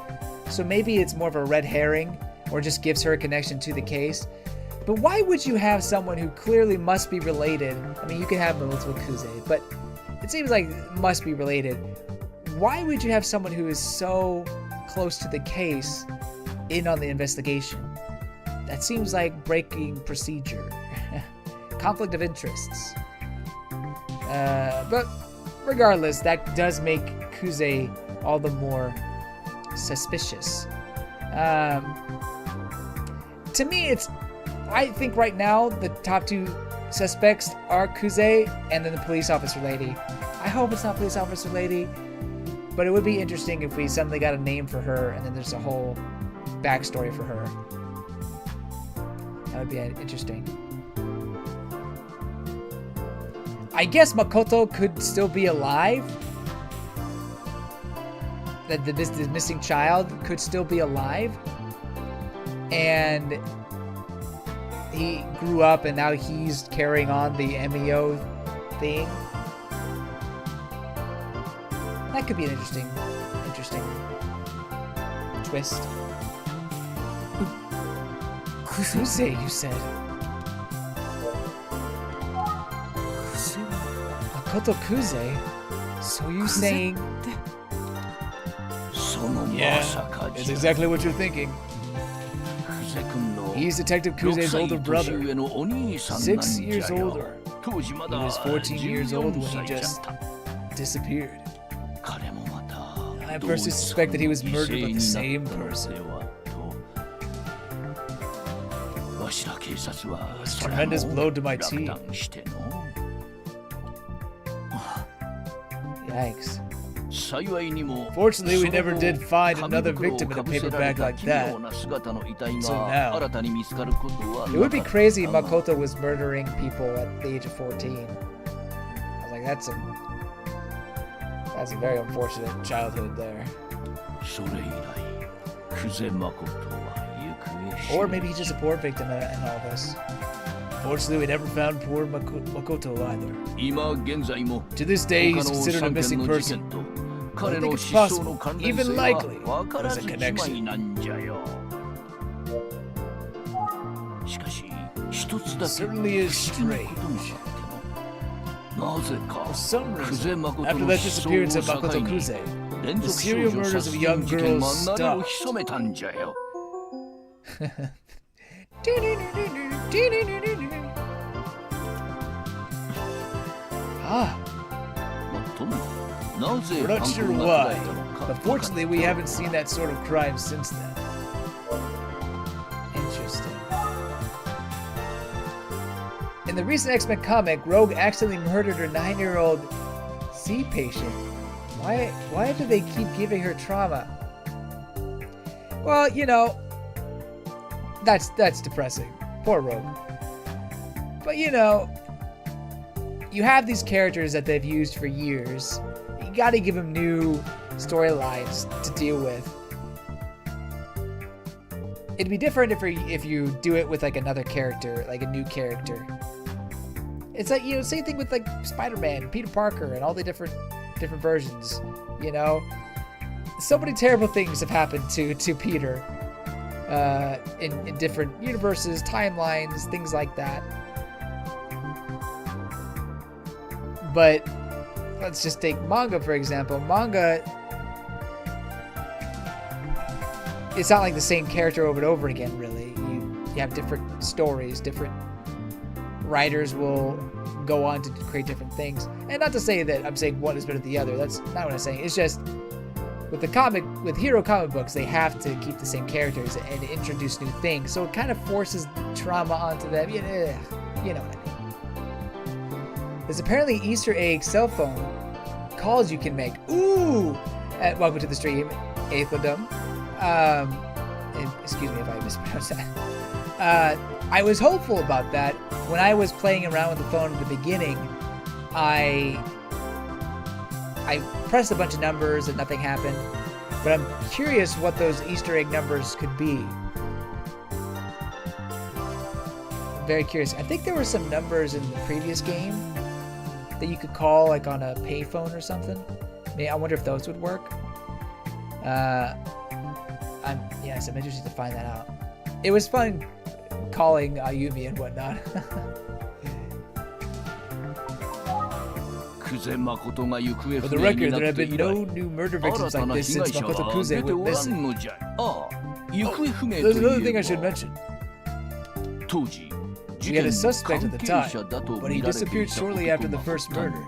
So maybe it's more of a red herring, or just gives her a connection to the case. But why would you have someone who clearly must be related? I mean, you could have multiple Kuze, but it seems like must be related. Why would you have someone who is so close to the case in on the investigation? That seems like breaking procedure. Conflict of interests. But regardless, that does make Kuze all the more suspicious. To me, I think right now the top two suspects are Kuze and then the police officer lady. I hope it's not police officer lady, but it would be interesting if we suddenly got a name for her and then there's a whole backstory for her. That would be interesting. I guess Makoto could still be alive. That the missing child could still be alive. And he grew up and now he's carrying on the Emio thing. That could be an interesting twist. Kuze, you said. Makoto Kuze? So you saying... そのま Yeah, さか it's じゃ exactly what you're thinking. 久世君の He's Detective 6 Kuze's 歳 older 年 brother. 上のお兄さんなん 6 years じゃよ older. 当時ま He だ was 14 years old when 14 he 歳じゃ just った disappeared. 彼もまた I at first suspected he was murdered by the same 犠牲になったの person. ではとわしら警察は It was a それも tremendous blow to my 落 team. 胆しての Yikes. 幸いにも Fortunately, we その never 後 did find another 紙袋を victim in a かぶせ paper られ bag た like 奇妙 that. な姿の遺体 So が now- 新たに見つかることは It would be なかった crazy if が Makoto was murdering people at the age of 14. I was like, that's a very unfortunate childhood there. それ以来久世誠は行方知れ Or maybe he's just a poor victim in all this. Fortunately, we never found poor Makoto either. 今現在も To this day, 他 he's の considered a 3件 missing の事 person. 件と I 彼 think の it's 失踪 possible, の関連 even 性 likely, は分から there's a ずじま connection. いなんじゃよしかし一つだけ Certainly is 不思議なことがあってのなぜか For some 久世 reason, 誠 after の that 失 disappearance 踪 of を境 Makoto に Kuze, 連 the 続少 serial 女 murders 殺 of 人 young 事件 girls は名を stopped. 潜めたんじゃよ Ah, もっともなぜ we're 犯 not sure 行が why, 途絶えたのか but fortunately, we haven't seen that sort of crime since then. Interesting. In the recent X-Men comic, Rogue accidentally murdered her 9-year-old sea patient. Why do they keep giving her trauma? Well, you know, that's depressing. Poor Rogue. But you know, you have these characters that they've used for years. You gotta give them new storylines to deal with. It'd be different if you do it with like another character, like a new character. It's like, you know, same thing with like Spider-Man, Peter Parker, and all the different versions. You know, so many terrible things have happened to Peter in different universes, timelines, things like that. But let's just take manga, for example. Manga, it's not like the same character over and over again, really. You have different stories, different writers will go on to create different things. And not to say that I'm saying one is better than the other. That's not what I'm saying. It's just with hero comic books, they have to keep the same characters and introduce new things, so it kind of forces trauma onto them. You know what I mean. There's apparently Easter egg cell phone calls you can make. Ooh! Welcome to the stream, Aethodum. Excuse me if I mispronounced that. I was hopeful about that. When I was playing around with the phone at the beginning, I pressed a bunch of numbers and nothing happened. But I'm curious what those Easter egg numbers could be. I'm very curious. I think there were some numbers in the previous game that you could call like on a payphone or something. I wonder if those would work. I'm interested to find that out. It was fun calling Ayumi and whatnot. For the record, there have been no new murder victims like this since Makoto Kuze went missing. There's another thing I should mention. We had a suspect at the time, but he disappeared shortly after the first murder.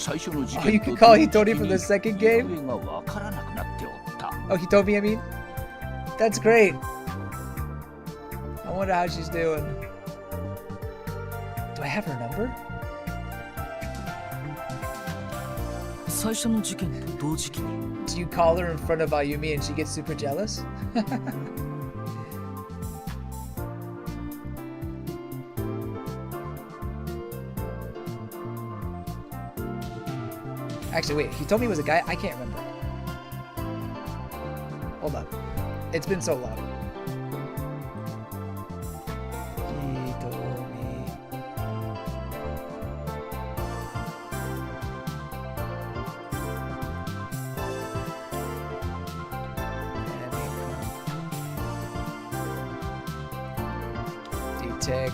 Oh, you can call Hitori from the second game? Oh, Hitomi, I mean? That's great. I wonder how she's doing. Do I have her number? Do you call her in front of Ayumi and she gets super jealous? Actually, wait, he told me he was a guy? I can't remember. Hold on. It's been so long. Detect.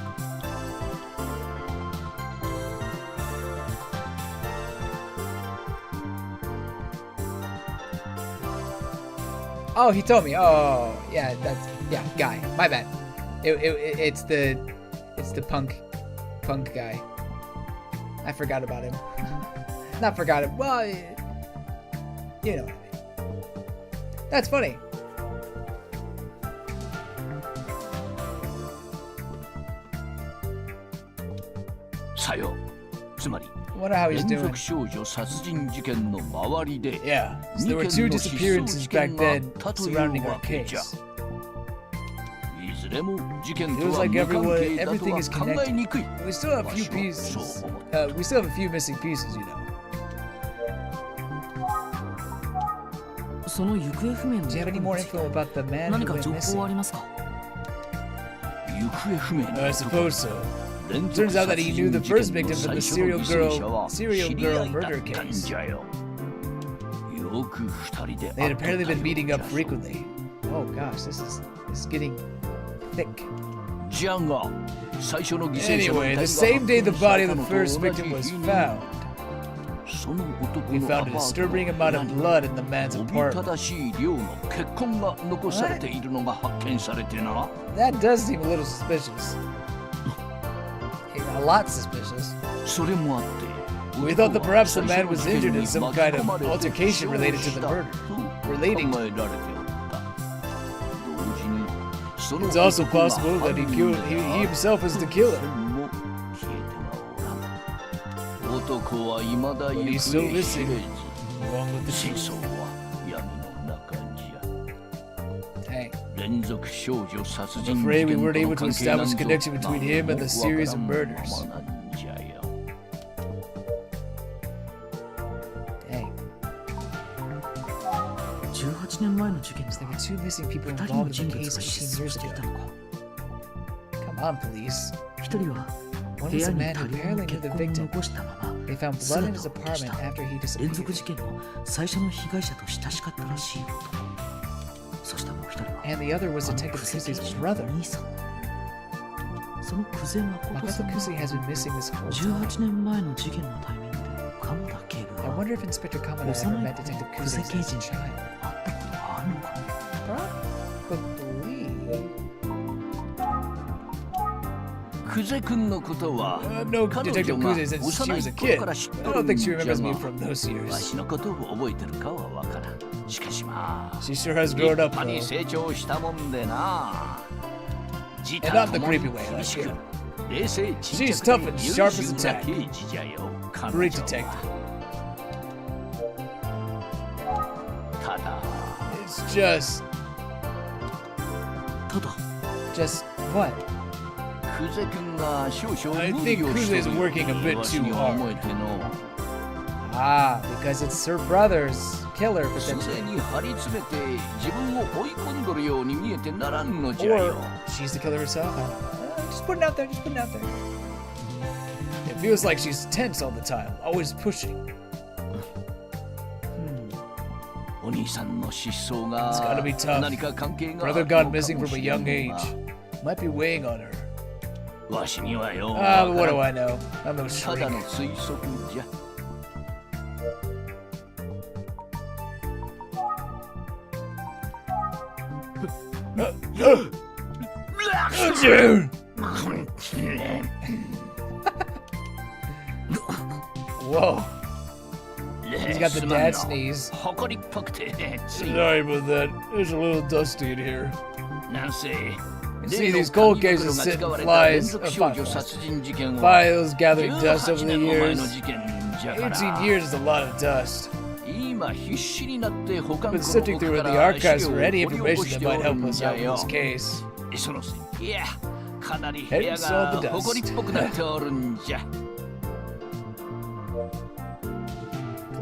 Oh, he told me. Oh, yeah, guy. My bad. It's the punk guy. I forgot about him. Not forgot him. Well, you know what I mean. That's funny. I wonder how he's doing. Yeah, so there were 2 disappearances back then surrounding our case. It feels like everything is connected. We still have a few pieces. We still have a few missing pieces, you know. Do you have any more info about the man who went missing? I suppose so. Turns out that he knew the first victim from the serial girl murder case. They had apparently been meeting up frequently. Oh gosh, this is getting thick. Anyway, the same day the body of the first victim was found, we found a disturbing amount of blood in the man's apartment. What? That does seem a little suspicious. A lot suspicious. We thought that perhaps the man was injured in some kind of altercation related to the murder. It's also possible that he himself is the killer. But he's still missing, along with the truth. Dang. I'm afraid we weren't able to establish a connection between him and the series of murders. Dang. There were 2 missing people involved in the case 18 years ago. Come on, police. One was a man who apparently knew the victim. They found blood in his apartment after he disappeared. And the other was Detective Kuse's brother. Makoto Kuse has been missing this whole time. I wonder if Inspector Kamada ever met Detective Kuse as a child. Probably. No Detective Kuse since she was a kid. I don't think she remembers me from those years. な。 She sure has 立 grown up 派に though. 成長したもんでな。自 And not 他 the 共に creepy way, 厳し like く it. 冷静沈 She's 着 tough で and 優 sharp 秀 as a な tack. 刑事じゃよ。彼 Great 女 detective. は。ただ It's just ただ what? クゼ君が少々 I 無 think 理をして Kuze's る working a bit わしに too は hard. 思えての。 Ah, because it's her brother's killer すで potentially. に張り詰めて自分を追い込んどるように見えてならんのじゃ Or よ。 she's the killer herself. I don't know. Just putting it out there. Just putting it out there. It feels like she's tense all the time, always pushing. お兄さんの失踪 It's が gotta be tough. 何か関係があ Brother る gone のか missing も from a しれ young ん age. が Might be weighing on her. わしにはよ Ah, but what わ do からん I know? I'm no ただ shrink. の推測じゃ。 June! Whoa. He's got the dad sneeze. 誇りっぽくてつい Sorry about that. It's a little dusty in here. なんせ See 例の these cold 紙 cases 袋が sitting 使われた連 flies 続 of 少女殺人事件は files gathering dust 18 over the 年も前の years. 事件じゃから 18 years is a lot of dust. 今必死になって保管庫 Been の sifting 奥 through か the ら archives 資料 for を any 掘り起こ information し that てお might る help ん us じゃ out in よ this case. そのせいいやかなり部 Hence 屋 all the が dust. 埃っぽくなっておるんじゃ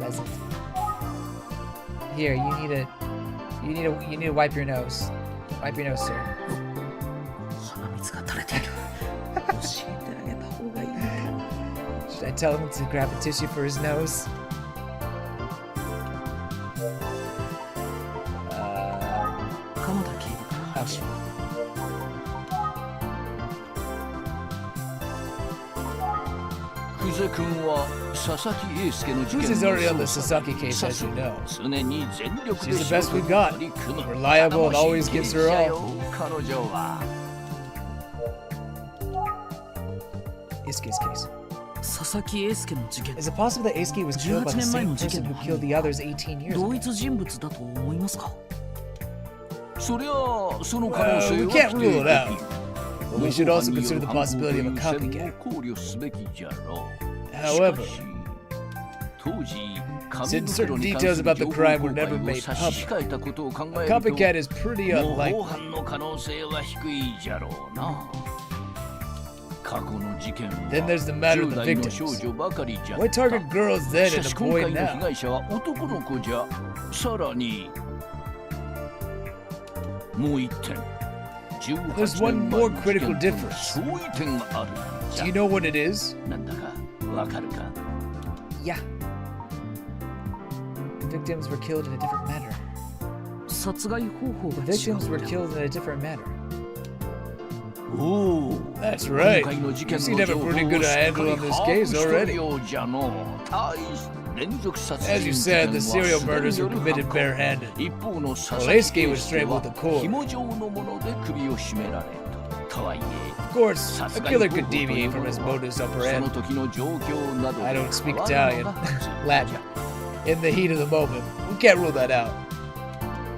Pleasant. Here, you need to wipe your nose. Wipe your nose, sir. 鼻水が垂れてる。教えてあげた方がいいかな。 Should I tell him to grab a tissue for his nose? 鎌田警部から話は。久世君は佐々木英介の事件 Who's の already on the 捜査 Sasaki case, as you know. 常に全力で She's the best 仕事 we've に got. 取り組む Reliable and always 頼も gives しい her 刑事だ all. よ彼女は Isuke's case. 佐々木英介の事件 Is it possible that Isuke was killed by the 18年前 same の事 person 件 who の killed the others 18 years 同 ago? 一人物だと思いますか？そりゃその可能性 we は can't 否 rule 定 it で out. きん But we should also consider the 模倣犯に possibility よ of る a 犯行 copycat. を考慮すべきじゃろう However, しかし当時 since 紙 certain 袋に関 details す about る the 情報 crime 公 were 開 never を made 差し public, 控えたことを考 a えると copycat is pretty 模倣 unlikely. 犯の可能性は低いじゃろうな過去の事件は Then there's the matter of the 10代の victims. 少女ばかりじゃった Why target girls し then か and し a 今 boy 回の被 now? 害者は男の子じゃさらにもう一点 There's 18 one 年前 more の critical 事件と difference. 相違点があるんじ Do ゃ you know what it is? なんだかわかるか Yeah. The victims were killed in a different manner. 殺害方法 The が違 victims う were killed in a different manner. おお That's right. 今回の事件 You の seem to have 情 a 報 pretty を good しっ handle かり on this 把 case 握しとる already. ようじゃの大し連続殺 As 人 you 事件 said, は the serial すでに murders よ were る committed 犯行 barehanded. 一方の佐 Well, 々 Eisuke 木 was 英介 strangled は with a cord. 紐状のもので首を絞められたとはいえ Of course, a killer could deviate from his modus その operandi. 時の状況などで I don't speak 変わる Italian. のが普通 Latin. In the heat of the moment. We can't rule that out.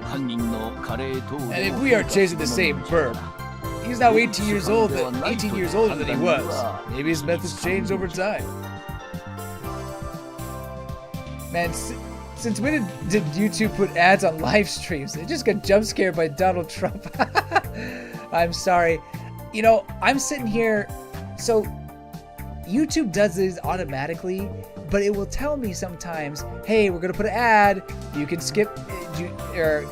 犯人のカレー等 And if we are chasing the same perp, he's now 18 years old, 18 years older than he was. Maybe his methods changed over time. Man, since when did YouTube put ads on live streams? They just got jump scared by Donald Trump. I'm sorry. You know, I'm sitting here, so YouTube does this automatically, but it will tell me sometimes, hey, we're gonna put an ad, you can skip, or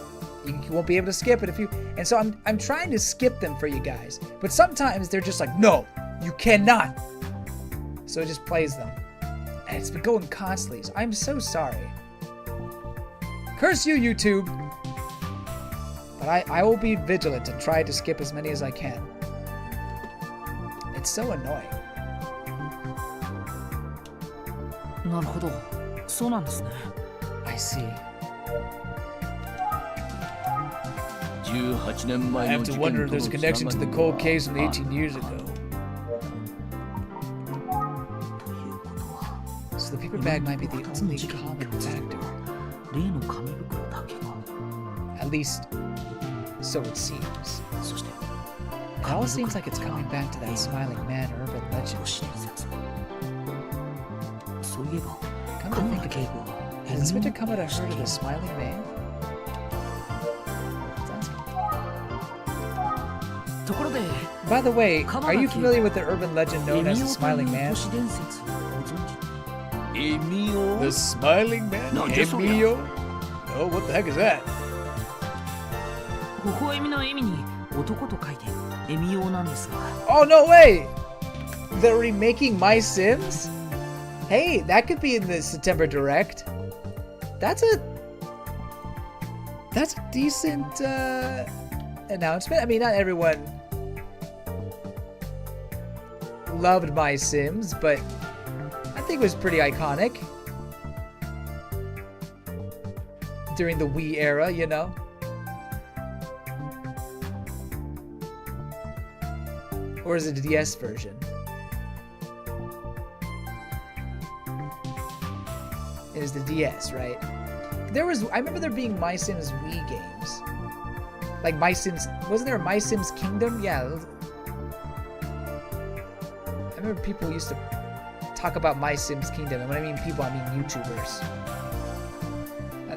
you won't be able to skip it if you, and so I'm trying to skip them for you guys, but sometimes they're just like, no, you cannot. So it just plays them, and it's been going constantly, so I'm so sorry. Curse you, YouTube. But I will be vigilant and try to skip as many as I can. It's so annoying. なるほど。そうなんですね。I see. 18年 I 前 have の to 事 wonder 件 if と there's の a つ connection な to が the り cold は case from ある 18 years ago. ということは、 So the paper bag might be the only common factor. 例の紙袋だけが。least, so it seems. そして It all seems like it's coming back to that smiling man urban legend. そういえば Come to think of it, has Inspector Kamada heard of the smiling man? Sounds good. ところで By the way, are you familiar with the urban legend known as the smiling man? 都市伝説をご存知エミオ The smiling man? なんじゃそりゃ Emio? No, what the heck is that? 微笑みの笑みに男と書いてエミオなんですが Oh, no way! They're remaking My Sims? Hey, that could be in the September Direct. That's a decent announcement. I mean, not everyone loved My Sims, but I think it was pretty iconic during the Wii era, you know? Or is it the DS version? It is the DS, right? I remember there being My Sims Wii games. Like My Sims, wasn't there a My Sims Kingdom? Yeah. I remember people used to talk about My Sims Kingdom, and when I mean people, I mean YouTubers.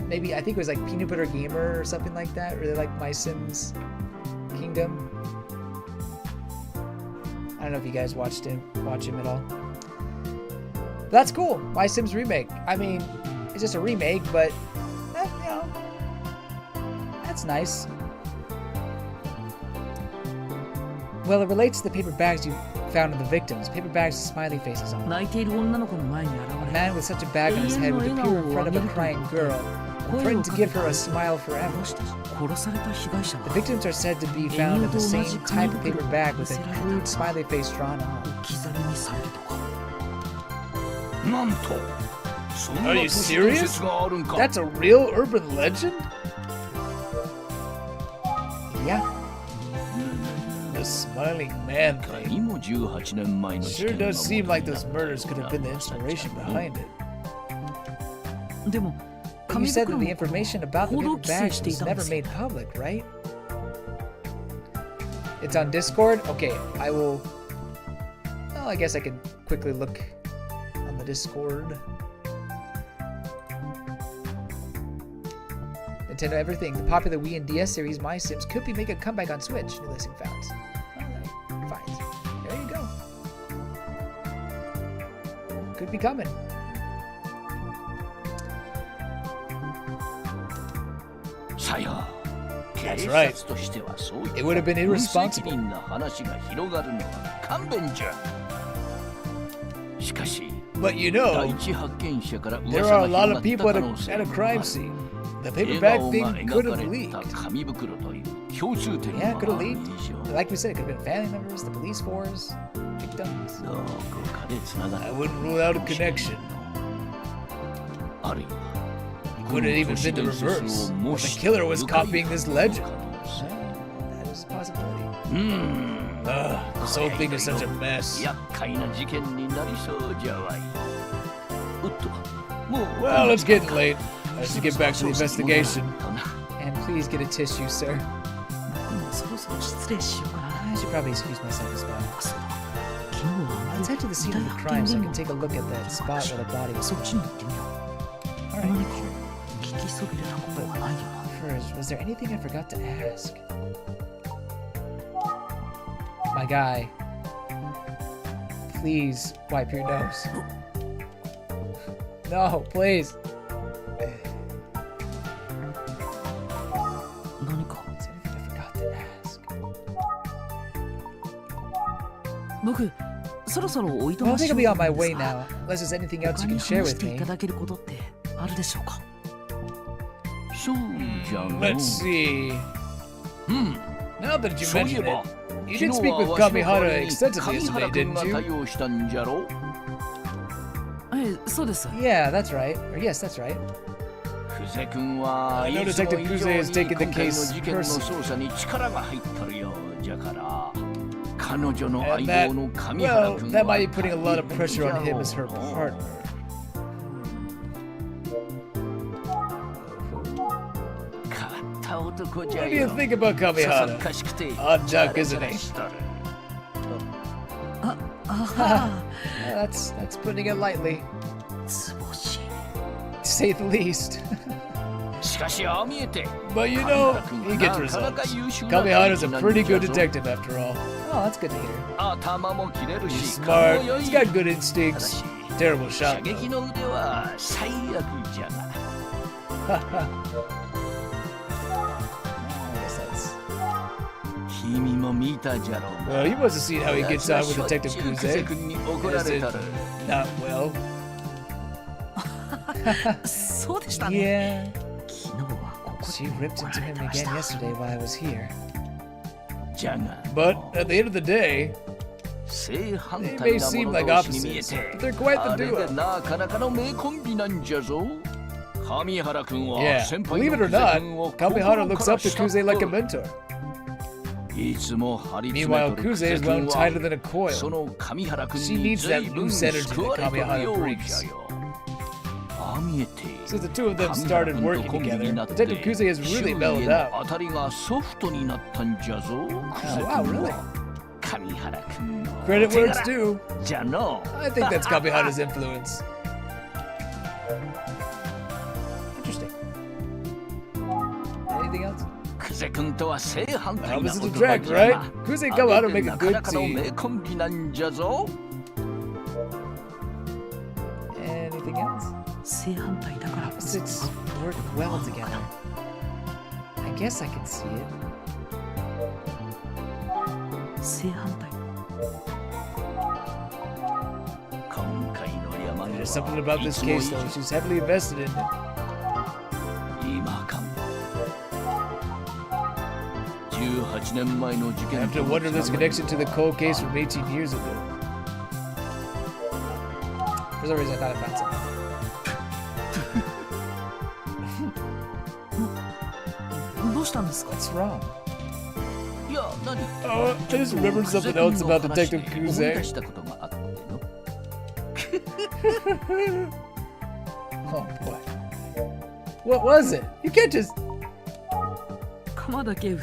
Maybe, I think it was like Peanut Butter Gamer or something like that, really like My Sims Kingdom. I don't know if you guys watch him at all. But that's cool. My Sims Remake. I mean, it's just a remake, but you know, that's nice. Well, it relates to the paper bags you found in the victims. Paper bags with smiley faces on them. 泣いている女の子の前に現 A れ man with such a bag on his head would appear in front of a crying girl and threaten to give her a smile forever. 殺された被害者 The は victims are said to be found in the same type of paper bag with a crude smiley face drawn on. 置き去りにされるとかなんとそんな Are 都 you 市伝 serious? 説があるんか That's a real urban legend? Yeah. The smiling man 他 thing. にも18年前の事 Sure 件が does seem like 元 those になって murders could have been the inspiration behind it. でも But you 紙 said that 袋 the のこと information about the 報道 paper 規制 bags してい was たんで never すよ made public, right? It's on Discord? Okay, I will... Well, I guess I can quickly look on the Discord. Nintendo Everything. The popular Wii and DS series My Sims could be making a comeback on Switch. New listing found. Well, fine. There you go. Could be coming. That's right. It would have been irresponsible. な話が広がるのは勘弁じゃ。しかし、 But you 第 know, 一発見者から there 噂 are が a 広 lot が of った people 可 at 能性 a も crime ある。 scene. The paper 笑 bag 顔 thing が could 描か have れ leaked. た紙袋という共通点 Yeah, が could あ have る leaked. 以上、 Like we said, it could have been family members, the police force, victims. どこかで繋がって I いる wouldn't rule out a connection. あるいは Could have even been the reverse. The killer was copying this legend. That is a possibility. This whole thing is such a mess. 厄介な事件になりそうじゃわい。おっと、もう Well, it's getting late. I should get back to the 調査に戻ら investigation. ないとな。 And please get a tissue, sir. もうそろそろ失礼しようかな I should probably excuse myself as well. あそうだ昨日は Let's head to the scene of the crime so I can take a look at that spot where the body was そっ found. ちに行ってみよう Alright. 何か聞きそびれたことはないよな First, was there anything I forgot to ask? My guy, please wipe your nose. No, please. 何か Is there anything I forgot to ask? 僕そろそろおいと Well, I ま think し I'll よう be on と my 思うんで way すが now. Unless there's anything else 他 you に can share 話し with てい me. ただけることってあるでしょうかそうじゃの。 Let's see. うん。 Now that you そういえ mention ば it,、you 昨 did 日 speak は with わしの代わ Kamihara りに extensively 上 yesterday, 原君 didn't が you? 対応したんじゃろ。そうです Yeah, that's right. Or yes, that's right. 久世君は I い know つも Detective 以 Kuze 上 has に taken the 今回の case 事件の捜査に力が入っとるようじゃから、彼女の And 相 that, 棒の上原 well, 君 that は might be putting a lot of 大変 pressure on じゃ him as her ろうの partner. 変わった男じゃ What do you よ think about そそっ Kamihara? かしくて Odd duck, チャラチ isn't ャラ he? しとるThat's putting it lightly, 図星 to say the least. しかしああ見えて But you know, he gets なかなか results. 優秀な Kamihara's a 刑事なん pretty じゃ good ぞ detective after all. Oh, that's good to hear. 頭も切れる He's し smart. 勘も良い He's got good ただ instincts. し Terrible 射 shot. 撃の腕は最悪じゃが I guess that's. 君も見たじゃろう Well, you must have seen how he gets on with Detective しょっちゅう久世 Kuze. 君に怒られたる Not well. そうでしたね Yeah. 昨日はここ She で ripped 怒ら into れ him てま again した yesterday while I was here. じゃが But at the end of the day, 正反 they 対 may な seem も like の同士に見え opposites, て but they're quite あ the れで duo. なかなかの名コンビなんじゃぞ上原君は Yeah, 先輩 believe の it or 久世 not, 君を Kamihara looks up to 心から Kuze like a 慕っとる mentor. いつも張り詰め Meanwhile, とる Kuze 久世 is 君 wound は tighter than a そ coil. の上原君 She に needs that 随分 loose energy 救われとる that よ Kamihara う brings. じゃよああ見えて Since the two of them 上原 started 君と working コンビ together, になって Detective Kuze has 周 really 囲へ mellowed の out. 当たりがソフトになったんじゃぞ久世 wow, 君 really? は上原君の Credit 手 where 柄 it's due. じゃの I think that's Kamihara's influence. Interesting. Anything else? 久世君とは正反対な Opposites 男 attract, じゃ right? が Kuze and あ Kamihara れで make a なか good なかの team. 名コンビなんじゃぞ Anything else? 正反対だからこそ Opposites work well together. I guess I can see it. 正反対今回の山根 There's something は about い this つも以 case, 上 though. She's heavily invested in it. 今かも18年前の事 I 件 have to との wonder this つながり connection to the cold case from 18 years ago. For some reason, I thought I found something. どうしたんですか What's wrong? いや何 Oh, I just remembered something else about Detective 思い出 Kuze. したことがあっての Oh boy. What was it? You can't just. 鎌田警部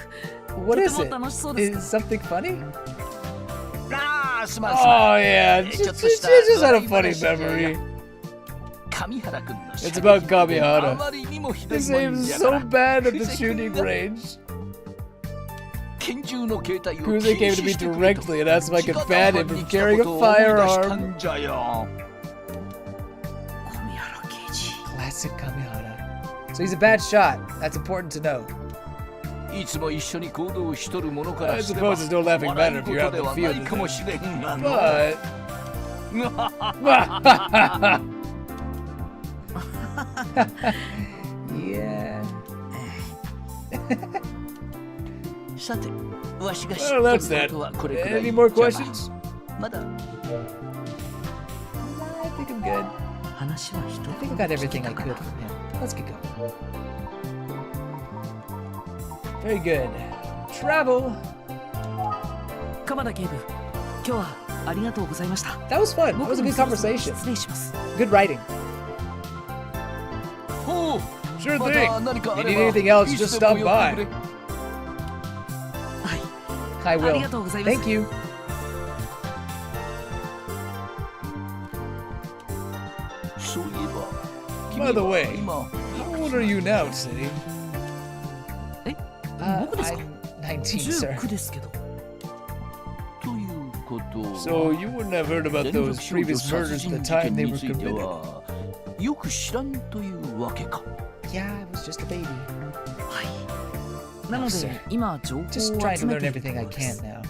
What と is て it? も楽しそうです Is something funny? ああすまんすま Oh ん yeah, she ちょっと just した had a 笑い funny 話じゃ memory. 上原君の It's about Kamihara. あまりにもひどい His も aim ん is じゃ so から bad at the 久世君 shooting が range. 拳銃の携帯を Kuze 禁 came 止 to me してくれと directly and asked if I could 直 ban 談 him 判に from 来た carrying こ a とを思い出した firearm. んじゃよ小宮原刑事 Classic Kamihara. So he's a bad shot. That's important to know. いつも一緒に行動しとるものか I らすれば suppose there's no laughing 笑 matter い if 事 you're out で in the はない field かも with しれんが him. の But. Yeah. さてわしが知っ Well, と that's る that. ことはこれくらい Any more じゃが questions? まだ I think I'm good. 話は一 I つ think I got everything I could from him. Let's get going. Very good. Travel. 鎌田警部今日はありがとうございました That was fun. That 僕 was a も good そろそろ conversation. 失礼します Good writing. ほう Sure また thing. 何かあ You れ need ば anything else, い just つでも stop 寄って by. くれ はい I あ will. りがとうございます Thank you. そういえば By the way, 今 How old are you now, City? え 僕ですか I'm 19, sir. 19ですけどということは So you wouldn't have heard about 連 those 続少女 previous 殺 murders 人 at the 事 time 件 they に were ついて committed. はよく知らんというわけか Yeah, I was just a baby. はいなの Sir. で今情報を Just 集 trying to め learn ていると everything こ I ろで can す now.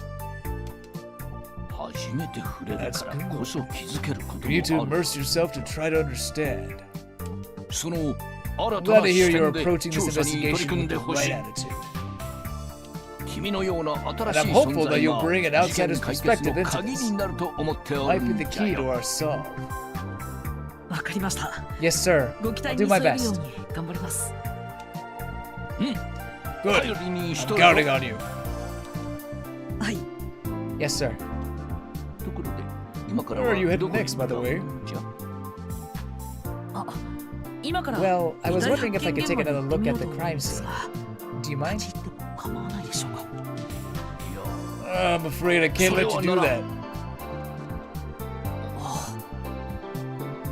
初めて触れるからこそ気づけること You need to もある immerse yourself to try to understand. その新 I'm た glad な to 視 hear you're 点で approaching 調 this 査に取り investigation 組ん with で the ほし right い attitude. 君のような And 新し I'm い hopeful 存 that 在 you'll bring が an 事件 outsider's 解決 perspective の into 鍵 this. になると思ってお Might る be ん the じゃ key to よ our solve. わかりました Yes, sir. ご期待 I'll に do 沿 my えるよう best. に頑張ります Good. 頼りにし I'm とる counting ぞ on you. はい Yes, sir. ところで今から Where は are you headed どこに next, by the way? 向かうんじゃあ今から Well, I was 遺体 wondering if I 発 could 見 take 現場 another に行って look みよ at う the と思うん crime です scene. が Do you mind? 立ち入っても構わないでしょうか。 I'm afraid I can't let you do that.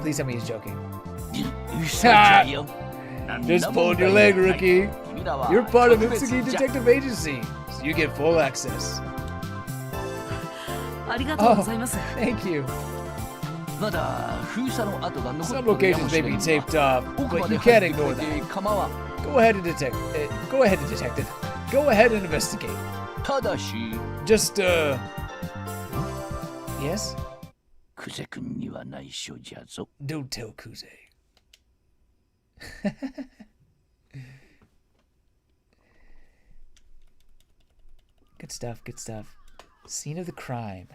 Please tell me he's joking. Just pulled your leg, rookie. You're part of Utsugi Detective Agency, so you get full access. ありがとうございます。 Thank you. まだ封鎖の跡が残 Some っているか locations も may しれ be んが taped off, 奥 but まで you can't 入ってく ignore れて that. 構わん。 Go ahead and detect. Go ahead and detect it. Go ahead and investigate. ただし Just yes. クゼ君には内緒じゃぞ。 Don't tell Kuze. Good stuff, good stuff. Scene of the crime.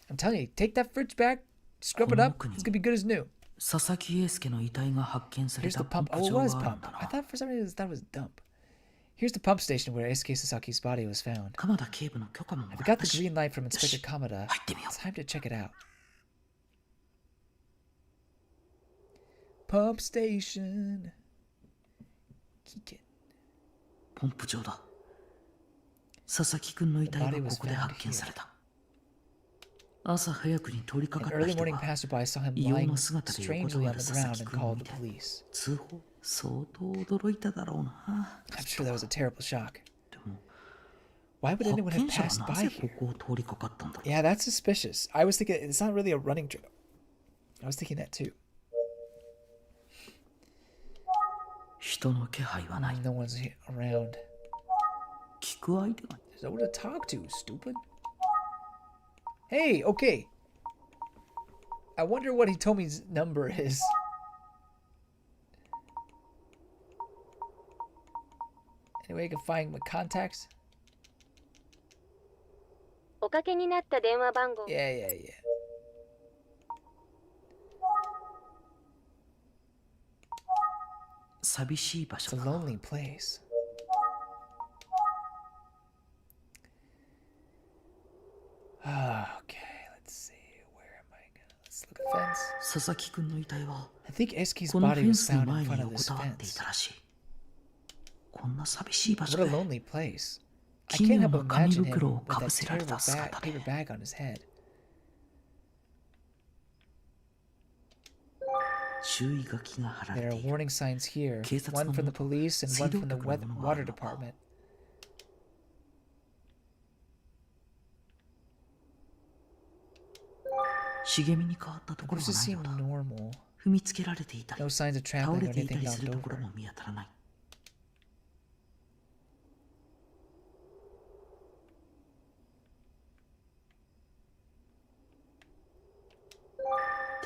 I'm telling you, take that fridge back, scrub it up, it's gonna be good as new. 佐々木英介の遺体が発見され Here's た the パン pump. プ Oh, it 場があ was るん pump. だ I な。 thought for some reason that was dump. Here's the pump station where SK Sasaki's body was found. 鎌田警部の許可もも I've らっ got た the し。 green light from Inspector Kamada. 入ってみよ It's time to check it out. Pump station. Kick it. ポンプ場だ。佐々木くんの遺体がここで発見された。朝早くに通りか An かった early 人 morning が passerby saw him 異様 lying な姿で横た strangely わ on る the 佐 ground 々木 and くんを called 見 the て police. 通報相当驚いただろうな。 I'm sure that was a terrible shock. でも Why would 発 anyone have 見者は passed な by ぜ here? ここを通りかかったんだろう。 Yeah, that's suspicious. I was thinking it's not really a running trail. I was thinking that too. 人の気配はない。 No one's around. 聞く相手が。 There's no one to talk to, stupid. Hey, okay. I wonder what he told me's number is. Any way I can find my contacts? おかけになった電話番号 Yeah. 寂しい場 It's 所 a だな。 lonely place. Okay, let's see. Where am I gonna? Let's look at fence. 佐々木くんの遺体は I think SK's この body フェン was スの found 前 in に front of 横 this たわってい fence. たらしい。こんな寂しい場所 What a で lonely place. I 奇 can't 妙 help な but 紙 imagine him 袋を with かぶ that せられ terrible た姿 paper で bag on his head. 注意書きが貼ら There れ are ている。 warning signs here, 警察 one の from the 元 police and one from the 水道局のものがある water のか。 department.「茂みに変わったとこ Does ろが this ない seem のだ。 normal? 踏みつけられていたり No、signs of 倒 trampling れ or ていた anything りす knocked るところ over. も見当たらない。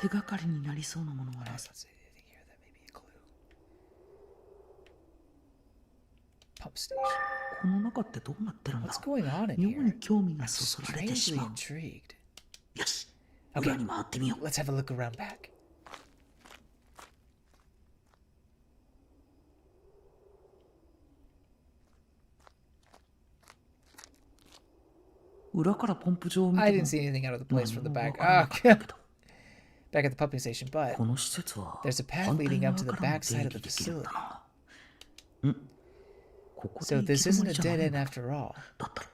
手がかりになりそうなものが What な else? さ。 Let's see anything here that may be a clue. Pump station. この中ってどうなってるんだ What's going on in 妙に here? 興味が I'm そそられてし strangely まう。 intrigued. よし、 Okay. 裏に回ってみよう。 Let's have a look around back. I 裏からポンプ場を見て I も didn't see anything out of the place from the 何もわ back. からな Ah, かったけど、 back at the pumping station, but この施設は there's a path 反対 leading 側 up to the からも back 出 side 入 of the りできるん facility. だな。んここ So で this 行き止 isn't ま a りじゃな dead い end のか。 after all. だったら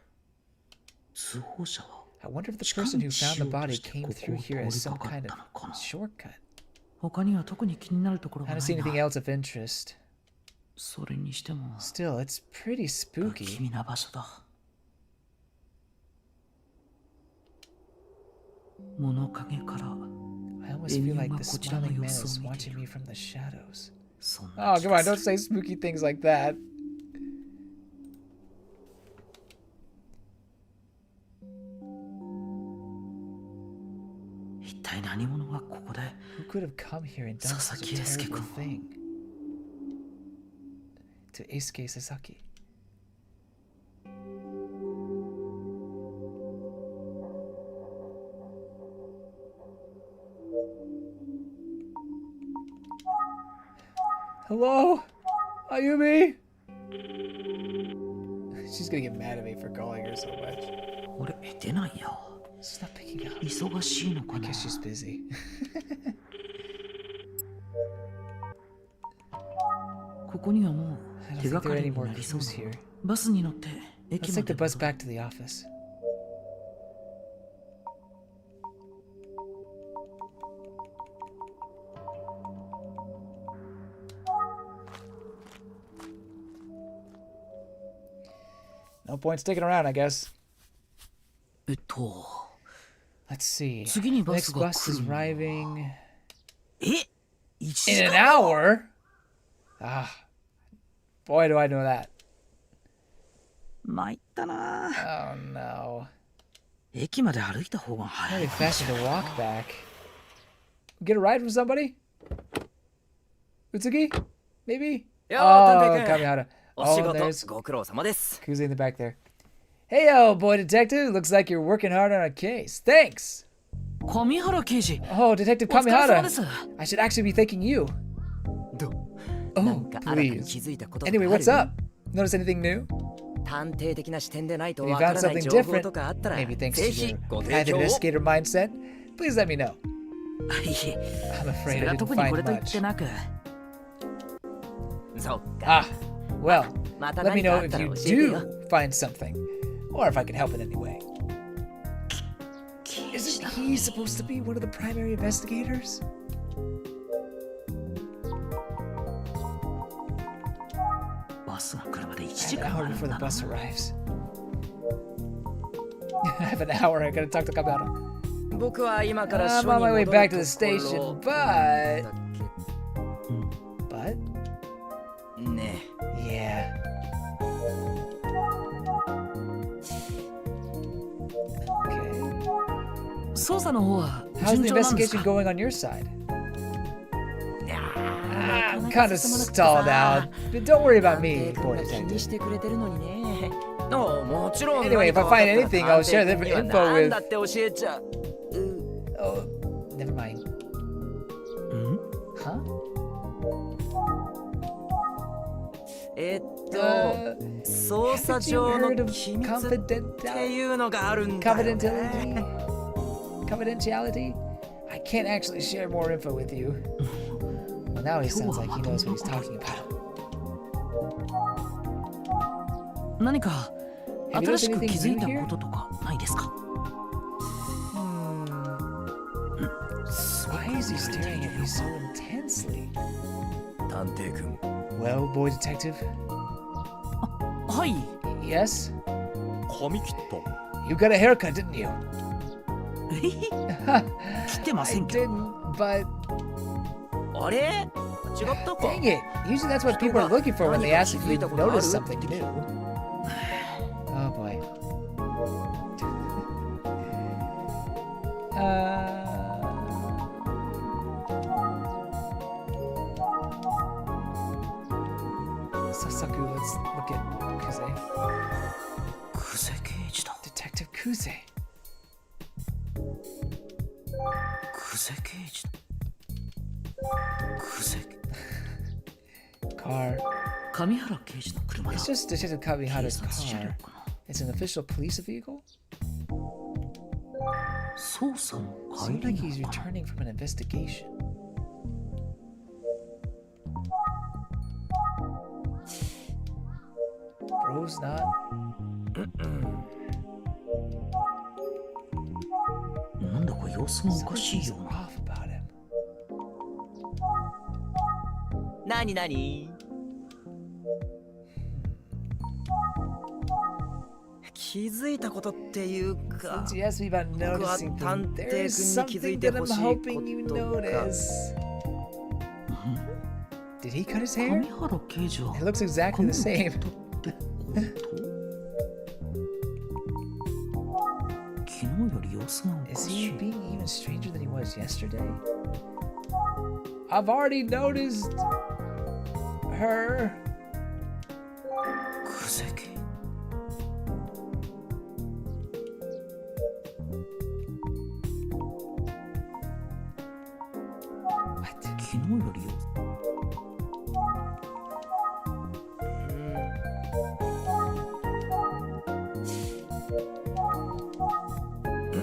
通報者は I wonder if the 近 person 道 who し found the ようと body して came ここ through を here 通 as り some かかっ kind た of のかな。 shortcut. 他には特に気になるところ I が don't な see い anything な。 else of interest. それにしても Still, it's pretty 不 spooky. 気味な場所だ。物陰から I almost feel like the Emio がこちらの smiling 様 man 子を is 見てい watching る。 me from the shadows. そんな Oh, 気 come が on, す don't る。 say spooky things like that.「一体何者がここで Who could have come here and done such a Sasaki Eisuke terrible 君。 thing? To Eisuke Sasaki. Hello? Ayumi? She's gonna get mad at me for calling her so much. あれ出ないや。 She's not picking up. 忙しいのか I な。 guess she's busy. ここにはも I don't 手 think が there か are り any に more なりそう clues な here. バスに乗って駅 Let's ま take the で bus back to the office. No point sticking around, I guess. えっと Let's see. 次に The バ next スが bus 来 is るのは arriving え1時 in an 間 hour? Ah, boy, do I know that. 参ったな Oh no. 駅まで歩いた方が早 Probably い faster to walk back. Get a ride from somebody? Utsugi? Maybe? よ Oh, 探偵君 Kamihara. お仕 Oh, 事 there's ご苦労様です Kuze in the back there. Hey, yo, boy detective. Looks like you're working hard on a case. Thanks. 上原刑事 Oh, Detective お疲れ様 Kamihara. です I should actually be thanking you. な Oh, んか新たに please. 気づいたこととかあ Anyway, る what's up? Notice anything new? 探偵的な視点でないと If you わか found らない something 情報 different, とかあったら maybe thanks ぜ to ひ your ご private 提供を investigator mindset, please let me know. いえ I'm そ afraid れ I は didn't 特にこ find れと言って much. なくそっか Ah, well, また let me 何か know あっ if たら you 教えてよ do find something, or if I can help in any way. Isn't he supposed to be one of the primary investigators? バスが来るまで1 I 時 have an 間 hour ある before ん the だな bus arrives. I have an hour. I gotta talk to Kamihara. 僕は今から I'm 署 on に my way 戻る back to と the こ station, ろ but だけ ね yeah. Okay. 捜査の方は How's 順 the 調なんです investigation か going on your side? いや I'm kind of stalled out. But don't worry about 探 me, 偵君 boy が気に detective. してくれてるのにねもちろん Anyway, if I 何か分かったら find anything, I'll share 探偵君には the info 何だ with- って教えちゃう Oh, never mind. うん Huh? 捜査 Haven't you 上 heard の of 機密っていうのがあるんだよね Confidentiality? I can't actually share more info with you. Well, now he sounds like he knows what he's talking about. 何か Have you 新し noticed く anything 気づいた new here? こととかないですか Why is he staring at me so intensely? 探偵君 Well, boy detective. はい Yes? 髪切った You got a haircut, didn't you? 来てませ I んけど didn't, but あれ違ったか dang it. Usually that's what people are looking for when they ask if you notice something new. Oh boy. Sasaku, let's look at Kuze. 久世刑事だ Detective Kuze. 久世刑事だ久世 Car. 上原刑事の車だ It's just Detective 警 Kamihara's 察車両 car. かな It's an official police vehicle? 捜査の Seems 帰 like り he's なのかな returning from an investigation. Bro's not. なんだか様子がおかしい Something's ような off about him. 何何気づいたことっていうか Since you asked me about 僕は noticing 探 things, 偵 there's 君に気づい something て that ほ I'm しい hoping you ことが notice. Did he cut his 上 hair? 原刑事は It looks exactly the 髪を same. 切ったってこと昨日より様子がおか Is し he い being even stranger than he was yesterday? I've already noticed her. 久世刑 What? 昨日より様子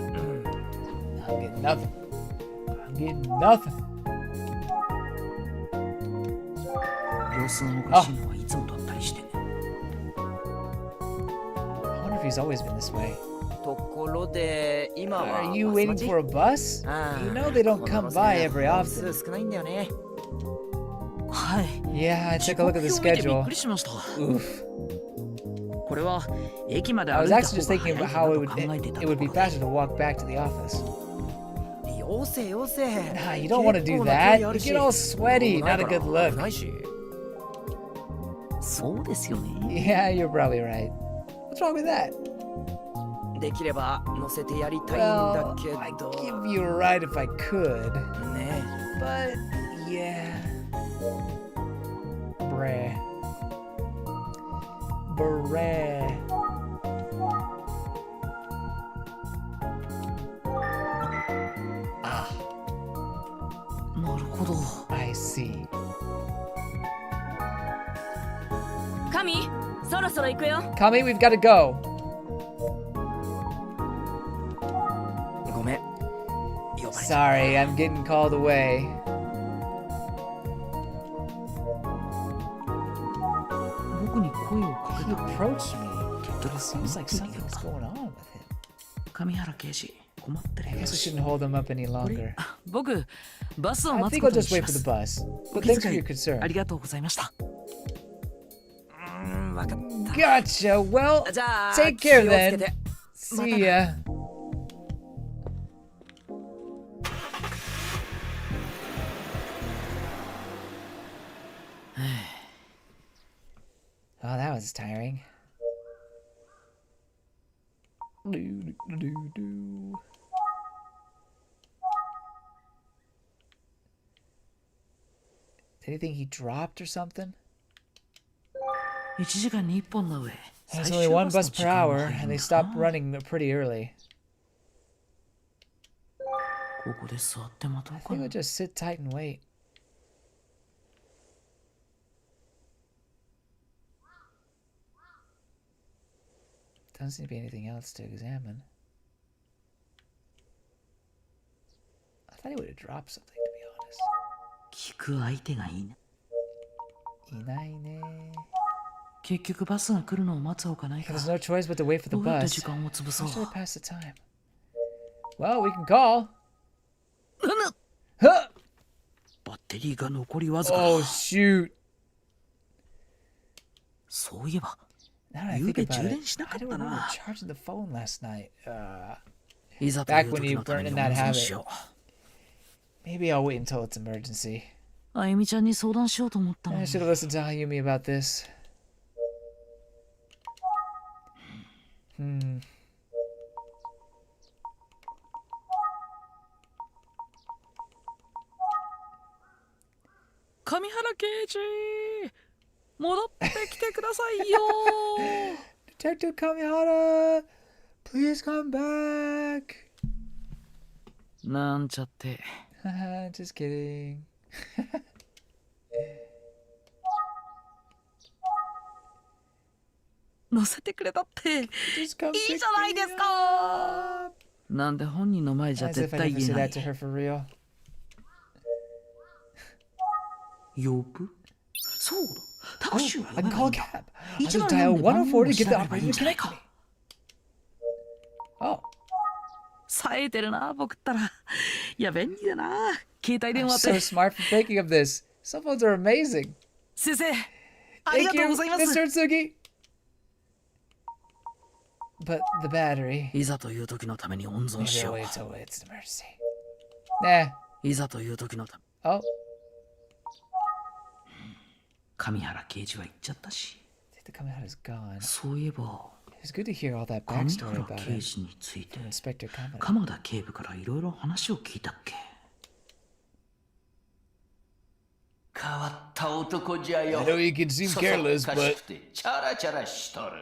I'm getting nothing. I'm getting nothing. 様子がおかしいのはいつもとあったりして country's always been this way. ところで今は Are you バス waiting 待ち for a bus? ああ You know they don't この come 路線 by every 本 often. 数少ないんだよね。はい。 Yeah, I 時 took a 刻 look at the 表を見てびっ schedule. くりしました。 Oof. これは駅まで I 歩い was た actually 方 just が thinking 早 about いか how な it と would 考えていた it と would こ be ろで faster to walk back to the office. よせよせ。 Nah, you don't want to do that. You get all sweaty. Not a good 危 look. ないし。そうですよね。 Yeah, you're probably right. What's wrong with that? できれば乗せてやりたいんだ Well, け I'd ど。 give you a ride if I could. ね But, yeah. Bruh. Bruh. Ah, なるほど。 I see. カミそろそろ行くよ。 Kami, we've got to go. ごめん。呼ばれちゃった Sorry, I'm getting called away. 僕に声をかけ He た。 approached me. ど It れ seems like something's going on with him. 上原刑事、困ってる I よ guess we shouldn't hold him up any longer. 僕、バスを I 待つ think こ I'll とに just し wait ま for the す。 bus. お But 気 thanks for 遣 your い concern. ありがとうございました。わかった。 Gotcha. Well, じゃあ take 気 care をつけ then. て。 See ya. Oh, that was tiring. Anything he dropped or something? 1時間に1本の上。 There's only one bus per hour, and they stopped running pretty early. ここで座って待と I うか think な we'll。just sit tight and wait. Doesn't seem to be anything else to examine. I thought he would have dropped something, to be honest. 聞く相手がいいな。いないね。結局バスが来るのを待つほかないか There's ら。 no choice but to wait for the どうやって bus. 時間を潰そ How う。 should I pass the time? Well, we can call. うむ Huh! バッテリーが残りわずかだ。 Oh, shoot. そういえば、 Now that I ゆう think べ about 充 it, 電しなか I っ don't た remember な。 charging the phone last night. いざという Back when 時 you のため weren't に in 温 that 存 habit. しよ Maybe I'll wait until it's emergency. う。あゆみちゃんに相談しようと思ったの I に。 should have listened to Ayumi about this. Hmm. 上原刑事、戻ってきてくださいよ。 Detective Kamihara, please come back. なんちゃって。 Just kidding. 乗せてくれたって Just come いい pick じゃないです me か。 up. なんで本人の前じゃ As 絶 if I 対 never 言え say な that い。 to her for real. 呼ぶそうだ。タク Oh, シーを I 呼べ can ばい call い a んだ。 cab. I'll just 104 dial で番号を 104 to 調 get べ the ればいい operator ん to じゃない connect か me. Oh, 冴えてるな、僕ったら。いや、便利だな。携帯電 I'm 話っ so て。 smart for thinking of this. Cell phones are amazing. 先生、ありが Thank とう you, ございます。 Mr. Utsugi. But the battery. いざという時のために温存し Maybe よ I'll う。 wait till it's an emergency. Nah. いざという時のため。 Oh, 上原刑事は言っちゃったし。 I think the Kamihara's gone. そういえば、 It's good to hear all that 上 backstory 原 about 刑 him. 事について Inspector Kamihara. 鎌田警部からいろいろ話を聞いたっけ。変わった男じゃよ。 I know he can seem そそ careless, っかし but くてチャラチャラしとる。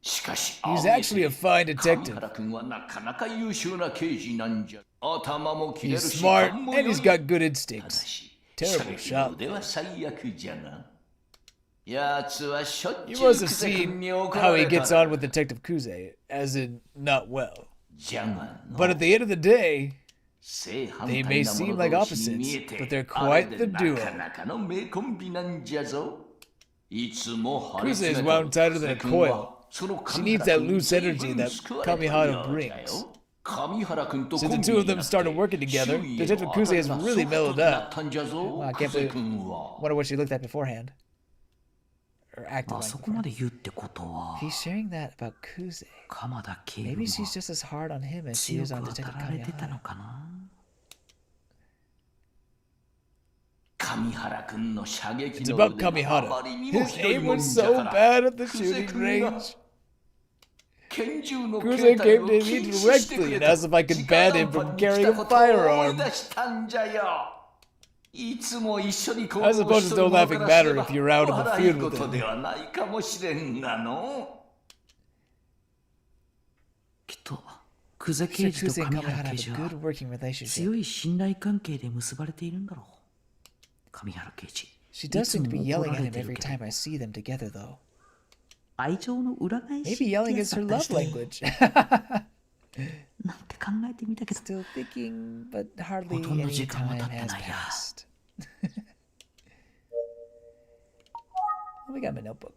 しかし、 he's actually a fine 上 detective. 原君はなかなか優秀な刑事なんじゃ。頭も切れる He's し、 smart 勘も and 良 he's い got good ただ instincts. し、 Terrible 射撃の腕は最悪じゃな。やつはしょっ You ちゅう must have クゼ君 seen に怒 how ら he れ gets た on with Detective Kuze, as in not well. じゃがの But at the end of the day, 正反 they 対 may な seem 者 like 同士に見 opposites, えて but they're あれ quite で the な duo. かなかの名コンビなんじゃぞ。いつも破 Kuze 裂 is が wound tighter than a coil. She needs that loose energy that Kamihara brings. Since the two of them started working together, Detective Kuze has really mellowed up. Wow, I can't believe. Wonder what she looked at beforehand. Or acted あ like そこま before. で言うってことは He's sharing that about Kuze. 鎌田警部 Maybe が she's just as hard on him as she 強 is く on 当 Detective たられてたの Kamihara. かな。It's about Kamihara. His aim was so bad at the shooting range. Kuze came to me directly and asked if I could ban him from carrying a firearm. I suppose it's no laughing matter if you're out in the field with him. きっと久世刑事と Kuze 上 and 原 Kamihara 刑 have 事 a は good working relationship. 強い信頼関係で結ばれているんだろう。上原刑事 She い does つ seem to も be 怒 yelling ら at れ him てる every けど time I see them together, though. 愛情の裏返し Maybe yelling って is や her つだったり love して language. なんて考えてみたけど Still thinking, but hardly ほとんど any 時間は time 経って has ないや。 passed. We got my notebook.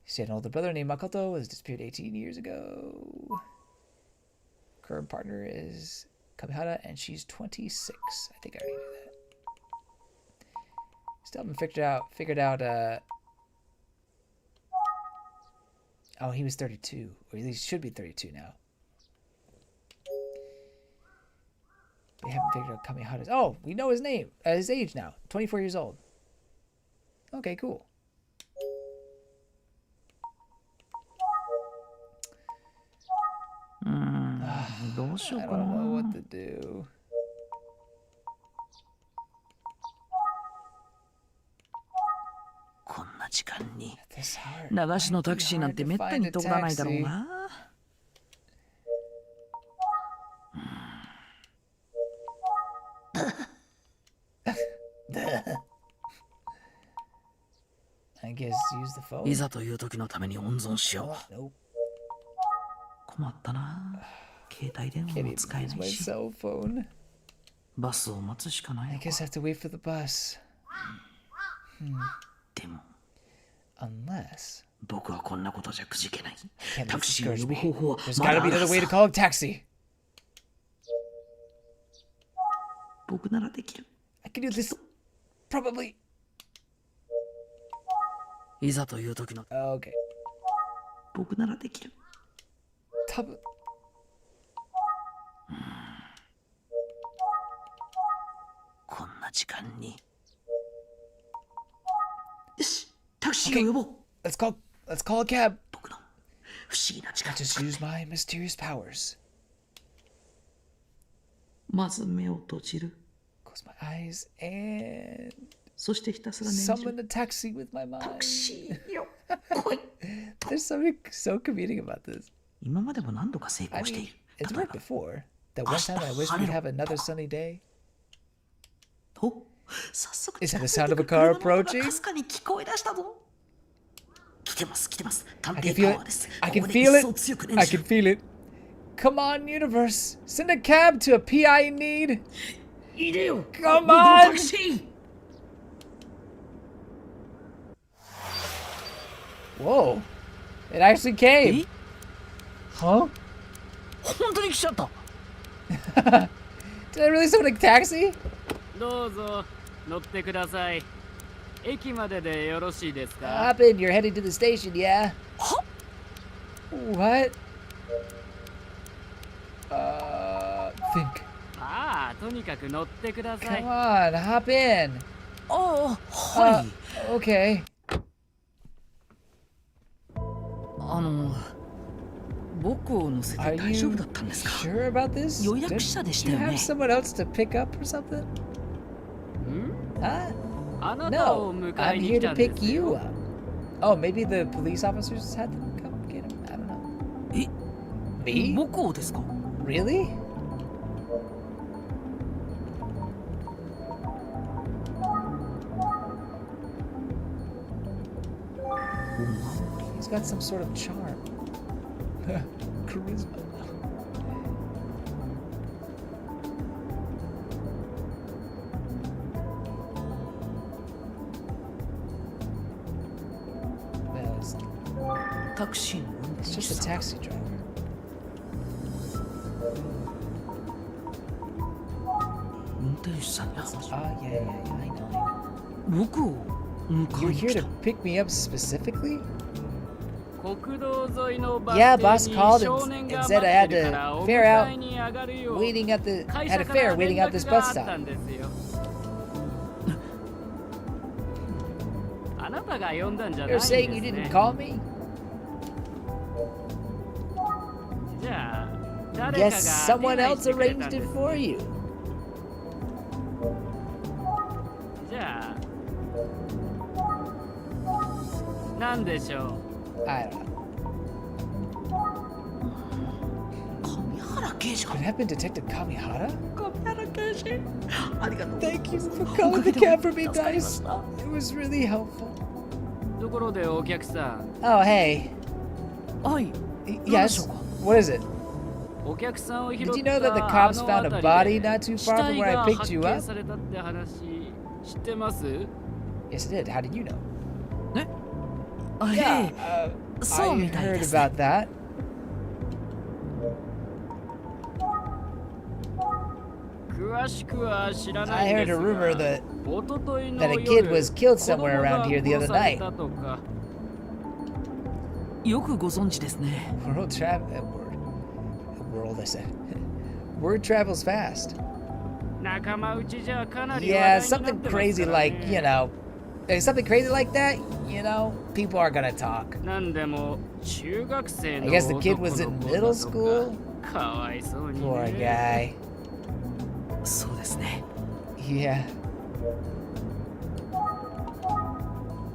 She had an older brother named Makoto, was disappeared 18 years ago. Current partner is Kamihara, and she's 26. I think I already knew that. Still haven't figured out, oh, he was 32, or at least should be 32 now. They haven't figured out Kamihara's. Oh, we know his name, his age now. 24 years old. Okay, cool. I どうしよう don't か know な。 what to do. こんな時間に This hard. 流しのタクシーなんてめったに通らないだろうな。 I guess use the phone. いざという時のために温存しよ Oh, nope. う。困ったな。携帯電話 Can't も even 使え use な my いし、 cell phone. バスを待つしかない I のか。 guess I have to wait for the bus. でも Unless 僕はこんなことじゃくじけない。 can't タ let ク this シーを discourage 呼ぶ me. 方法は There's まだ gotta あ be るは another ず way だ to call a taxi. 僕ならできる。 I can do this. Probably. いざという時の Okay. 僕ならできる。多分こんな時間に。よし、タクシーを呼ぼう。 Let's call a cab. 僕の不思議な力 I just use my mysterious powers. まず目を閉じる。 Close my eyes and そしてひたすら念じる。 summon a taxi with my mind. タクシーよ、来い。 There's something so comedic about this. 今までも何度か成 I 功してい mean, る。 it's 例え worked ば before. That one time I wish we'd have another sunny day. お、早速 Is that the 近づ sound い of て a くる car 車の音が approaching? かすかに聞こえ出したぞ。来てます、来てます。探 I 偵 can feel パ it. ワーです。 I こ can こで feel 一層 it. 強く I 練習 can。feel it. Come on, universe. Send a cab to a PI in need. 入れよ。 Come 僕のタ on. クシー。 Whoa. It actually came. Huh? 本当に来ちゃった。 Did I really summon a taxi? どうぞ乗ってください。駅まででよろしいですか？ Hop in. You're heading to the station, yeah? What? Think. ああ、とにかく乗ってください Come。on, hop in. ああ、はい Okay. 僕を乗せて Are 大丈夫 you だったんですか？ sure about this? 予約者でしたよね。 Did you have someone else to pick up or something? ん？ Huh? あなたを No, 迎 I'm えに here 来た to んで pick す you よ。 up. Oh, maybe the police officers had them come get him? I don't know. え、 Me? 僕をですか？ Really? He's got some sort of charm. Charisma. タクシーの運 It's 転手 just a さんだ。 taxi driver. 運転手さんに Oh, 話 yeah, I know. 僕を迎 You're えに here 来 to た。 pick me up specifically? 国道沿いのバ Yeah, ス boss 停 called に and- 少年が and 待 said I って had る to からお fare 迎 out えに上がるよ Waiting at the 会 at 社 a か fair ら waiting 連 at this 絡が bus あった stop. んですよあなたが呼んだんじゃない You're んです saying you ね didn't call me? じゃあ誰か Guess が someone 手配 else してくれた arranged んで it す for you. じゃあ何でしょ I don't know. 上原刑事が Could it have been Detective Kamihara? 上原刑事ありがとう。 Thank you for calling the cab for me, guys. It was really helpful. うところでお客さん Oh, hey. はい。 Yes. What is it? お客さんを拾った Did you know that the あ cops の found a 辺 body りで not too 死 far from 体 where I が picked 発 you 見 up? されたって話知ってます Yes, it did. How did you know? あ、 Yeah, へえ。そ I うみたい heard ですね。 about that. 詳しくは知らな I いん heard で a す rumor が that おとといの that a 夜 kid was killed 子供 somewhere が around here the 殺 other され night. たとかよくご存知ですね。 World, I said. Word travels fast. 仲間内じゃかなり Yeah, 話題になって something ます crazy から like, ね you know, something crazy like that, you know, people are gonna talk. なんでも中学生 I の guess the kid 男 was の in 子 middle だと school. かかわいそうに Poor ね guy. そうですね。 Yeah.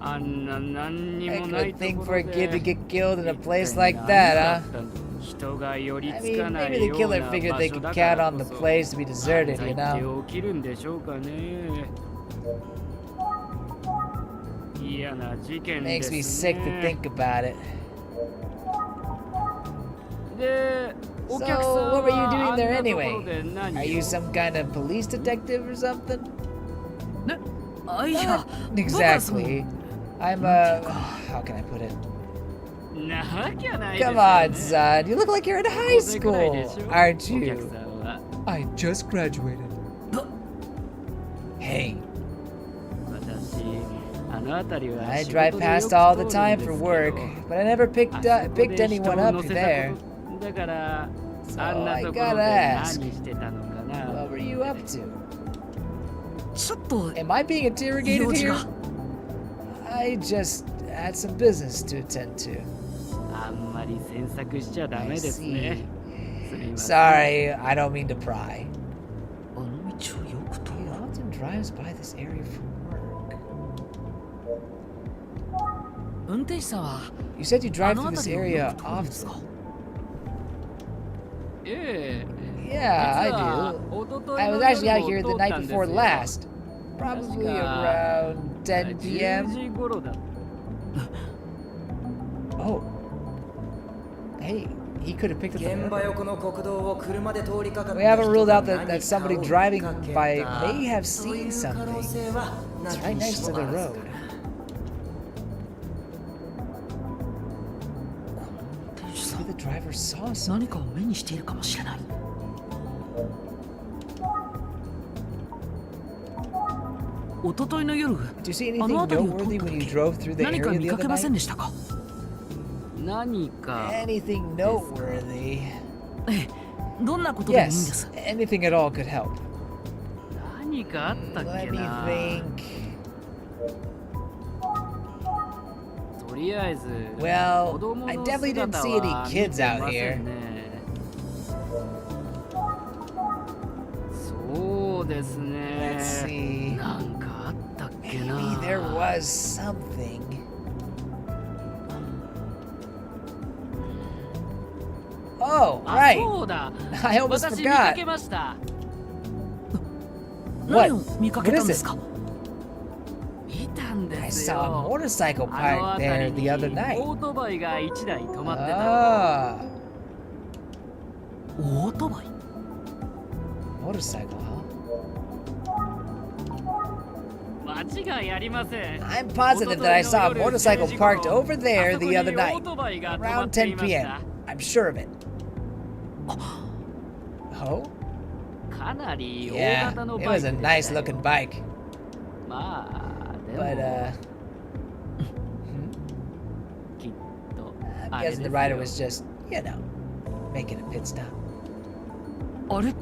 あんな何に A もない good と thing こ for ろ a kid to で get killed in a 一 place 体 like 何 that, だ huh? ったんだ人が寄り I つか mean, ない maybe the よう killer な figured 場 they 所 could だか count ら on こ the そ place to be 犯 deserted, 罪 you って know? 起きるんでしょうかね嫌な事件で Makes す me sick to ね think about it. でお So, 客さん what were you は doing あん there なとこ anyway? ろで何 Are you some kind of police detective or something? ね。あ、いや、 Exactly. I'm how can I put it? なわけないですよ Come ね on, son. You look like you're in 高 high 校生くらいで school, しょ aren't お客 you? さんは I just graduated. Hey, 私あの辺りは I 仕 drive 事で past よ all く the 通るん time です for けど work, but I never あ picked そこ picked で人 anyone を up 乗せた there. ことだからあん So な I ところ gotta で ask, 何してたのかな what were you up to? ちょっと Am I being interrogated 用事 here? が。I just had some business to attend to. あんまり詮索しちゃダメですね I すみません Sorry, I don't mean to pry. あの道をよく通 He る。 often drives by this area for work. 運転手さんは You said you あ drive の through this 辺りをよ area く通るんです often. か。ええ Yeah, 実 I は do. おととい I の was actually out 夜 here も the 通った night んです before よ last. Probably around 10 10 p.m. 時頃だ Oh. Hey, he could have picked up the 現場 murder. 横の国道を車で通りかかった We haven't 人 ruled が out that, 何 that か somebody を driving 見かけ by た may have とい seen う可能 something. 性は It's な right きに next し to も the あらず road. かな。運転手さ Maybe ん the driver saw something. 何かを目にしているかもしれない。おとといの夜、 Did you see あの anything 辺りを通 noteworthy った when you 時、 drove through the 何か area 見 the か other けません night? でしたか。何か Anything noteworthy? ええ、どんなことでもいいんで Yes, す。 anything at all could help. 何かあったっ Let け me な think. とりあえず Well, 子供 I の definitely didn't 姿 see any は見 kids て out ませ here. んねそうですね Let's see. なんかあったっけな Maybe there was something. Oh, あ right. そうだ I almost 私見か forgot. けました何を見かけたんですか。見たんで I す saw a よ motorcycle あの parked 辺 there り the に other night. オートバイが1台止まってた Ah, オートバイ。 motorcycle, huh? I'm positive that I saw a motorcycle parked over there the other night, around 10 p.m. I'm sure of it. Oh? Yeah, it was a nice looking bike. But, I'm guessing the rider was just, you know, making a pit stop. A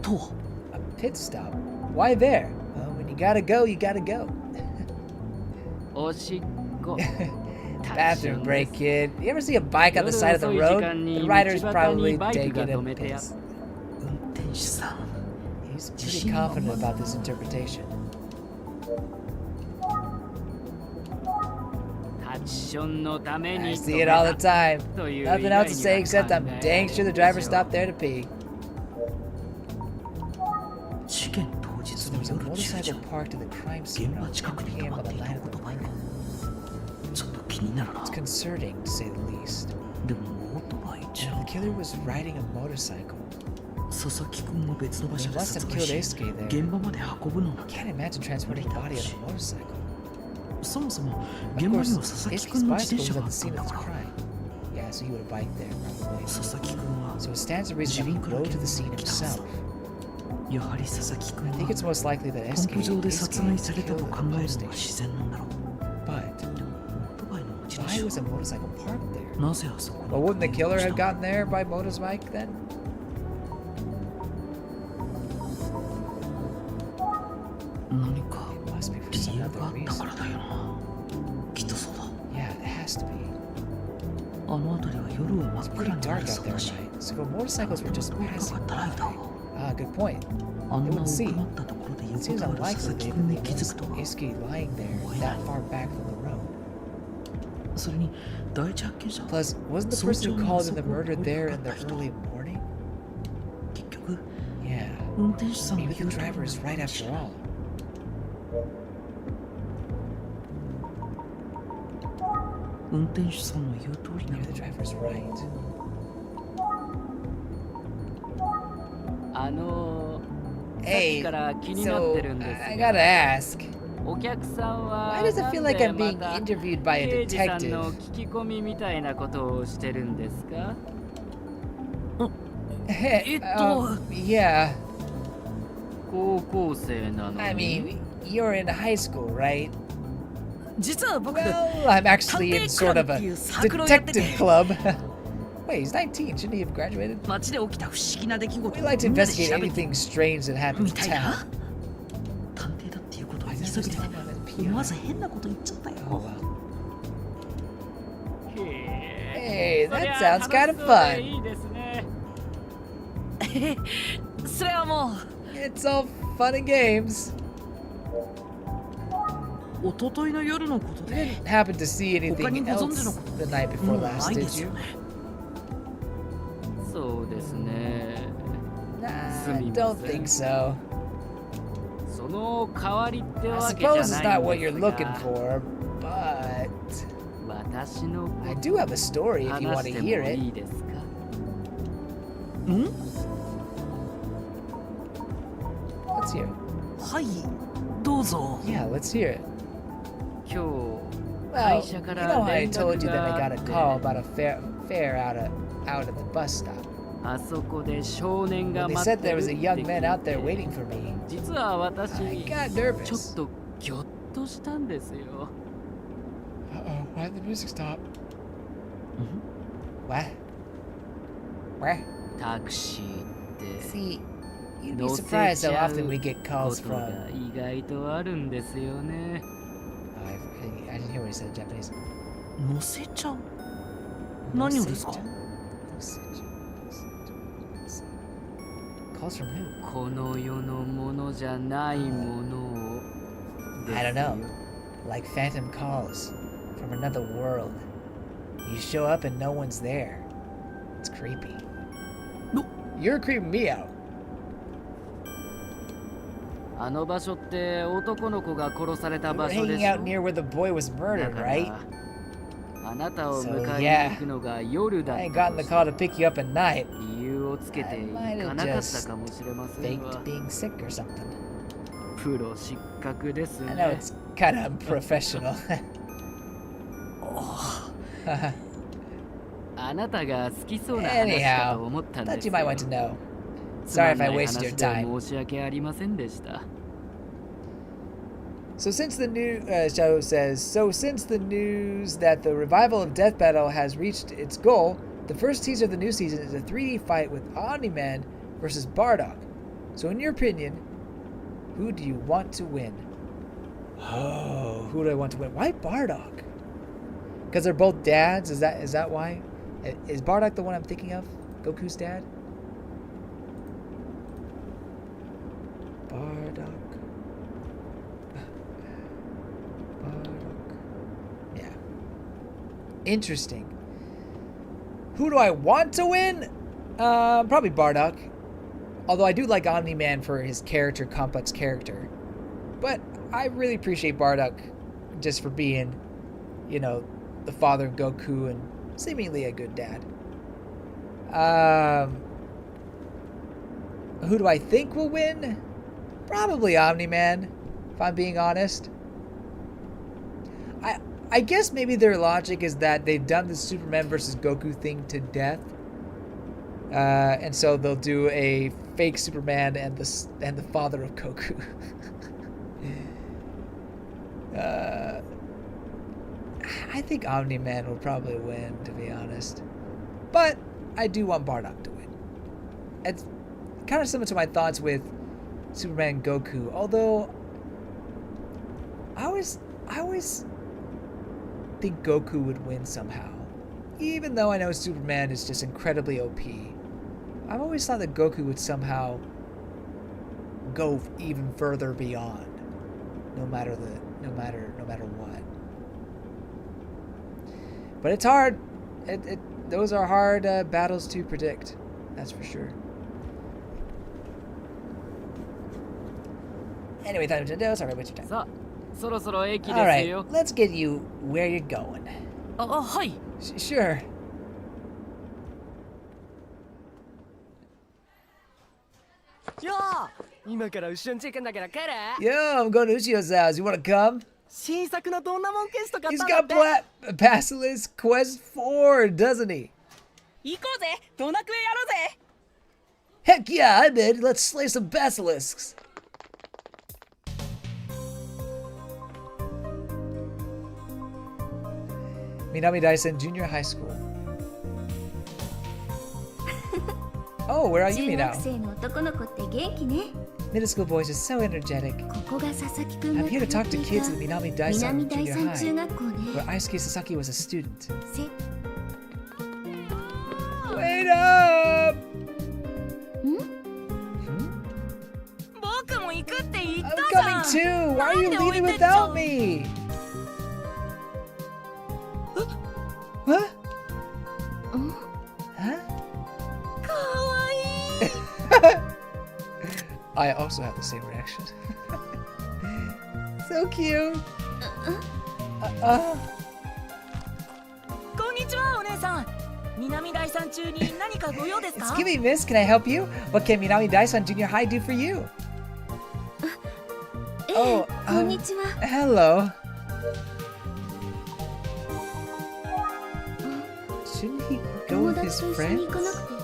pit stop? Why there? Well, when you gotta go, you gotta go. Bathroom break, kid. You ever see a bike on the side of the road? The rider's probably taking a piss. He's pretty confident about this interpretation. I see it all the time. Nothing else to say except I'm dang sure the driver stopped there to pee. So there was a motorcycle parked in the crime scene around 10 p.m. on the night of the murder. It's concerning, to say the least. And the killer was riding a motorcycle. He must have killed Eisuke there. I can't imagine transporting a body on a motorcycle. Of course, Eisuke's bicycle was at the scene of the crime. Yeah, so he would have biked there, probably. So it stands to reason that he rode to the scene himself. I think it's most likely that Eisuke killed him post-station. But why was a motorcycle parked there? Well, wouldn't the killer have gotten there by motorbike then? It must be for some other reason. Yeah, it has to be. It's pretty dark out there at night, so if motorcycles were just passing by. Ah, good point. They wouldn't see. It seems unlikely they would notice Eisuke lying there that far back from the road. Plus, wasn't the person who called in the murder there in the early morning? Yeah, maybe the driver is right after all. Maybe the driver's right. Hey, so I gotta ask, why does it feel like I'm being interviewed by a detective? Yeah. I mean, you're in high school, right? Well, I'm actually in sort of a detective club. Wait, he's 19. Shouldn't he have graduated? We like to investigate anything strange that happens in town. Oh, well. Hey, that sounds kind of fun. It's all fun and games. You didn't happen to see anything else the night before last, did you? Nah, I don't think so. I suppose it's not what you're looking for, but I do have a story if you want to hear it. Let's hear it. Yeah, let's hear it. Well, you know how I told you that I got a call about a fare out at the bus stop. Well, they said there was a young man out there waiting for me. I got nervous. Uh-oh, why did the music stop? What? Where? See, you'd be surprised how often we get calls from... I didn't hear what he said in Japanese. Calls from who? I don't know. Like phantom calls from another world. You show up and no one's there. It's creepy. You're creeping me out. We were hanging out near where the boy was murdered, right? So yeah, I ain't gotten the call to pick you up at night. I might have just faked being sick or something. I know it's kind of unprofessional. あなたが好きそうな話だと思ったん Anyhow, です thought よ。 you might want to know. つま Sorry ん if I ない wasted your 話 time. で申し訳ありませんでした。 So since the new show says, since the news that the revival of Death Battle has reached its goal, the first teaser of the new season is a 3D fight with Omni-Man versus Bardock. So in your opinion, who do you want to win? Oh, who do I want to win? Why Bardock? Because they're both dads? Is that why? Is Bardock the one I'm thinking of? Goku's dad? Bardock. Yeah. Interesting. Who do I want to win? Probably Bardock. Although I do like Omni-Man for his complex character. But I really appreciate Bardock just for being, the father of Goku and seemingly a good dad. Who do I think will win? Probably Omni-Man, if I'm being honest. I guess maybe their logic is that they've done the Superman versus Goku thing to death. And so they'll do a fake Superman and the father of Goku. I think Omni-Man will probably win, to be honest. But I do want Bardock to win. It's kind of similar to my thoughts with Superman and Goku, although I always think Goku would win somehow. Even though I know Superman is just incredibly OP, I've always thought that Goku would somehow go even further beyond, no matter what. But it's hard. Those are hard battles to predict. That's for sure. Anyway, time to do. Sorry, what's your time? さあ、そろそろ駅 All ですよ。 right, let's get you where you're going. はい。 Sure. よー、今から後ろにチェックんだけど来る？ Yo, I'm going to Uchio's house. You wanna come? 新作のどんなもんケースとか He's 買ったん got だって。 Basilisk Quest 4, doesn't he? 行こうぜドナクエやろうぜ Heck yeah, I did. Let's slay some basilisks. Minami Daisen Junior High School. Oh, where are you 中 now? 学生の男の子って元気ね。 Middle school boys are so energetic. ここが佐々木くんが I'm here to talk to 通ってい kids た at the Minami 南 Daisen 第 Junior 三中 High, 学校ね。 where Aisuke Sasaki was a student. せ Wait up! 僕も行くって言っ I'm た coming じゃん too! Why are you なんで置い leaving てっちゃ without う me? Huh? うん、 Huh? かわいい I also have the same reaction. So cute. こんにちはお姉さん南第三中に何かご用ですか Excuse me, miss. Can I help you? What can Minami Daisen Junior High do for you? ええ、 Oh, こんにちは。 hello. Shouldn't he go 友 with 達 his と一緒に friends? 行かなくて。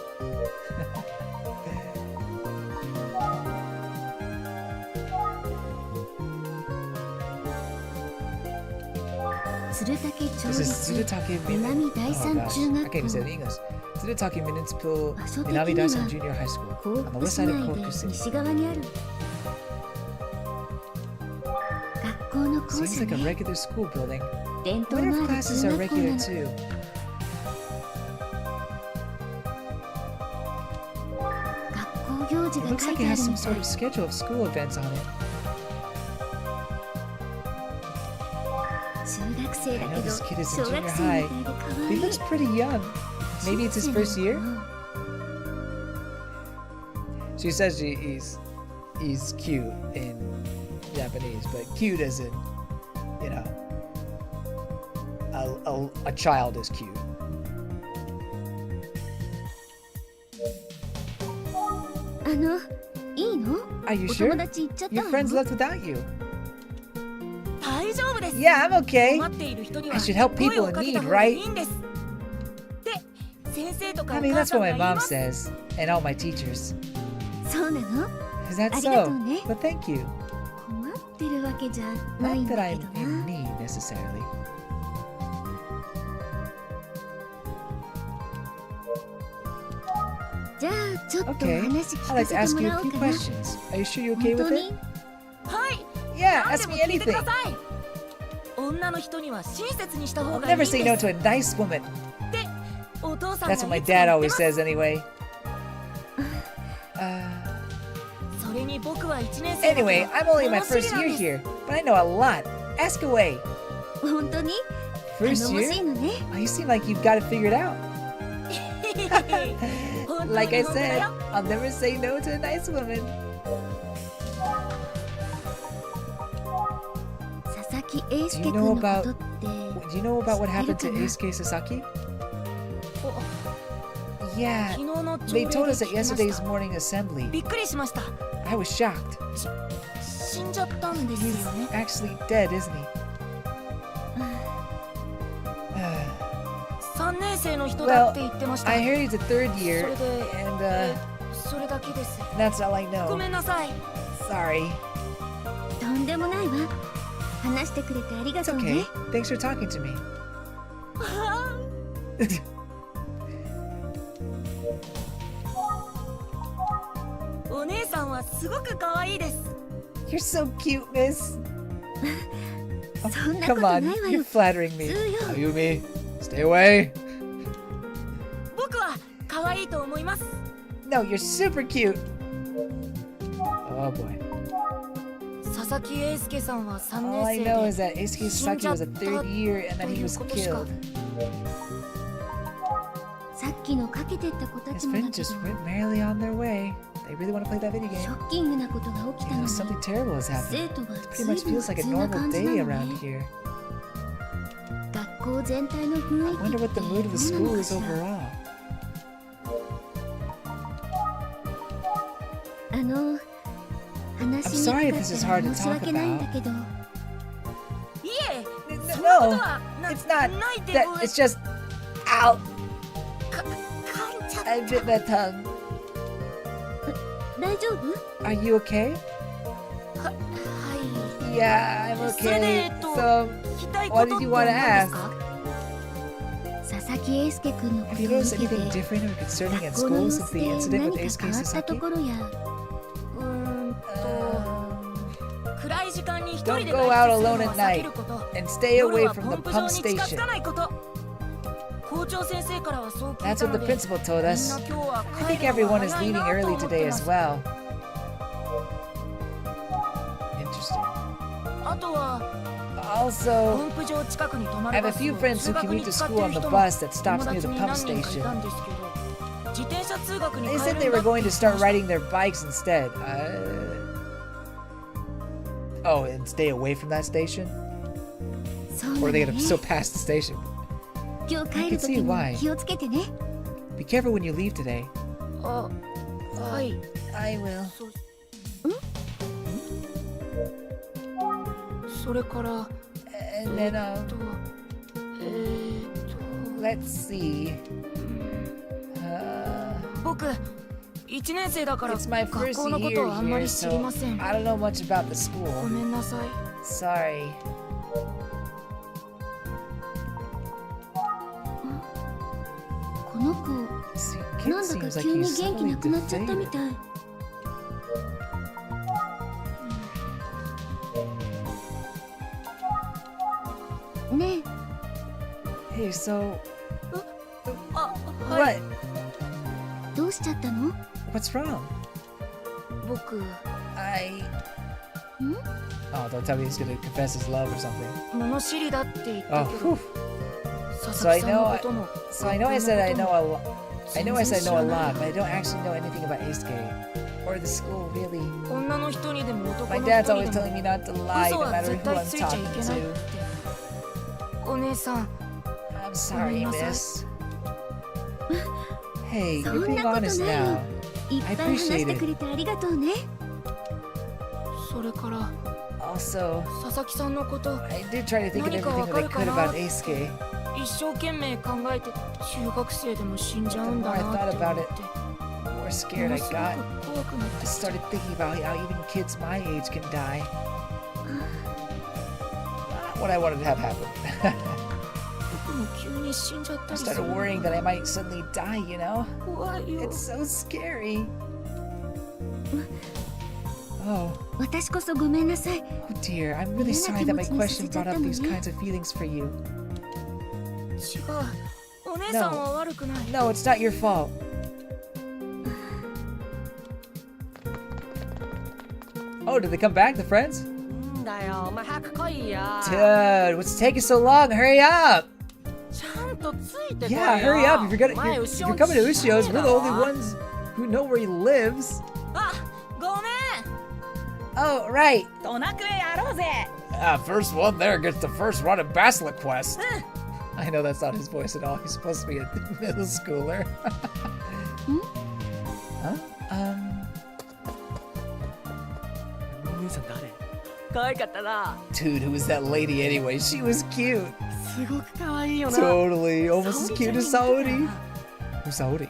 鶴竹町 This is 立 Tsurutake 南第三 gosh, 中 I 学 can't even say it 校。 in English. Tsurutake Municipal 場所的 Minami には Daisen Junior High School 幸 on the 福 west 市 side of 内で Koku City. 西側にある。学校の校 Seems 舎 like a ね。 regular school building. 伝 I 統 wonder の if ある classes 中 are 学校な regular の。 too. 学校行事 It が looks 書い like て it あ has る some みた sort い of。schedule of school events on it. 中学生だ I け know ど this kid is 小 in 学 junior 生み high. たいで可 He 愛い。 looks pretty young. Maybe it's his first year? She says he's cute in Japanese, but cute as in, you know, a child is cute. いいの？ Are you お sure? 友達行っちゃった Your わ friends よ。 left without you. 大 Yeah, I'm okay. 困っている人には I should help 声 people を in かけた need, 方がい right? いんです。で、先生とか I お mean, 母 that's さん what が my 言い mom ます。 says, and all my teachers. そうなの？ Is that ありがと so? うね。 But thank you. 困ってるわけじゃない Not ん that だけ I'm ど in な。 need necessarily. じゃあちょっとお Okay, 話 I'd 聞か like to せて ask も you ら a おう few かな。 questions. Are you sure you're okay 本 with 当 it? に？はい。 Yeah, 何 ask でも me 聞いてく anything. ださい。女の人には親切にした方 I'll がいいん never で say す。 no to a nice woman. ってお父さんがい That's つ what も my 言って dad ま always す。 says anyway. それに僕は1年生だから Anyway, I'm only in my 物知り first なん year です。 here, but I know a lot. Ask away. 本当に？頼 First もしい year? のね。 Oh, you seem like you've got it figured out. 本当 Like に I 本当だ said, よ。 I'll never say no to a nice woman. 佐々木英 Do 介 you 君 know のこ about とって Do you know about what happened to Eisuke Sasaki? Yeah, 昨日の朝 they 礼で told us 聞 at きまし yesterday's た。 morning assembly. びっくりしました。 I was shocked. 死んじゃったんです He's よね。 actually dead, isn't he? 3年生の人だって言ってました。 I heard he's a third そ year, れで、 and それだけです。 that's all I ご know. めんなさい。 Sorry. とんでもないわ。話してくれてありが It's とう okay. ね。 Thanks for talking to me. お姉さんはすごく可愛いです。 You're so cute, miss. そんなこ Come とない on, わ you're よ。 flattering me. 普通よ。 Ayumi, stay away. 僕は可愛いと思います。 No, you're super cute. Oh boy. 佐々木英介さんは3 All I 年 know 生 is で that Eisuke Sasaki was a third year and that he was ということしか killed. さっきのかけてった子た His ちもだ friends けど、 just went merrily on their way. They really want to play that video シ game. ョッキングなことが起きた You の know, に、 something terrible has happened. 生徒は Pretty 随 much 分 feels like 普 a 通な normal 感じ day なの around ね。 here. 学校全体の雰 I 囲気 wonder っ what て the ど mood of the うなの school か is しら。 overall. 話 I'm しに sorry く if か this っ is たら hard to 申し訳ないんだ talk けど、いえ、 No, そんなことは it's not. ないって That it's just. Ow! 噛んじゃっ I bit my tongue. 大丈夫？ Are you okay? た。はい。 Yeah, I'm それで okay. So, 聞きたいこ what とっ did て you 何 want to です ask? か？佐々木英介君のこ Have と you を noticed 受けて、 anything different or concerning at 学校の school 様 since 子 the で incident 何 with か Eisuke 変わったと Sasaki? ころや、暗い時間に一人 Don't で go 外 out 出する alone のは at 避け night ること。 and stay 夜 away は from ポ the ンプ pump 場に近づ station. かないこと。校長先生からはそう聞い That's た what の the で、 principal told みん us. な今日は I 帰 think るの everyone が is 早い leaving なと early 思って today ま as す。 well. Interesting. あとは Also, ポンプ場近くに泊ま I る have a バス few を friends 通 who 学に commute to 使って school る on the 人も bus that 友 stops near 達 the に pump 何人かいた station. んですけど、自転車通学に They 帰 said る they んだ were って going 言 to ってま start した。 riding their bikes instead. Oh, and stay away from that station? そうな Or の are they ね。 gonna still pass the station? 今日帰る時 I can see も why. 気をつけてね。 Be careful when you leave today. あ、はい。 I will. それから、 And then, と、let's see. 僕、1年生だから It's my 学 first 校のこ year とはあんま here, り知りま so せん。 I don't know much about the ご school. めんなさい。 Sorry. この子、 See, な kid んだか seems like 急に he's 元気 suddenly なくなっちゃったみ deflated. たい。ね Hey, so あ、は what? い。え、どうしちゃったの？ What's wrong? 僕、 I. Hmm? Oh, don't tell me he's gonna confess his love or something. 物知りだって言った Oh, け whew. ど、佐々木さんのことも、 So I know I said I know a lot. I know I said I know a 全然知らない lot, but I don't actually know anything about Eisuke or the school really. 女の人にでも男 My の dad's 人 always にで telling も me not to lie 嘘 no は matter 絶 who 対 I'm ついちゃい talking けないっ to. て。お姉さん、 I'm sorry, ごめんなさい。 miss. Hey, そ you're ん being なこと honest ないよ now.。いっぱい話してくれてありがとうね。それから、also, 佐々木さんのこと I did try to think of everything that I could about Eisuke. 一生懸命考えて中学生でも死んじゃ The うん more だ I な thought って about 思 it, って the more scared も I のすご got. く怖くなって I started thinking about how even kids my age can die. Not what I wanted to have happen. 僕も急に死んじゃった I りする started worrying that I might suddenly die, you know? 怖いよ It's so scary. Oh, 私こそごめんなさい。 oh dear. I'm really sorry that my question brought up these kinds of feelings for you. 違うお姉さんは悪くない No, it's not your fault. Oh, did they come back, the friends? んだよお前早く来いよ Dude, what's taking so long? Hurry up! ちゃんとついてこいよ Yeah, hurry up. If you're 前 coming to Ushio's, we're the only ones who know where he lives. あごめん Oh, right. ドナクエやろうぜ First one there gets the first run of Basilisk Quest. I know that's not his voice at all. He's supposed to be a middle schooler. Huh? お兄さん誰可愛かったな Dude, who was that lady anyway? She was cute. すごく可愛いよな Totally. Almost as cute as Saori. Who's Saori?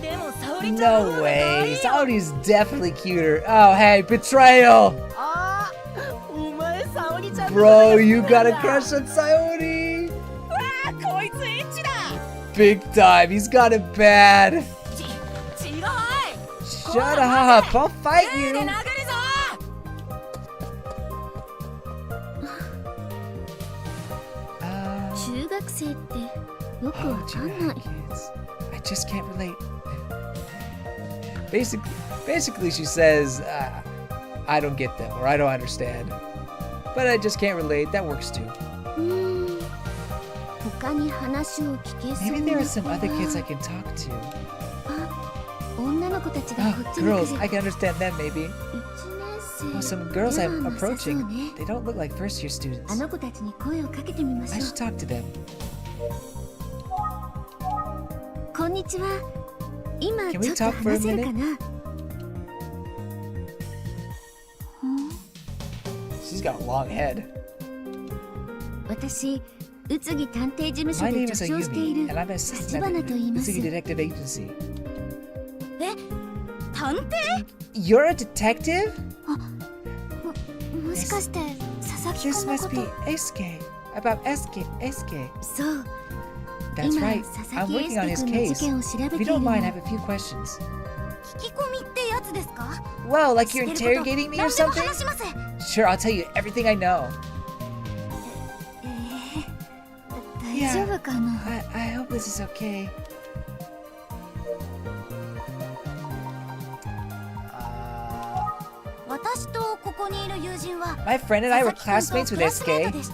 でも沙織ちゃんの No 方が可愛 way. いよ Saori's definitely cuter. Oh, hey, betrayal. あお前沙織ちゃん Bro, you got a crush on Saori. あこいつエッチだ Big time. He's got it bad. 違う Shut up. I'll fight 手 you. で殴るぞ 中学生ってよくわ Oh, かんない。 kids. I just can't relate. Basically, she says, I don't get them or I don't understand. But I just can't relate. That works too. 他に話を聞けそう Maybe な there 子 are some other kids I は can talk to. 女の子たちが Oh, こっちに来 girls. る。 I can understand them maybe. 1年 Oh, 生 some girls では I'm なさそう approaching. ね。 They don't look like first year students. あの子たちに声をかけてみまし I ょ should talk to them. う。こんにちは。今 Can we ちょっと talk for a 話せるかな。 She's got a long head. 私、宇津木探偵事務所 My で name 助 is 手をしてい Ayumi, る and I'm an assistant 立 at 花 the と言います Utsugi Detective Agency. 探偵 You're a detective? もしかして佐々木 This 君の must こ be と。 Eisuke. About Eisuke. そう。 That's 今 right. 佐 I'm 々木英 working on 介 his 君の case. 事件を調べ If て you いる don't の。 mind, I have a few questions. 聞き込みってやつですか Well, like you're 知ってること interrogating me or 何でも something? 話します Sure, I'll tell you everything I know. 大丈夫かな。 I hope this is okay. 私とここにいる友人は My friend and I were 佐々木 classmates 君と with クラスメート Eisuke. でした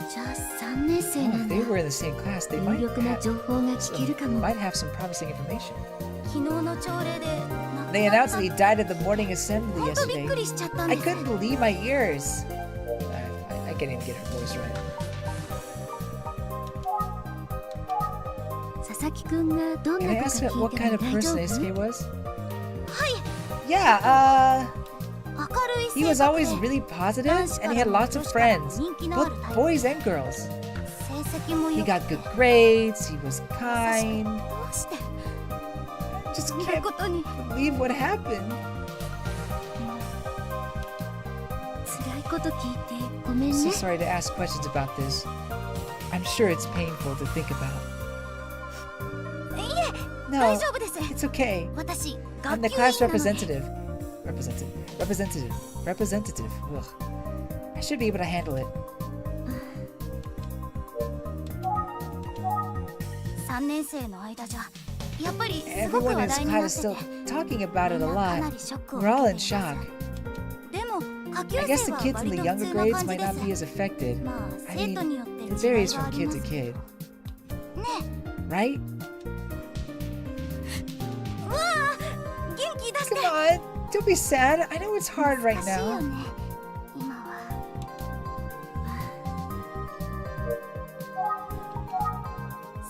じゃあ3年生 Oh, な if んだ。 they were in the same class, they 有 might 力な have, 情報が聞けるかも。 might have some promising information. 昨日の朝礼で They announced that he died at the morning assembly 本当びっ yesterday. くりしちゃったん I です couldn't believe my ears. I can't even get her voice right. 佐々木くんがどん Can な I 子か ask 聞 what いて kind も of 大 person 丈 Eisuke 夫？ was? はい Yeah, 明るい he 性 was 格で always really positive 男子 and か he ら had も lots 女 of 子からも friends, 人気のある both タイプ boys and girls. 成績も He 良く got good grades, he was ど kind. うして Just そんな can't ことに believe what happened. 辛いこと聞いてごめん I'm ね。 so sorry to ask questions about this. I'm sure it's painful to think about. いえ No, 大丈夫です it's okay. 私 I'm 学 the 級委 class 員なので representative. Ugh. I should be able to handle it. 3年生の間じゃやっぱりすごく Everyone 話 in this 題にな class っ is てて still talking about み it ん a なかな lot. りショックを We're all 受 in けています shock. でも下級 I guess 生 the は kids in 割 the と younger 普通な grades 感じ might で not be す as affected. まあ I 生 mean, 徒によって it 違い varies はあ from り kid ま to すけ kid, どね right? うわあ元気出して Come on, don't be sad. I know it's hard right 難しいよ now. ね今は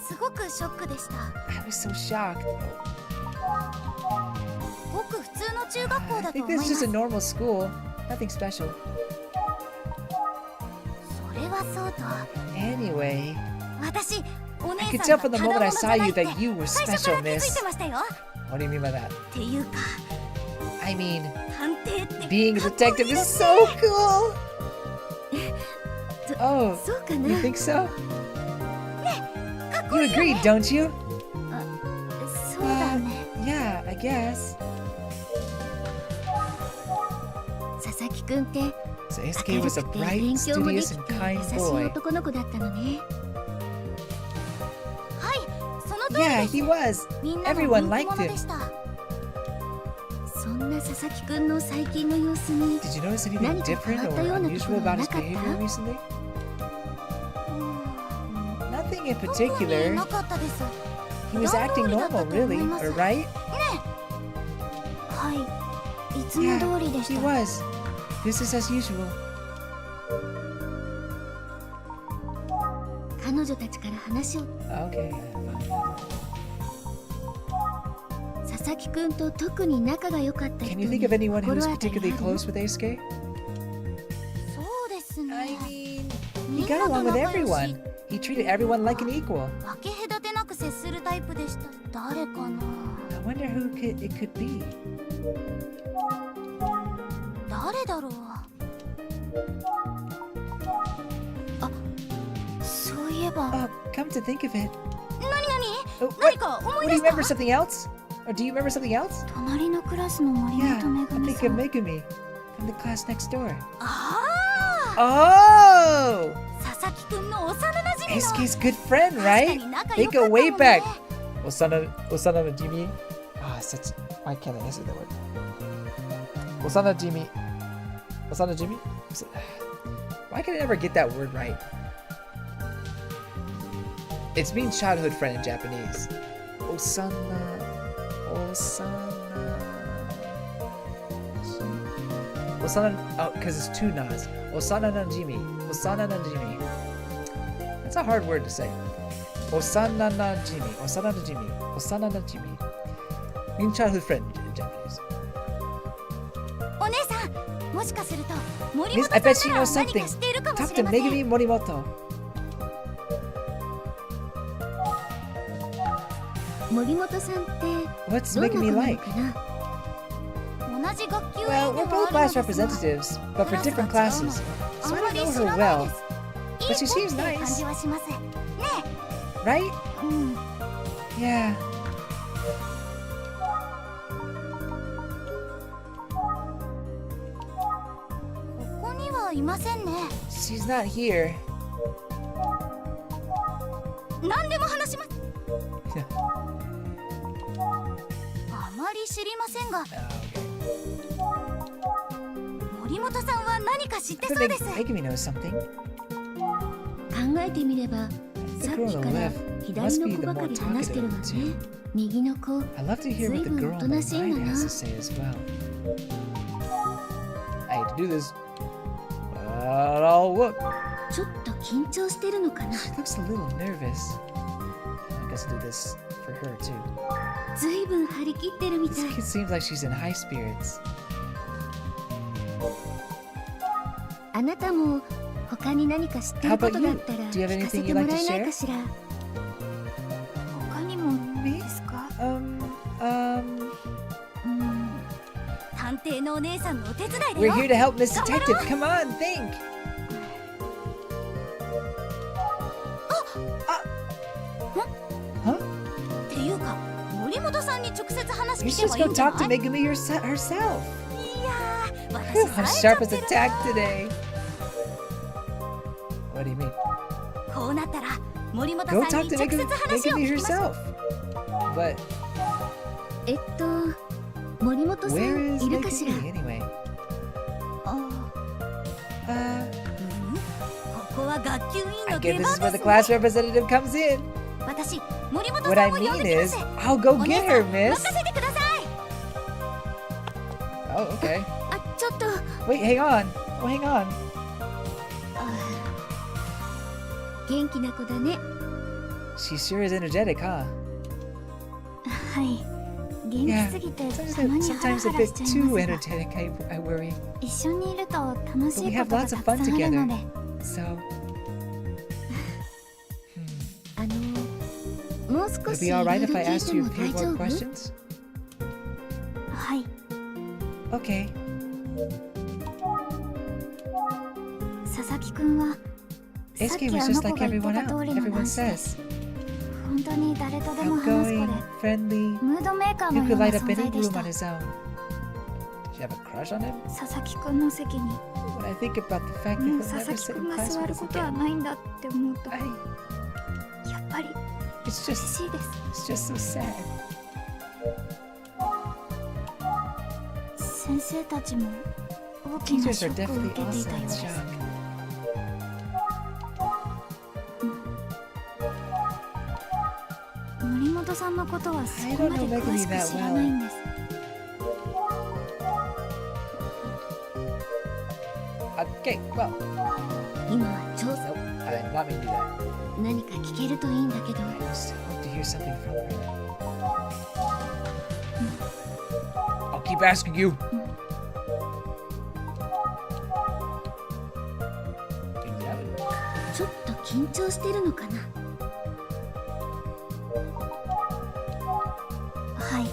すごくショックでした I was so shocked. ごく普通の中学校 I だと think 思いま this is す。 just a normal school. Nothing special. それはそうと、 Anyway, 私お I 姉 could さ tell ん from が the ただ moment I 者じ saw ゃない you って that you were 最初か special, ら気づい miss. てましたよ。 What do you mean by that? っていうか I mean, 探偵って being a かっこいい detective で is すね。 so cool. Oh, そうか you な。 think so? かっこ You いいよ agree, ね。 don't you? そうだね。 Yeah, I guess. 佐々木くんって So 明 SK る was a くて bright, 勉強もで studious, き and て kind 優しい boy. 男の子だったのね。はい、その通り Yeah, です。 he was. みんなの Everyone 人気 liked 者 him. でした。そんな佐々木くんの最近の様子に Did you notice anything 何か変 different わった or ようなとこ unusual ろは about な his かっ behavior た？ recently? Nothing in 特に particular. なかったです。 He was 普段 acting 通りだった normal, と思い really, ます。 or right? はい、いつも Yeah, 通りでし he た。 was. This is as usual. 彼女たちから話を。 Okay. 佐々木くんと特に仲が良かった人 Can you に think of anyone who 心 was 当たり particularly ある？ close with Eisuke? そうですね。 I mean, み he ん got なと along with 仲良し。 everyone. He treated everyone like an equal. 分け隔てなく接するタイプでした。誰かな。 I wonder who it could be. 誰だろう。あ、そういえば。 Oh, come to think of it. 何 Oh, 何 what? か思い What, 出 do し you た remember something else? Or do you remember something else? 隣のクラスの森 Yeah, 本め I'm ぐみ thinking さ of ん。 Megumi from the class next door. あ Oh! あ、佐々木くんの幼馴染の。 SK's good friend, 確か right? に仲 They 良か go ったもん way ね。 back. Osana no Jimmy. Ah, such. Why can't I answer that word? Osana Jimmy. Osana Jimmy? Why can I never get that word right? It's means childhood friend in Japanese. Osana. Oh, because it's two nas. Osana no Jimmy. Osana no Jimmy. That's a hard word to say. Osana na Jimmy. Osana na Jimmy. Osana na Jimmy. Means childhood friend in Japanese. お姉さん、もしかすると森 Miss, 本 I bet さ she んなら knows 何 something. か知っているかも Talk し to れません。 Megumi Morimoto. 森本さんって What's どんな子 Megumi なの like? かな？同じ学級委 Well, 員で we're は both あ class るのですが、 representatives, but ク for ラスが different 違うの classes. で So あ I ま don't り know 知 her らない well, です。 but いい she 子 seems って感 nice, じはします。ね right? え、うん。 Yeah. ここにはいませんね。 She's not here. 何でも話します。あまり知りませんが、 森本さんは何か知って But そうです。 Megumi knows something. 考えてみれば The さっ girl き on か the ら left 左 must の be 子 the ばか more り話してるわ talkative ね of the two. 右の子 I'd love to hear what the 随分 girl お on と the なしいん right だな。 has to say as well. I hate to do this, but I'll look. ちょっと緊張してるのかな。 She looks a little nervous. I guess I'll do this for her too. 随分張り切ってるみた This い。 kid seems like she's in high spirits. あなたも他に何か知ってることがあったら How about you? Do you have 聞かせ anything て you'd も like ら to えない share? かしら。他にもですか？探偵のお姉さんのお手伝いだ We're よ。 here to help Miss Detective. Come on, think. っていうか、森本さんに直接話 You 聞 should けば just いい go んじゃ talk to ない？ Megumi herself. いやー、 Whew, 私 I'm 冴え sharp ちゃ as って a る tack today. What do you mean? こうなったら森本 Go さん talk に to 直接 Megumi 話を聞きましょう。 herself. But 森本さ where ん is いるかしら。 Megumi anyway? ここは学級委員 I の guess 出 this is 番 where で the す class ね。 representative comes in. 私、森本 What さ I んを呼ん mean できま is, す。 I'll go お get 姉 her, さん、 miss. 任せてください。 Oh, okay. あ、ちょっと。 Wait, hang on. Oh, hang on. 元気な子だね。 She sure is energetic, huh? はい、元気 Yeah, すぎて sometimes たまにハラ sometimes ハ a ラ bit しちゃい too ますが entertaining. I worry. 一緒にいると楽し But we いこ have とが lots た of く fun さんある together. ので So もう would 少 it し be いろ alright い if ろ I 聞い asked て you a も few 大丈 more 夫？ questions? はい。 Okay. 佐々木くんはさっ SK き was あ just の子 like が言って everyone た else. 通りの Everyone 男子で says. 本当に誰とでも話す子 Outgoing, で friendly. ムードメーカー You の could ような light up 存 any 在でし room た on his own. Did you have a crush on him? 佐々木くんの席に When I think about the fact that もう he'll 佐 never 々木 sit く in んが class 座 with る us ことは again. ないんだって思うとや I, っぱり it's 寂 just, しいです it's just so sad. 先生たちも大きな Teachers シ are ョックを definitely 受けてい also たよう in です shock. 森本さんのことはそ I こ don't まで know 詳し Megumi く that 知らないんです Okay, well, 今は調査 nope, I did not mean to do that. 何か聞けるといいんだけど I just hope to hear something from her. I'll keep asking you. Can you out? ちょっと緊張してるのかな。はい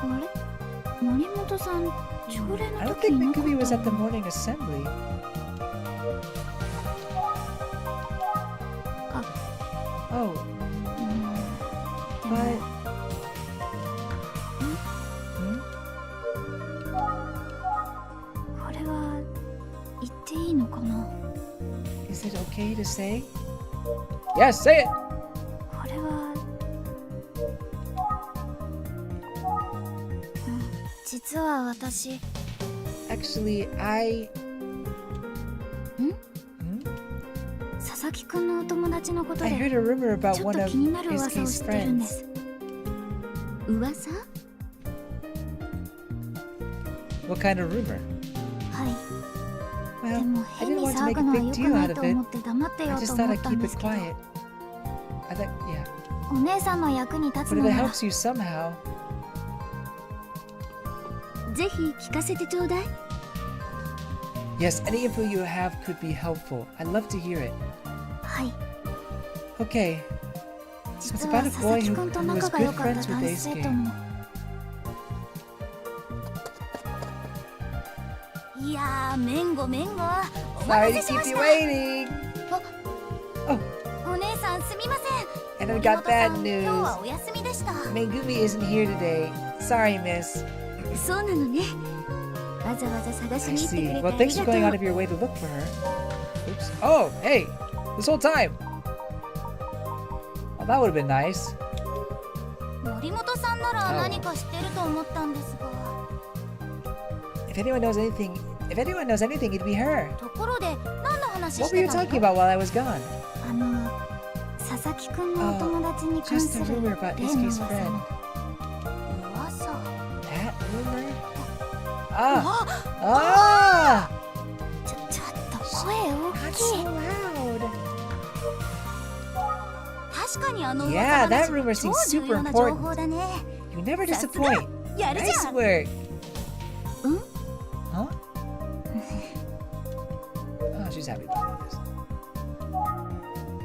あれ森本さん朝礼 I の don't 時 think いなか Megumi っ was た at the の morning assembly. Oh, で but も hmm? これは言っていいのかな Is it okay to say? Yes, say it. これは実は私 Actually, I. 佐々木くんのお友達のこと I で heard a rumor ち about ょっ one と of 気になる噂を SK's 知ってるんで friends. す噂？ What kind of rumor? はいで Well, も I 変 didn't に want to 騒 make ぐ a のは big 良く deal ない out と of 思 it. って黙ってよ I うと just 思 thought っ I'd たん keep で it すけど quiet. I thought, yeah. お姉さんの役に立つ But の if it なら helps you somehow, ぜひ聞かせてちょうだい。 yes, any info you have could be helpful. I'd love to hear it. はい Okay. So it's 実 about は a 佐々 boy 木 who くんと was 仲が good 良かった friends with 男子生徒 SK. もいやーめんごめんごお Sorry 待た to せしま keep し you た waiting. お姉さんすみません And 森 I've 本 got さ bad ん今日は news. お休みでした Megumi isn't here today. Sorry, miss. そうなのね。わざわざ探し I に行ってく see. れて Well, あり thanks for がと going out う of。your way to look for her. Oops. Oh, hey. This whole time. Well, that would have been nice. 森本さんなら Oh. 何か知ってると思ったんですが If anyone knows anything, it'd be her. ところで何の話 What し were you てた talking の about while I was gone? 佐々木くんのお友達に関 Just す a る rumor about 例の SK's 噂 friend. の噂 That rumor? Ah! Ah! ちょっと声大 Not き so い loud. 確かにあの Yeah, 噂 that 話 rumor 超 seems 重 super 要な情 important. 報だね You never さすが disappoint. やるじ Nice ゃん work. Hmm? Huh? Oh, she's happy about this.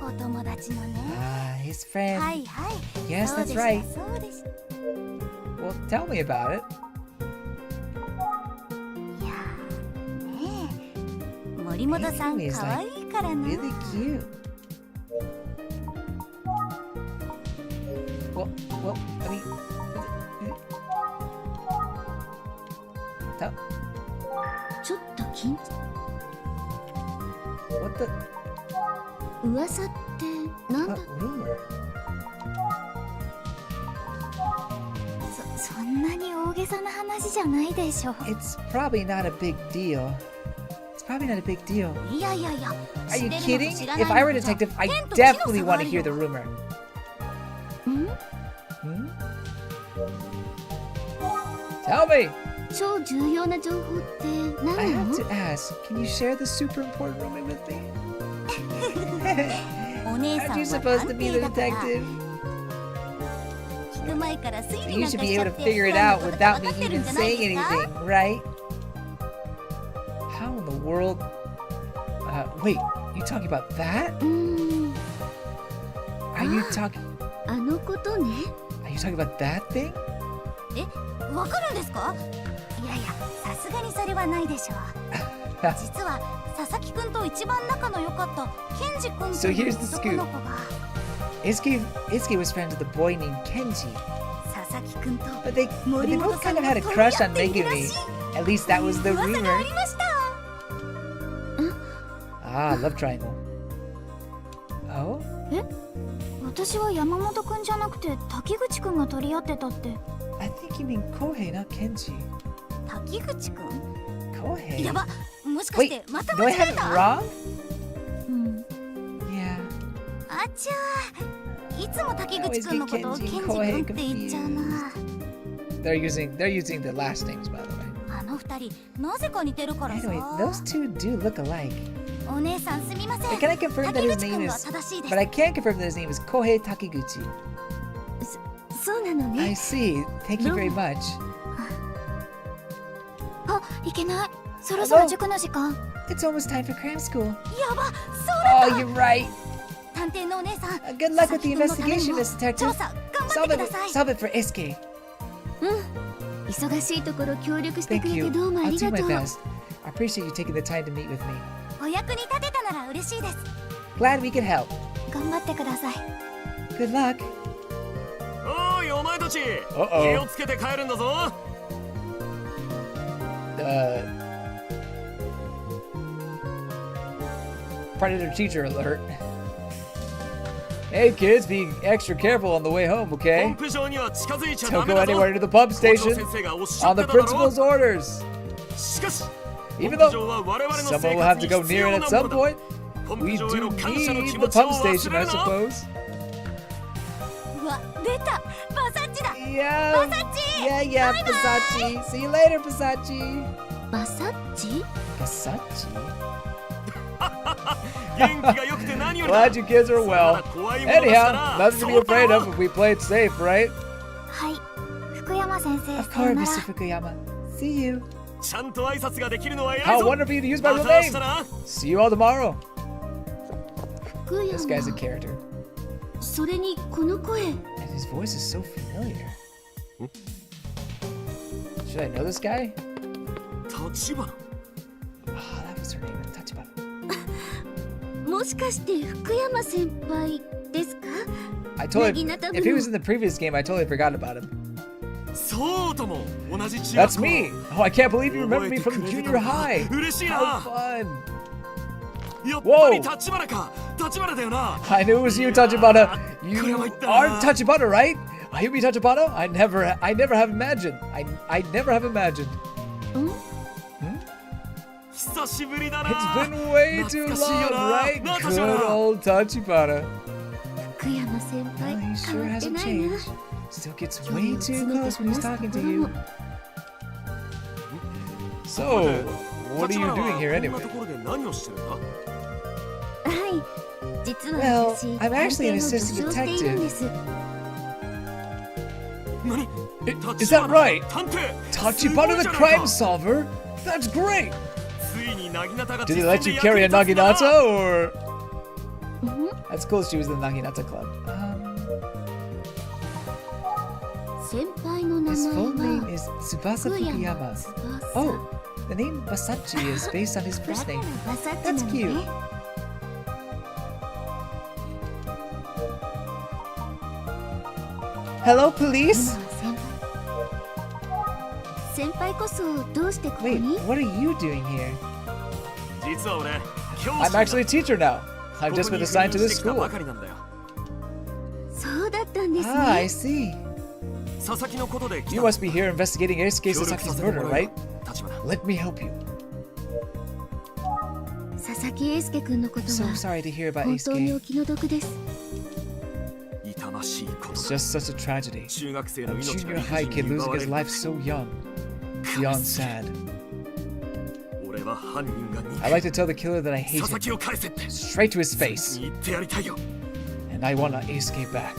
お友達のね Ah, his friend. はいはい Yes, そう that's でした right. そうでした Well, tell me about it. いやーねえ森本さん Megumi is 可愛いからな Really cute. Well, I mean, tell, ちょっと緊 what the 噂ってなんだ what rumor? そんなに大げさな話じゃないでしょ It's probably not a big deal. It's probably not a big deal. いやいやいや Are you 知ってるの kidding? と知らない If I were a のじゃ detective, I 天と地の差 definitely があ want to る hear よ the rumor. ん Hmm? Tell me! 超重要な情報って何 I な have の？ to ask, can you share the super important rumor with me? お姉さ Aren't ん you は supposed 探 to be the 偵だから detective? 前から推 So 理 you なんか should し be ちゃ able っ to て figure it どんな out ことか without 分 me かってるん even じゃない saying ですか anything, right? How in the world? Wait, you talking about that? うーん Are you talking? あのことね Are you talking about that thing? わかるんですか？いやいや、さすがにそれはないでしょう。実は佐々木くんと一番仲の良かったケンジくんと So いう here's the 男 scoop. の子が Isuke was friends with a boy named Kenji, 佐々木くんと but they both kind of had a crush on Megumi. At least that was the 噂があ rumor. りました。 Ah, love triangle. Oh? 私は山本くんじゃなくて滝口くんが取り合ってたって。 I think you mean Kohei, not Kenji. 滝口くん？ Kohei? やば、もしかし Wait, てまた do 間 I 違 have え it た？ wrong? うん。 Yeah. あちゃー、いつも滝口くんのことをケンジくんって言っちゃうな。 They're using the last names, by the way. あの二人なぜか似てるからさ。 Anyway, those two do look alike. お姉さんすみません。 But can I confirm that 滝 his 口く name んが is? 正しいです But。I can confirm that his name is Kohei Takiguchi. そうなの I ね see. Thank you very much. あ、いけない。そろそろ塾の時間。 It's almost time for cram school. やば、そうだ Oh, you're right. 探偵のお姉さん。 Good luck with the investigation, Miss 調 Detective. 査頑張ってください。 Solve it for Isuke. 忙しいところ協力してく Thank れ you. てどうもあ I'll り do が my とう best. I appreciate you taking the time to meet with me. お役に立てたなら嬉しいです。 Glad we could help. 頑張ってください。 Good luck. おいお前たち Uh-oh. 気をつけて帰るんだぞ Predator teacher alert. Hey kids, be extra careful on the way home, ポン okay? プ場には近づいちゃダ Don't メ go だぞ anywhere to the pump 校長 station 先生がおっしゃっ on the てただろ principal's orders. しかし Even ポン though プ場は我々の someone 生 will have 活 to に go 必 near 要 it な at も some のだ point. ポン We プ場へ do の感謝の need 気 the 持ちを pump 忘 station, れ I るな suppose. うわ、出た。バサッチだ。 Yeah. Yeah, Versace. See you later, Versace. バサッチ Versace? 元気が良くて何よりだ Glad you kids are それな well. ら怖いものだしたら Anyhow, nothing to be afraid of if we played safe, right? はい。福山先生、 Of さよ course, なら。 Mr. Fukuyama. See you. ちゃんと挨拶ができるのは偉い How ぞ wonderful you to use my ま real た明日 name. な See you all tomorrow. 福 This guy's a 山 character. それにこの声 And his voice is so familiar. Should I know this guy? 立花 Oh, that was her name. Tachibana. もしかして福山先輩ですか I totally. Naginata If he was Bruno. in the previous game, I totally forgot about him. そうとも同じ中学 That's 校 me. Oh, I can't believe you remember 覚え me て from くれてた junior のか high. 嬉しい How な fun. やっぱり立花か立花だよな I knew it was you, Tachibana. You Kuramaita. are Tachibana, right? Ayumi Tachibana? I never have imagined. I never have imagined. 久しぶりだな It's been way too 懐かしいよ long, な right? なあ Good 立花 old Tachibana. 福山先 Well, 輩 he 変 sure わって hasn't ないな changed. Still gets way too close when he's talking to you. So, what are you doing here こん anyway? なところで何をしてるんだはい実は Well, 私 I'm actually an 探偵の assistant 助手をしているんです何 Is that right? 探偵 Tachibana the すごいじゃないか crime solver? That's great! ついにナギナタが Did they 実 let 戦 you で carry a 役に立つんだな Naginata or? うん That's cool. She was in the Naginata club. 先輩の名 His 前 full は name is Tsubasa 福山 Fukuyama. 翼 Oh, the name Basachi is based on his だ first から name. バサッチな That's の cute. ね Hello, police. 先輩こそどうしてここ Wait, に what are you doing here? 実は俺教 I'm 師 actually a teacher now. I've just been assigned to this ここに赴任してきた school. ばかりなんだよそうだったんです Ah, I ね see. 佐々木のことで来 You た must be here investigating Eisuke 協力 Sasaki's させても murder, らうよ right? 立花 Let me help you. 佐々木英介君のこと So は sorry to hear about 本当にお Eisuke. 気の毒です痛ましいこと It's だ just such a tragedy. 中学生 A の命 junior が high 理不 kid 尽に奪 losing われ his る life so young. Beyond sad. 俺は犯人が I like to tell the killer that I 佐 hate 々 him 木を返せって straight to his face, 言ってやりたいよ and I want Eisuke back.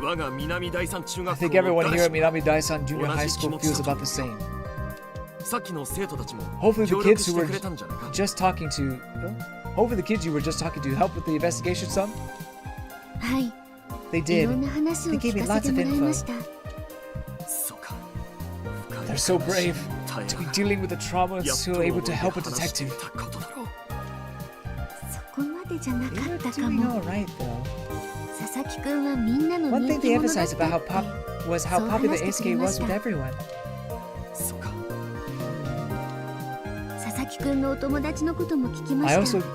I think everyone here at Minami Daisan Junior High School feels about the same. Hopefully the kids who were just talking to... Hopefully the kids you were just talking to helped with the investigation some? はい。 They い did. ろんな話を They gave 聞 me かせ lots て of もらいま info. した。 They're so brave to be dealing with the trauma and still able to help a detective. そこまでじゃな They か were ったか doing も。 alright though. 佐々木くんはみんなの One 人 thing 気 they 者だっ emphasized た about っ how て。 was how そう popular 話してくれ ASK ま was し with た。 everyone. 佐々木くんのお友達のことも聞きま I し also た。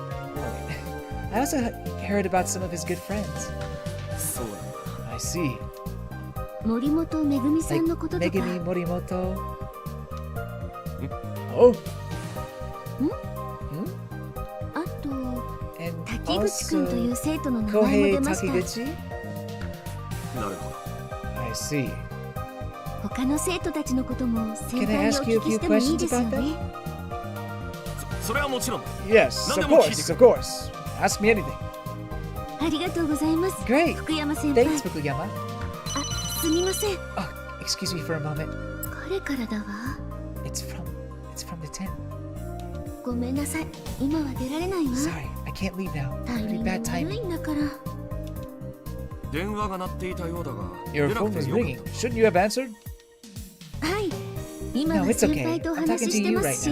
I also heard about some of his good friends. I see. 森本めぐみさ Like んのこととか。 Megumi Morimoto. Oh, あと、 and 滝口くんという also 生徒の名前も出 Kohei ました。 Takiguchi. I see. 他の生徒たちのことも正 Can I 解にお ask you a 聞き few してもいい questions ですよ about ね。 Yes, of course, of course. Ask me anything. ありがとうございます。 Great. 福山先輩。 Thanks, Fukuyama. あ、すみません。 Oh, excuse me for a moment. 彼からだわ。 It's from the 10. ごめんなさい。今は出られないわ。 Sorry, I can't leave now. タイミ Pretty ング bad 悪 timing. いんだから。 Your phone was ringing. Shouldn't you have answered? はい。今 No, は it's 先 okay. 輩とお I'm 話 talking しし to て you ま right すし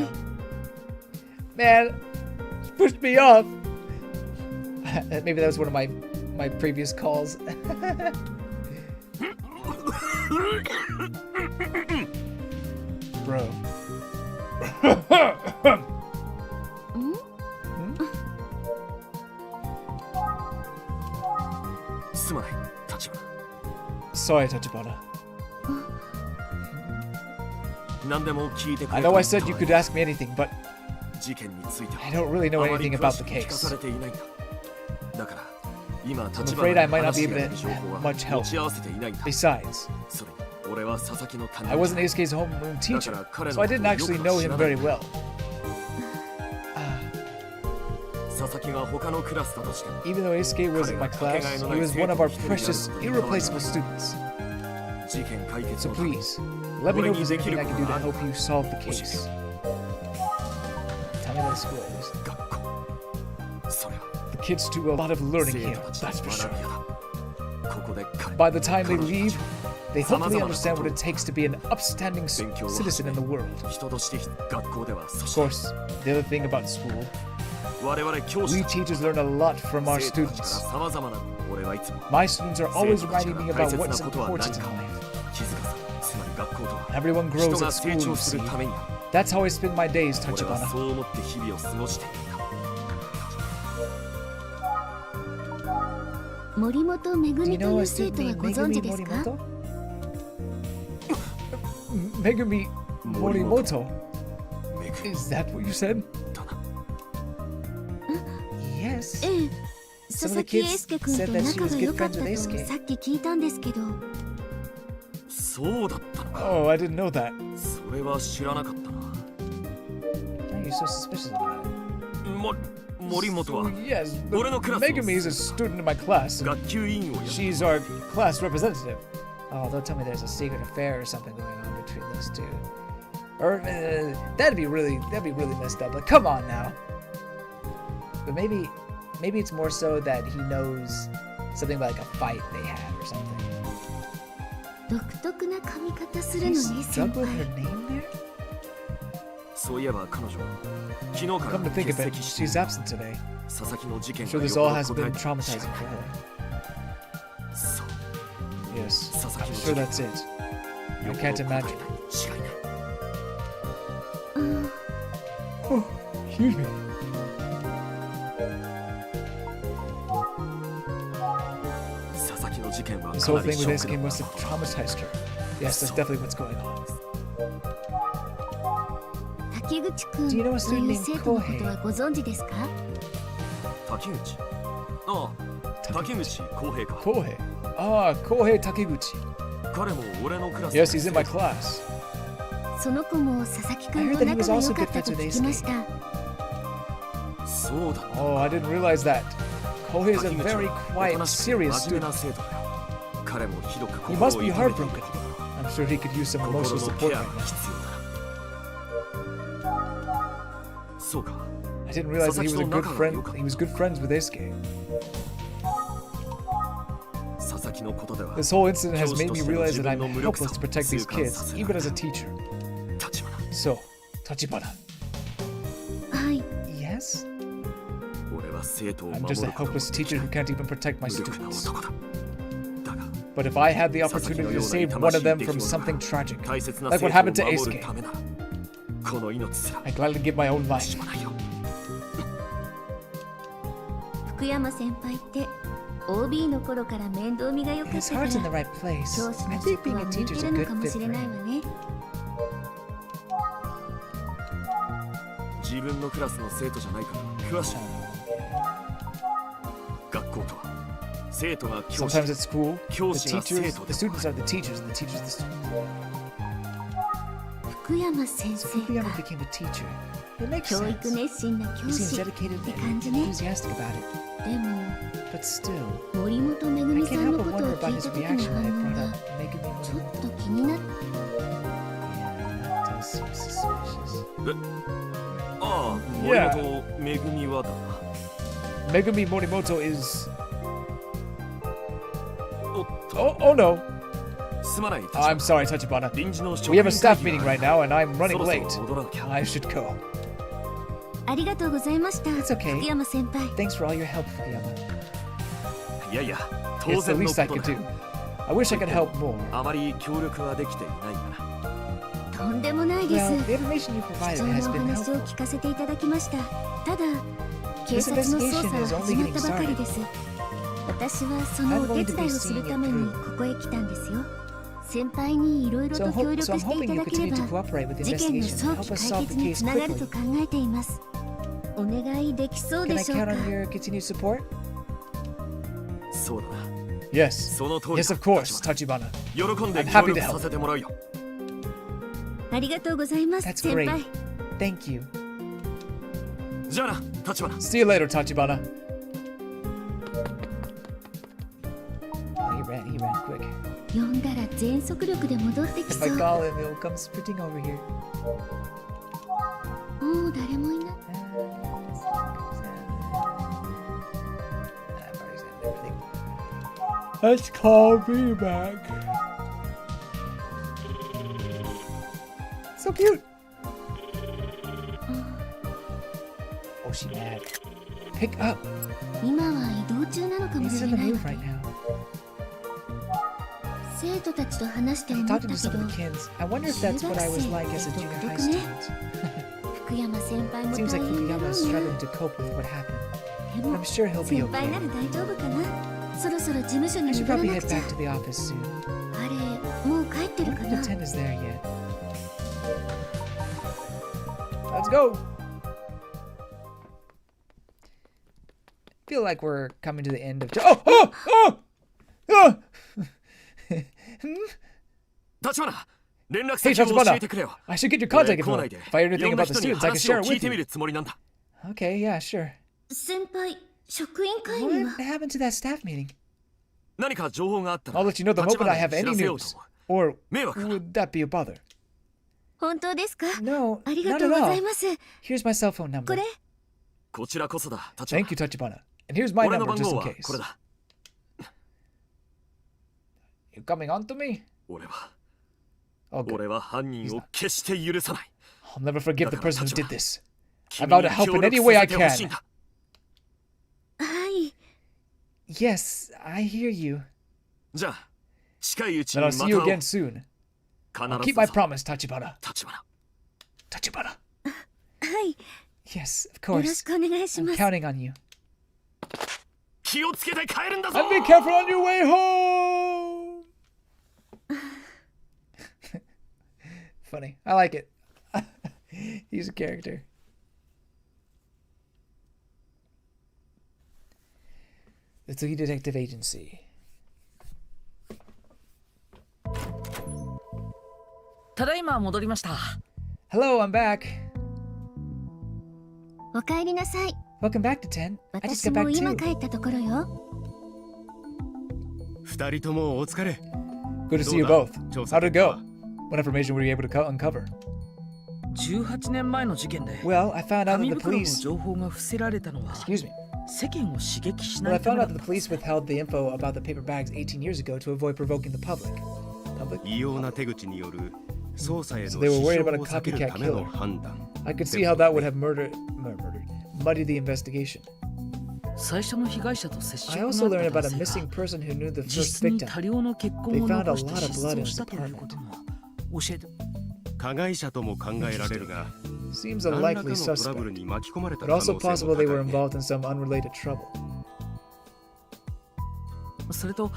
now.。Man, pushed me off. Maybe that was one of my previous calls. Bro. ん Sorry, Tachibana. I know I said you could ask me anything, but I don't really know anything about the case. I'm afraid I might not be able to have much help. Besides, I wasn't ASK's homeroom teacher, so I didn't actually know him very well. Even though ASK was in my class, he was one of our precious, irreplaceable students. So please, let me know if there's anything I can do to help you solve the case. Tell me about the school at least. The kids do a lot of learning here, that's for sure. By the time they leave, they hopefully understand what it takes to be an upstanding citizen in the world. Of course, the other thing about school, we teachers learn a lot from our students. My students are always reminding me about what's important in life. Everyone grows at school, you see. That's how I spend my days, Tachibana. 森本めぐ Do み you と know い a う生 student 徒は named ご存知ですか？ Megumi Morimoto? Megumi Morimoto? Is that what you said? Yes. ええ。 Some 佐 of 々 the 木 kids 英介君 said と that she 仲 was が good 良かっ friends た with と ASK. さっき聞いたんですけど。 Oh, I didn't know that. Why are you so suspicious about it? So, yes, but Megumi is a student in my class. And she's our class representative. Oh, don't tell me there's a secret affair or something going on between those two. Or that'd be really messed up. Like, come on now. But maybe it's more so that he knows something about like a fight they had or something. 独特な髪型するの You ね、 stuck 先 with 輩 her。name there? Come to think of it, she's absent today. I'm sure this all has been traumatizing for her. Yes, I'm sure that's it. I can't imagine. Oh, excuse me. This whole thing with ASK must have traumatized her. Yes, that's definitely what's going on. 滝口くん Do you know a と student いう named 生徒のことはご存知ですか？ Kohei. Ah, Kohei Takiguchi. Yes, he's in my class. その子も佐々木く I ん heard と that he 仲 was が良 also か good ったと friends with 聞きまし ASK. た。 Oh, I didn't realize that. Kohei is a very quiet, serious student. He must be heartbroken. I'm sure he could use some emotional support right now. I didn't realize that he was a good friend. He was good friends with Eisuke. This whole incident has made me realize that I'm helpless to protect these kids, even as a teacher. So, Tachibana. Yes? I'm just a helpless teacher who can't even protect my students. But if I had the opportunity to save one of them from something tragic, like what happened to Eisuke, I'd gladly give my own life. His heart's in the right place. I think being a teacher's a good fit for him. Sometimes at school, the students are the teachers, and the teachers the students. So Fukuyama became a teacher. It makes sense. He seems dedicated and enthusiastic about it. But still, I can't help but wonder about his reaction when I brought up Megumi Morimoto. Yeah, that does seem suspicious. Yeah. Megumi Morimoto is... Oh no! I'm sorry, Tachibana. We have a staff meeting right now and I'm running late. I should go. It's okay. Thanks for all your help, Fukuyama. It's the least I could do. I wish I could help more. Well, the information you provided has been helpful. This investigation is only getting started. I'm going to be seeing it through. So I'm hoping you continue to cooperate with the investigation and help us solve the case quickly. Can I count on your continued support? Yes. Yes, of course, Tachibana. I'm happy to help. That's great. Thank you. See you later, Tachibana. Oh, he ran quick. If I call him, he'll come sprinting over here. Let's call me back. So cute. Oh, she mad. Pick up. He's on the move right now. Talking to some of the kids. I wonder if that's what I was like as a junior high student. Seems like Fukuyama is struggling to cope with what happened. But I'm sure he'll be okay. I should probably head back to the office soon. I don't think the 10 is there yet. Let's go! I feel like we're coming to the end of... Hey, Tachibana! I should get your contact info. If I hear anything about the students, I can share it with you. Okay, yeah, sure. What happened to that staff meeting? I'll let you know the moment I have any news. Or would that be a bother? No, not at all. Here's my cell phone number. Thank you, Tachibana. And here's my number just in case. You coming on to me? Oh, good. I'll never forgive the person who did this. I vow to help in any way I can. Yes, I hear you. Then I'll see you again soon. I'll keep my promise, Tachibana. Tachibana. Yes, of course. I'm counting on you. And be careful on your way home! Funny. I like it. He's a character. The Tsugi Detective Agency. Hello, I'm back. Welcome back to 10. I just got back too. 二人ともお疲れ。 Good to see you both. How'd it go? What information were you able to uncover? 18年前の事件で Well, I found out that 紙 the 袋の police... 情報が伏せられたのは Excuse me. 世間を刺激しな Well, I いた found めだ out っ that た the police withheld the info about the paper bags 18 years ago to avoid provoking the public. 異様な手口による捜査への So 支 they were worried 障 about a を避ける copycat ための killer. 判断。 I could see how that would have muddied the investigation. 最初の被害者と接触 I があ also っ learned た about 男 a 性 missing が person who knew the 実 first 質に victim. 多量の血痕 They を found a 残して lot of 失 blood 踪 in し his たというこ apartment. とも教えて。加害者とも考えられるが、 Seems a 何らか likely のトラブル suspect, に巻き込まれた but 可能 also 性も possible 高い they were ね。 involved in some unrelated trouble. それと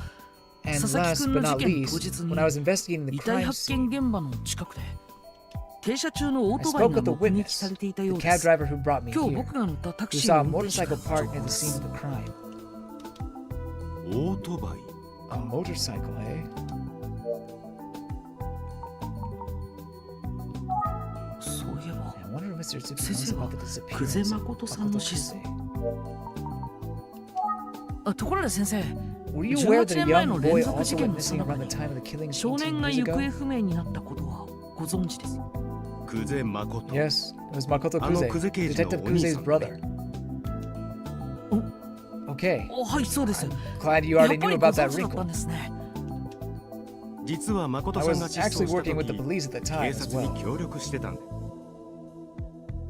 And 佐々木 last 君 but の not 事件 least, 当日 when I was investigating に the 遺体 crime 発見 scene, 現場の近くで停車中のオ I ートバイ spoke が with the 目撃 witness, されていた the ようで cab す。 driver who brought me 今日 here, 僕が乗ったタク who シー saw の a 運転手 motorcycle が parked 情 near 報 the で scene す。 of the crime. オートバイ。 A motorcycle, eh? そういえば I wonder if Mr. Tsuki 先 knows 生は about the 久世 disappearance of 誠さんの Makoto 失踪 Kuse. ところで先生 Were you aware 18 that a 年前の young 連 boy 続 also 事 went 件の missing 最 around 中 the time of the killing 少年 18が years 行方 ago? 不明になったことはご存知です。久世誠。 Yes, it was Makoto あの Kuse, 久世刑事の Detective お兄さ Kuse's んだね。 brother. Okay, はい、そうです。 glad you やっ already ぱ knew りご about 存 that 知だった wrinkle. んですね。実は誠 I さんが was 失踪 actually した working with the 時、 police at the 警 time as 察に well. 協力してたんだ。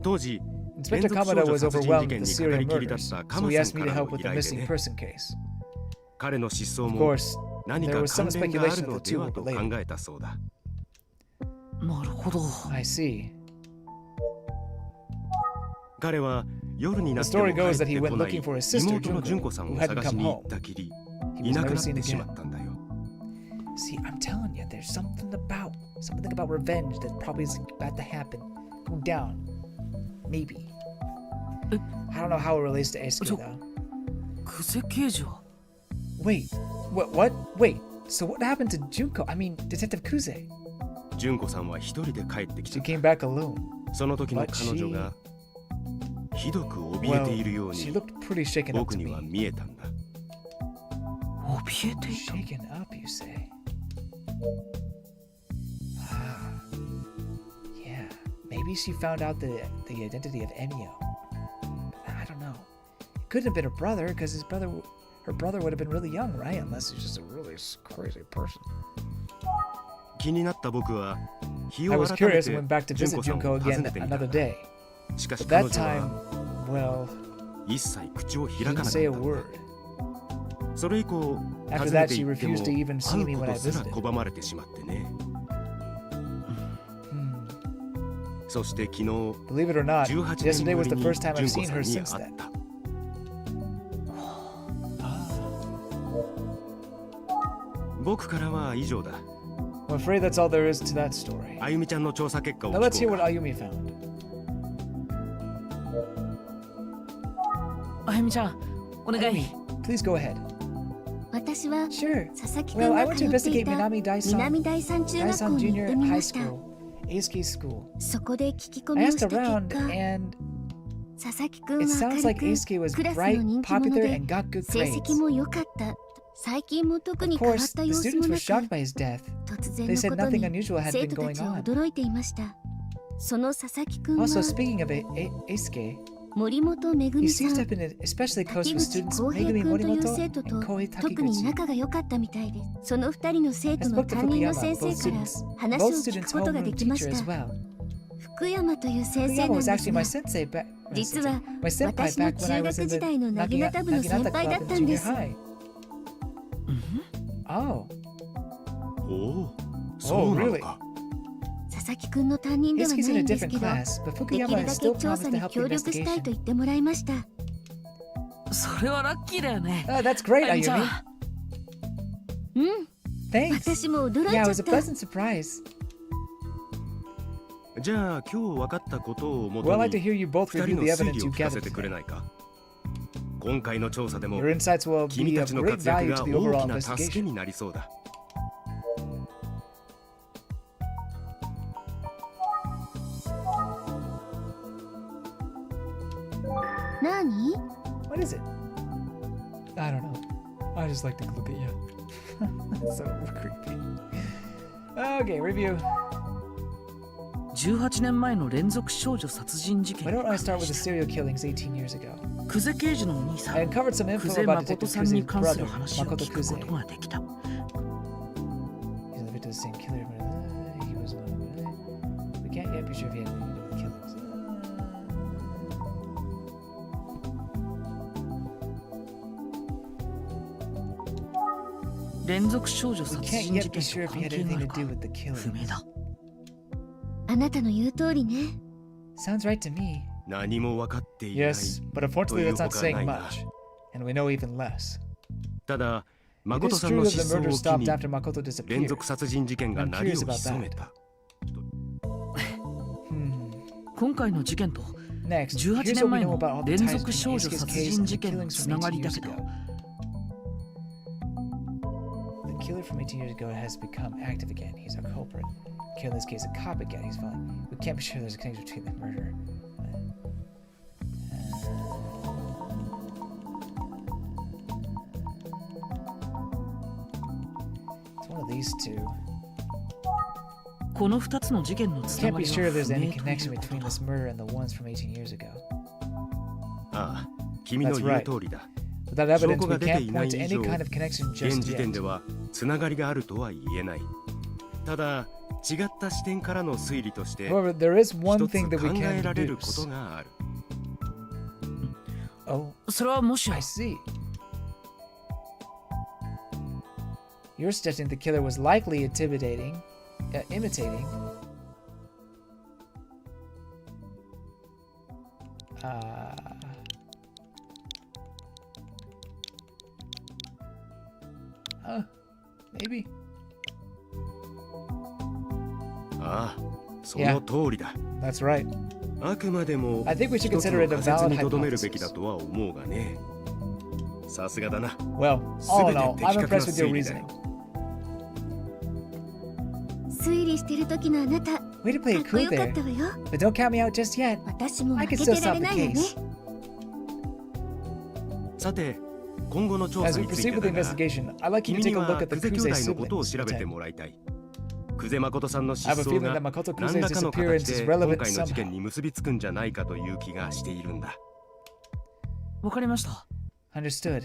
当時、 Inspector 連続少 Kamada 女 was 殺人事 overwhelmed with 件 the にかか serial りきりだっ murders, た so カマ he さん asked か me to らの help with 依 the 頼で missing ね。 person case. 彼の失踪 Of も course, 何 there か was some 関連がある speculation の that the で two は were と考 related. えたそうだ。なるほど。 I see. 彼は夜にな The っても story 帰 goes っ that て he こ went ない looking for his sister 妹の純子さ Junko, ん who を hadn't 探し come に行 home. ったきり、 He い was なく never なっ seen てしま again. ったんだよ。 See, I'm telling you, there's something about revenge that probably is about to happen. Go down. Maybe. I don't know how it relates to Eisuke though. 久世刑事は Wait, what? Wait, so what happened to Junko? I mean, Detective Kuze. 純子さんは一人で帰ってき She た。 came back alone. その時の彼女がひどく怯えているよう She に looked pretty shaken up 僕 to には me. 見えたんだ。怯えていた。 Shaken up, you say? Ah. Yeah, maybe she found out the identity of Emio. I don't know. It couldn't have been her brother, because her brother would have been really young, right? Unless he's just a really crazy person. 気になった僕は日 I を was 改め curious て and went back to 純 visit 子さん Junko を訪 again ねてみた another んだ。 day. しかし But 彼 that 女 time, は well, 一切口を she 開か didn't なかった say a んだ。 word. それ以降訪 After ね that, て she 行っても refused to even see 会 me うこ when I とすら visited. 拒まれてしまってね。 Hmm. そして昨日 Believe it or not, 18 yesterday 年ぶ was り the に first time 純 I've 子 seen さ her んに since 会っ then. た。 僕からは以上だ。 I'm afraid that's all there is to that story. あゆみちゃんの調査結果を Now let's 聞 hear こう what か。 Ayumi found. あゆみちゃん、お願い。 Please go ahead. 私は Sure. 佐々木 Well, 君 I が went 通 to ってい investigate た Minami Daisan, 南第三中学 Daisan 校に行って Junior み High ました。 School, Eisuke School. そこで聞き込 I みを asked した結 around, 果、 and 佐々木君 it は sounds 明 like る Eisuke was く、クラスの bright, 人気者 popular, で and got good 成 grades. 績も良かった。最近も特 Of に変わっ course, た the 様子 students も were なく、 shocked by his death. 突然 They の said こと nothing に unusual had 生 been 徒た going ちは on. 驚いていました。その佐々木君は Also, speaking of Eisuke, 森本めぐ he みさ seems to ん、 have been especially close 滝 with 口 students 浩平 Megumi 君という Morimoto 生徒 and と Kohei 特に Takiguchi. 仲が良かったみたいで、その二人の生徒 I の spoke to 担任の Fukuyama, 先 both 生から students, 話を both 聞 students' くことが homeroom できまし teacher た as。well. 福山という先生 Fukuyama なん was で actually す my が、 sensei back. 実は My senpai 私の back when I 中 was 学 in 時 the 代のなぎなた部の先 Naginata 輩だっ club た in んで junior す。 high. Oh, おお、そうなのか。佐々木くんの担任ではない Eisuke's in a んです different けど、 class, but でき Fukuyama るだ has け still 調査 promised to に help the 協力したいと investigation. 言ってもらいました。それはラッキーだよね。 That's great, あゆみちゃん Ayumi. うん、 Thanks. 私も驚いち Yeah, ゃ it っ was a た。 pleasant surprise. じゃあ今日分かったことをもと Well, I'd like to に hear you both 二 review 人の the 推 evidence 理 you を聞か gathered せてくれ today. ないか。今回の調査でも Your insights will 君 be た of ちの great 活躍 value が to the 大 overall きな助け investigation. になりそうだ。何？ What is it? I don't know. I just like to look at you. That's so creepy. Okay, review. 18年前の連続少女殺人事件 Why を don't I 解 start 明 with し the た serial killings 18 years ago? 久世刑事のお兄さ I ん uncovered some 久 info 世 about 誠 Detective さんに Kuze's 関す brother, る話を Makoto 聞くこ Kuze. とができた He's the victim of the same killer. He was one of them. We can't yet be sure if he had anything to do with the killings. 連続少女 We 殺 can't 人 yet 事 be 件 sure と if he 関 had 係があ anything る to か do with the 不明 killings. だあなたの言う通りね。 Sounds right to me. 何も分かっていない Yes, but unfortunately that's not saying much. And we know even less. ただ It 誠 is さん true の that the 失踪 murder を機 stopped に after Makoto 連 disappeared. 続殺人事件が I'm 鳴りを curious about 潜めた Hmm. 今回の事件と Next, 18 here's 年 what we 前 know の about all the 連 ties 続 between 少女 Isuke's 殺 case 人 and 事 the 件の killings つ from なが 18りだ years けど ago. The killer from 18 years ago has become active again. He's our culprit. Kill in this case a cop again. He's fine. We can't be sure there's a connection between the murder. It's one of these two. この2つの事件のつな Can't が be り sure は if there's 不 any 明とい connection うこと between だ this murder and the ones from 18 years ago. ああ君の言う通りだ Without 証 evidence, 拠 we が出て can't いな point い to 以 any 上 kind of connection 現 just 時点 yet. ではつながりがあるとは言えないただ違った視点からの推理として However, there is one 一つ thing that we 考え can られるこ deduce. とがある Oh, それはもしや I see. You're suggesting the killer was likely imitating. Maybe. ああその通りだ That's right. あくまでも I think we should 一つ consider の it a 仮説 valid にとどめる hypothesis. べきだとは思うがねさすがだな Well, all in 全 all, て I'm 的確な impressed with your 推理だ reasoning. よ推理してる時のあなた、か Way to play っ it こ cool よかっ there. たわよ。 But don't count me out just yet. 私も I 負 can け still てら solve れ the ないわね。 case. さて今後の調 As 査 we につい proceed て with the だが investigation, I'd like you to 君 take に a は look at the 久世兄 Kuze 弟のことを siblings. 調べてもらいたい久世誠さんの I 失 have a 踪 feeling が that Makoto 何 Kuze's らかの disappearance 形 is で今 relevant 回の事件 somehow. に結びつくんじゃないかという気がしているんだわかりました Understood.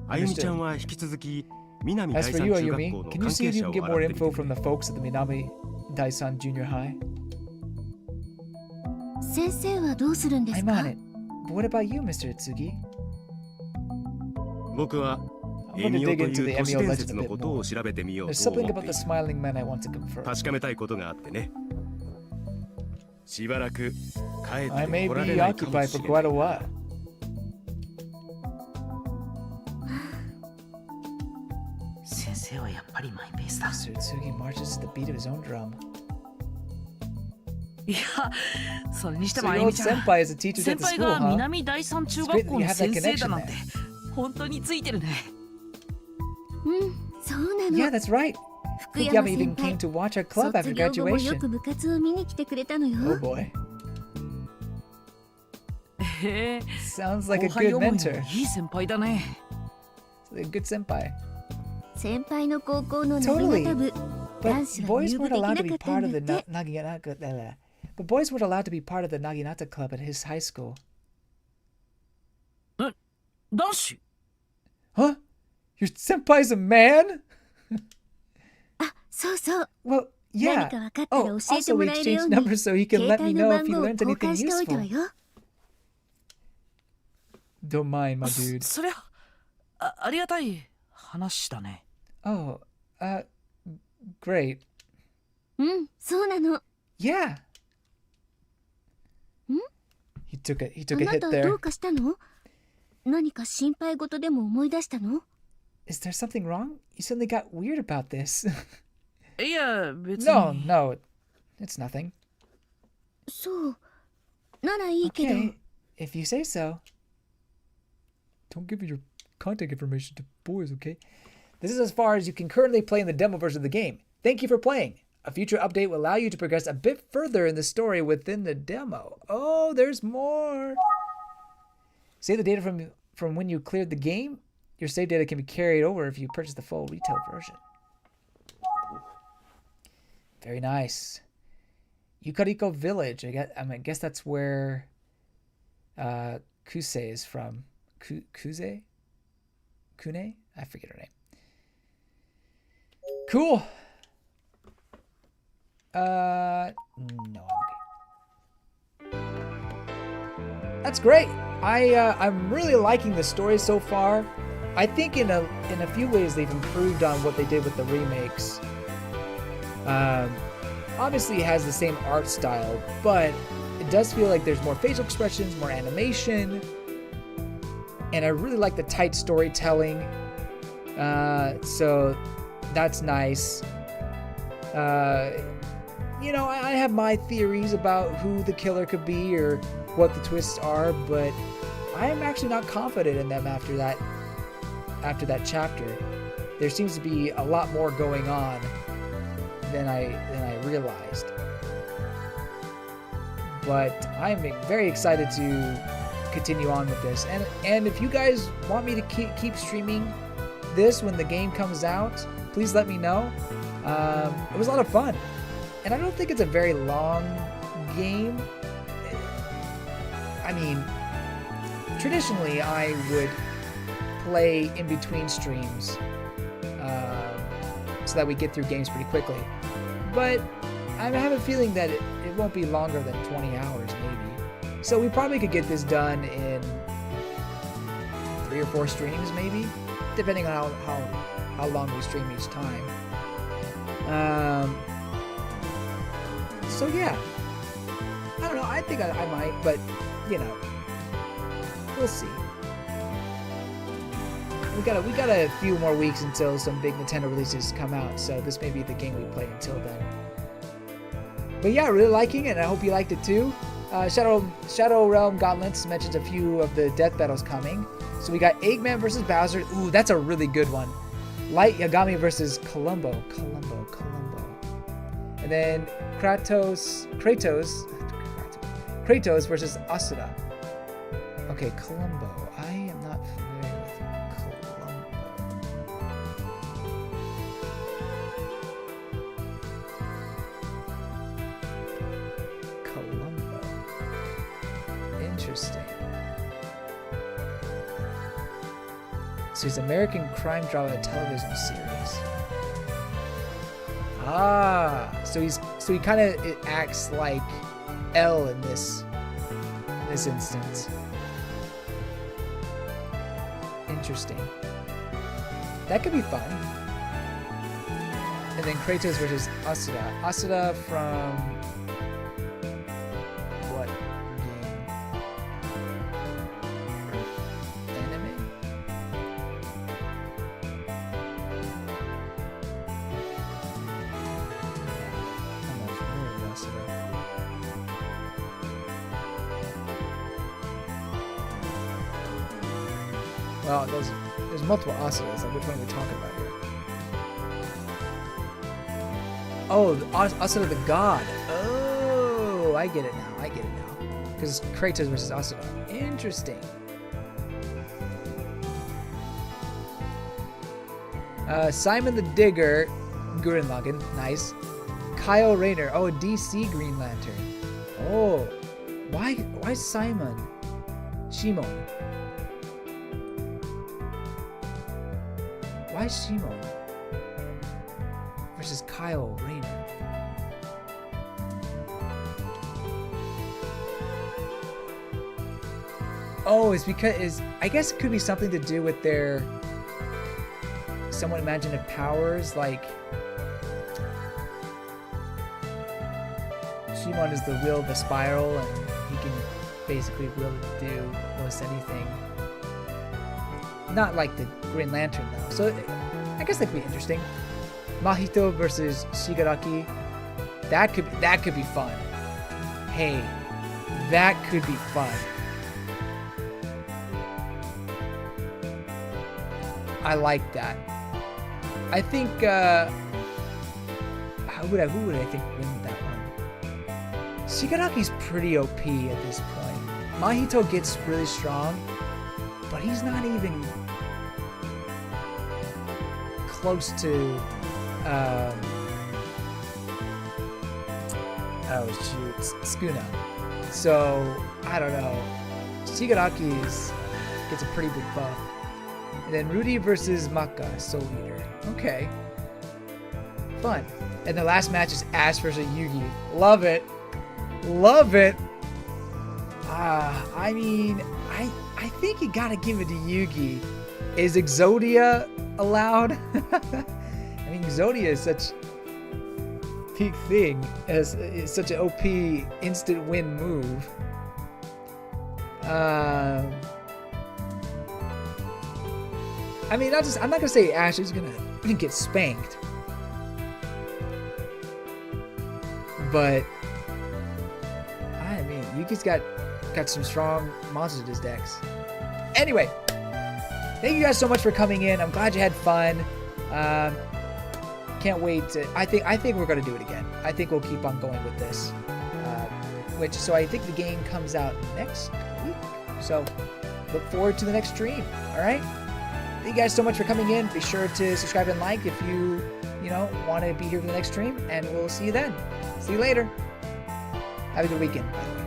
あゆみちゃんは引き続き南第 As 三 for you, 中学 Ayumi, 校の can you 関 see 係 if you 者 can を get 洗 more ってみ info て from the folks at the Minami Daisan Junior High? 先生はどうするんです I'm か on it. But what about you, Mr. Itsugi? 僕は I'm エ going to ミオ dig と into い the う都市 Emio 伝 legend 説 a の bit ことを more. 調べてみよう There's と something 思っ about てい the る smiling man I want to confirm. 確かめたいことがあってねしばらく帰っ I て may こら be れないかも occupied し for れない quite a while. 先生はやっぱりマイペースだ Mr. Itsugi marches to the beat of his own drum. いやそれにして So もあ your ゆみ old ちゃん senpai is a teacher at 先 the 輩 school, が huh? 南第三中学校の先生だなんて It's great that you have that connection 本当についてるねうん、そうな Yeah, の。 that's right. 福山 Fukuyama 先 even came 輩、 to watch our club 卒 after 業後もよ graduation. く部活を見に来てくれたの Oh よ。 boy. へえ Sounds like a 後輩 good 思いの mentor. いい先輩だね A good senpai. 先輩の高校の長 Totally. 型部、 But 男子は boys 入部 weren't できな allowed か to be った part ん of だ the って。 Naginata. But boys weren't allowed to be part of the Naginata club at his high school. 男子 Huh? Your senpai's a man? あ、そうそう。 Well, 何 yeah. か分かったら Oh, 教えて also も we らえるよ exchanged うに、 numbers so he can 携 let me 帯の know 番 if he 号を learns 交 anything 換しておいたわ useful. よ。 Don't mind, my dude. そりゃありがたい話だね Oh, great. うん、そうなの。 Yeah. ん He took a あ hit なたど there. うかしたの？何か心配事でも思い出したの？ Is there something wrong? You suddenly got weird about this. いや別に No, it's nothing. そう。ならいいけど。 Okay, if you say so. Don't give your contact information to boys, okay? This is as far as you can currently play in the demo version of the game. Thank you for playing. A future update will allow you to progress a bit further in the story within the demo. Oh, there's more. Save the data from when you cleared the game. Your save data can be carried over if you purchase the full retail version. Very nice. Yukariko Village. I guess that's where Kusei is from. Kusei? Kune? I forget her name. Cool. No, I'm okay. That's great. I'm really liking the story so far. I think in a few ways they've improved on what they did with the remakes. Obviously it has the same art style, but it does feel like there's more facial expressions, more animation, and I really like the tight storytelling. So that's nice. You know, I have my theories about who the killer could be or what the twists are, but I am actually not confident in them after that chapter. There seems to be a lot more going on than I realized. But I'm very excited to continue on with this. And if you guys want me to keep streaming this when the game comes out, please let me know. It was a lot of fun. And I don't think it's a very long game. I mean, traditionally I would play in between streams so that we get through games pretty quickly. But I have a feeling that it won't be longer than 20 hours maybe. So we probably could get this done in 3 or 4 streams maybe, depending on how long we stream each time. So yeah, I don't know, I think I might, but you know, we'll see. We got a few more weeks until some big Nintendo releases come out, so this may be the game we play until then. But yeah, really liking it, and I hope you liked it too. Shadow Realm Gauntlets mentions a few of the death battles coming. So we got Eggman versus Bowser. Ooh, that's a really good one. Light Yagami versus Columbo. And then Kratos versus Asura. Okay, Columbo. I am not familiar with Columbo. Interesting. So he's American crime drama television series. So he kind of acts like L in this instance. Interesting. That could be fun. And then Kratos versus Asura. Asura from what game? Anime? I'm not familiar with Asura. Well, there's multiple Asuras. Like, which one are we talking about here? Oh, Asura the god. Oh, I get it now. Because Kratos versus Asura. Interesting. Simon the Digger, Gurren Lagann, nice. Kyle Rayner, oh, DC Green Lantern. Oh, why Simon? Shimon. Why Shimon versus Kyle Rayner? Oh, it's because I guess it could be something to do with their somewhat imaginative powers. Like Shimon is the will of the spiral, and he can basically will do almost anything. Not like the Green Lantern though, so I guess that could be interesting. Mahito versus Shigaraki, that could be fun. Hey, that could be fun. I like that. I think who would I think win that one? Shigaraki's pretty OP at this point. Mahito gets really strong, but he's not even close to, oh shoot, Skuna. So, I don't know. Shigaraki gets a pretty big buff. And then Rudy versus Maka, Soul Eater. Okay. Fun. And the last match is Ash versus Yugi. Love it. Love it. I mean, I think you gotta give it to Yugi. Is Exodia allowed? I mean, Exodia is such peak thing. It's such an OP instant win move. I mean, I'm not gonna say Ash is gonna get spanked, but I mean, Yuki's got some strong monsters in his decks. Anyway, thank you guys so much for coming in. I'm glad you had fun. Can't wait to. I think we're gonna do it again. I think we'll keep on going with this. So I think the game comes out next week. So look forward to the next stream. All right. Thank you guys so much for coming in. Be sure to subscribe and like if you want to be here for the next stream, and we'll see you then. See you later. Have a good weekend, by the way.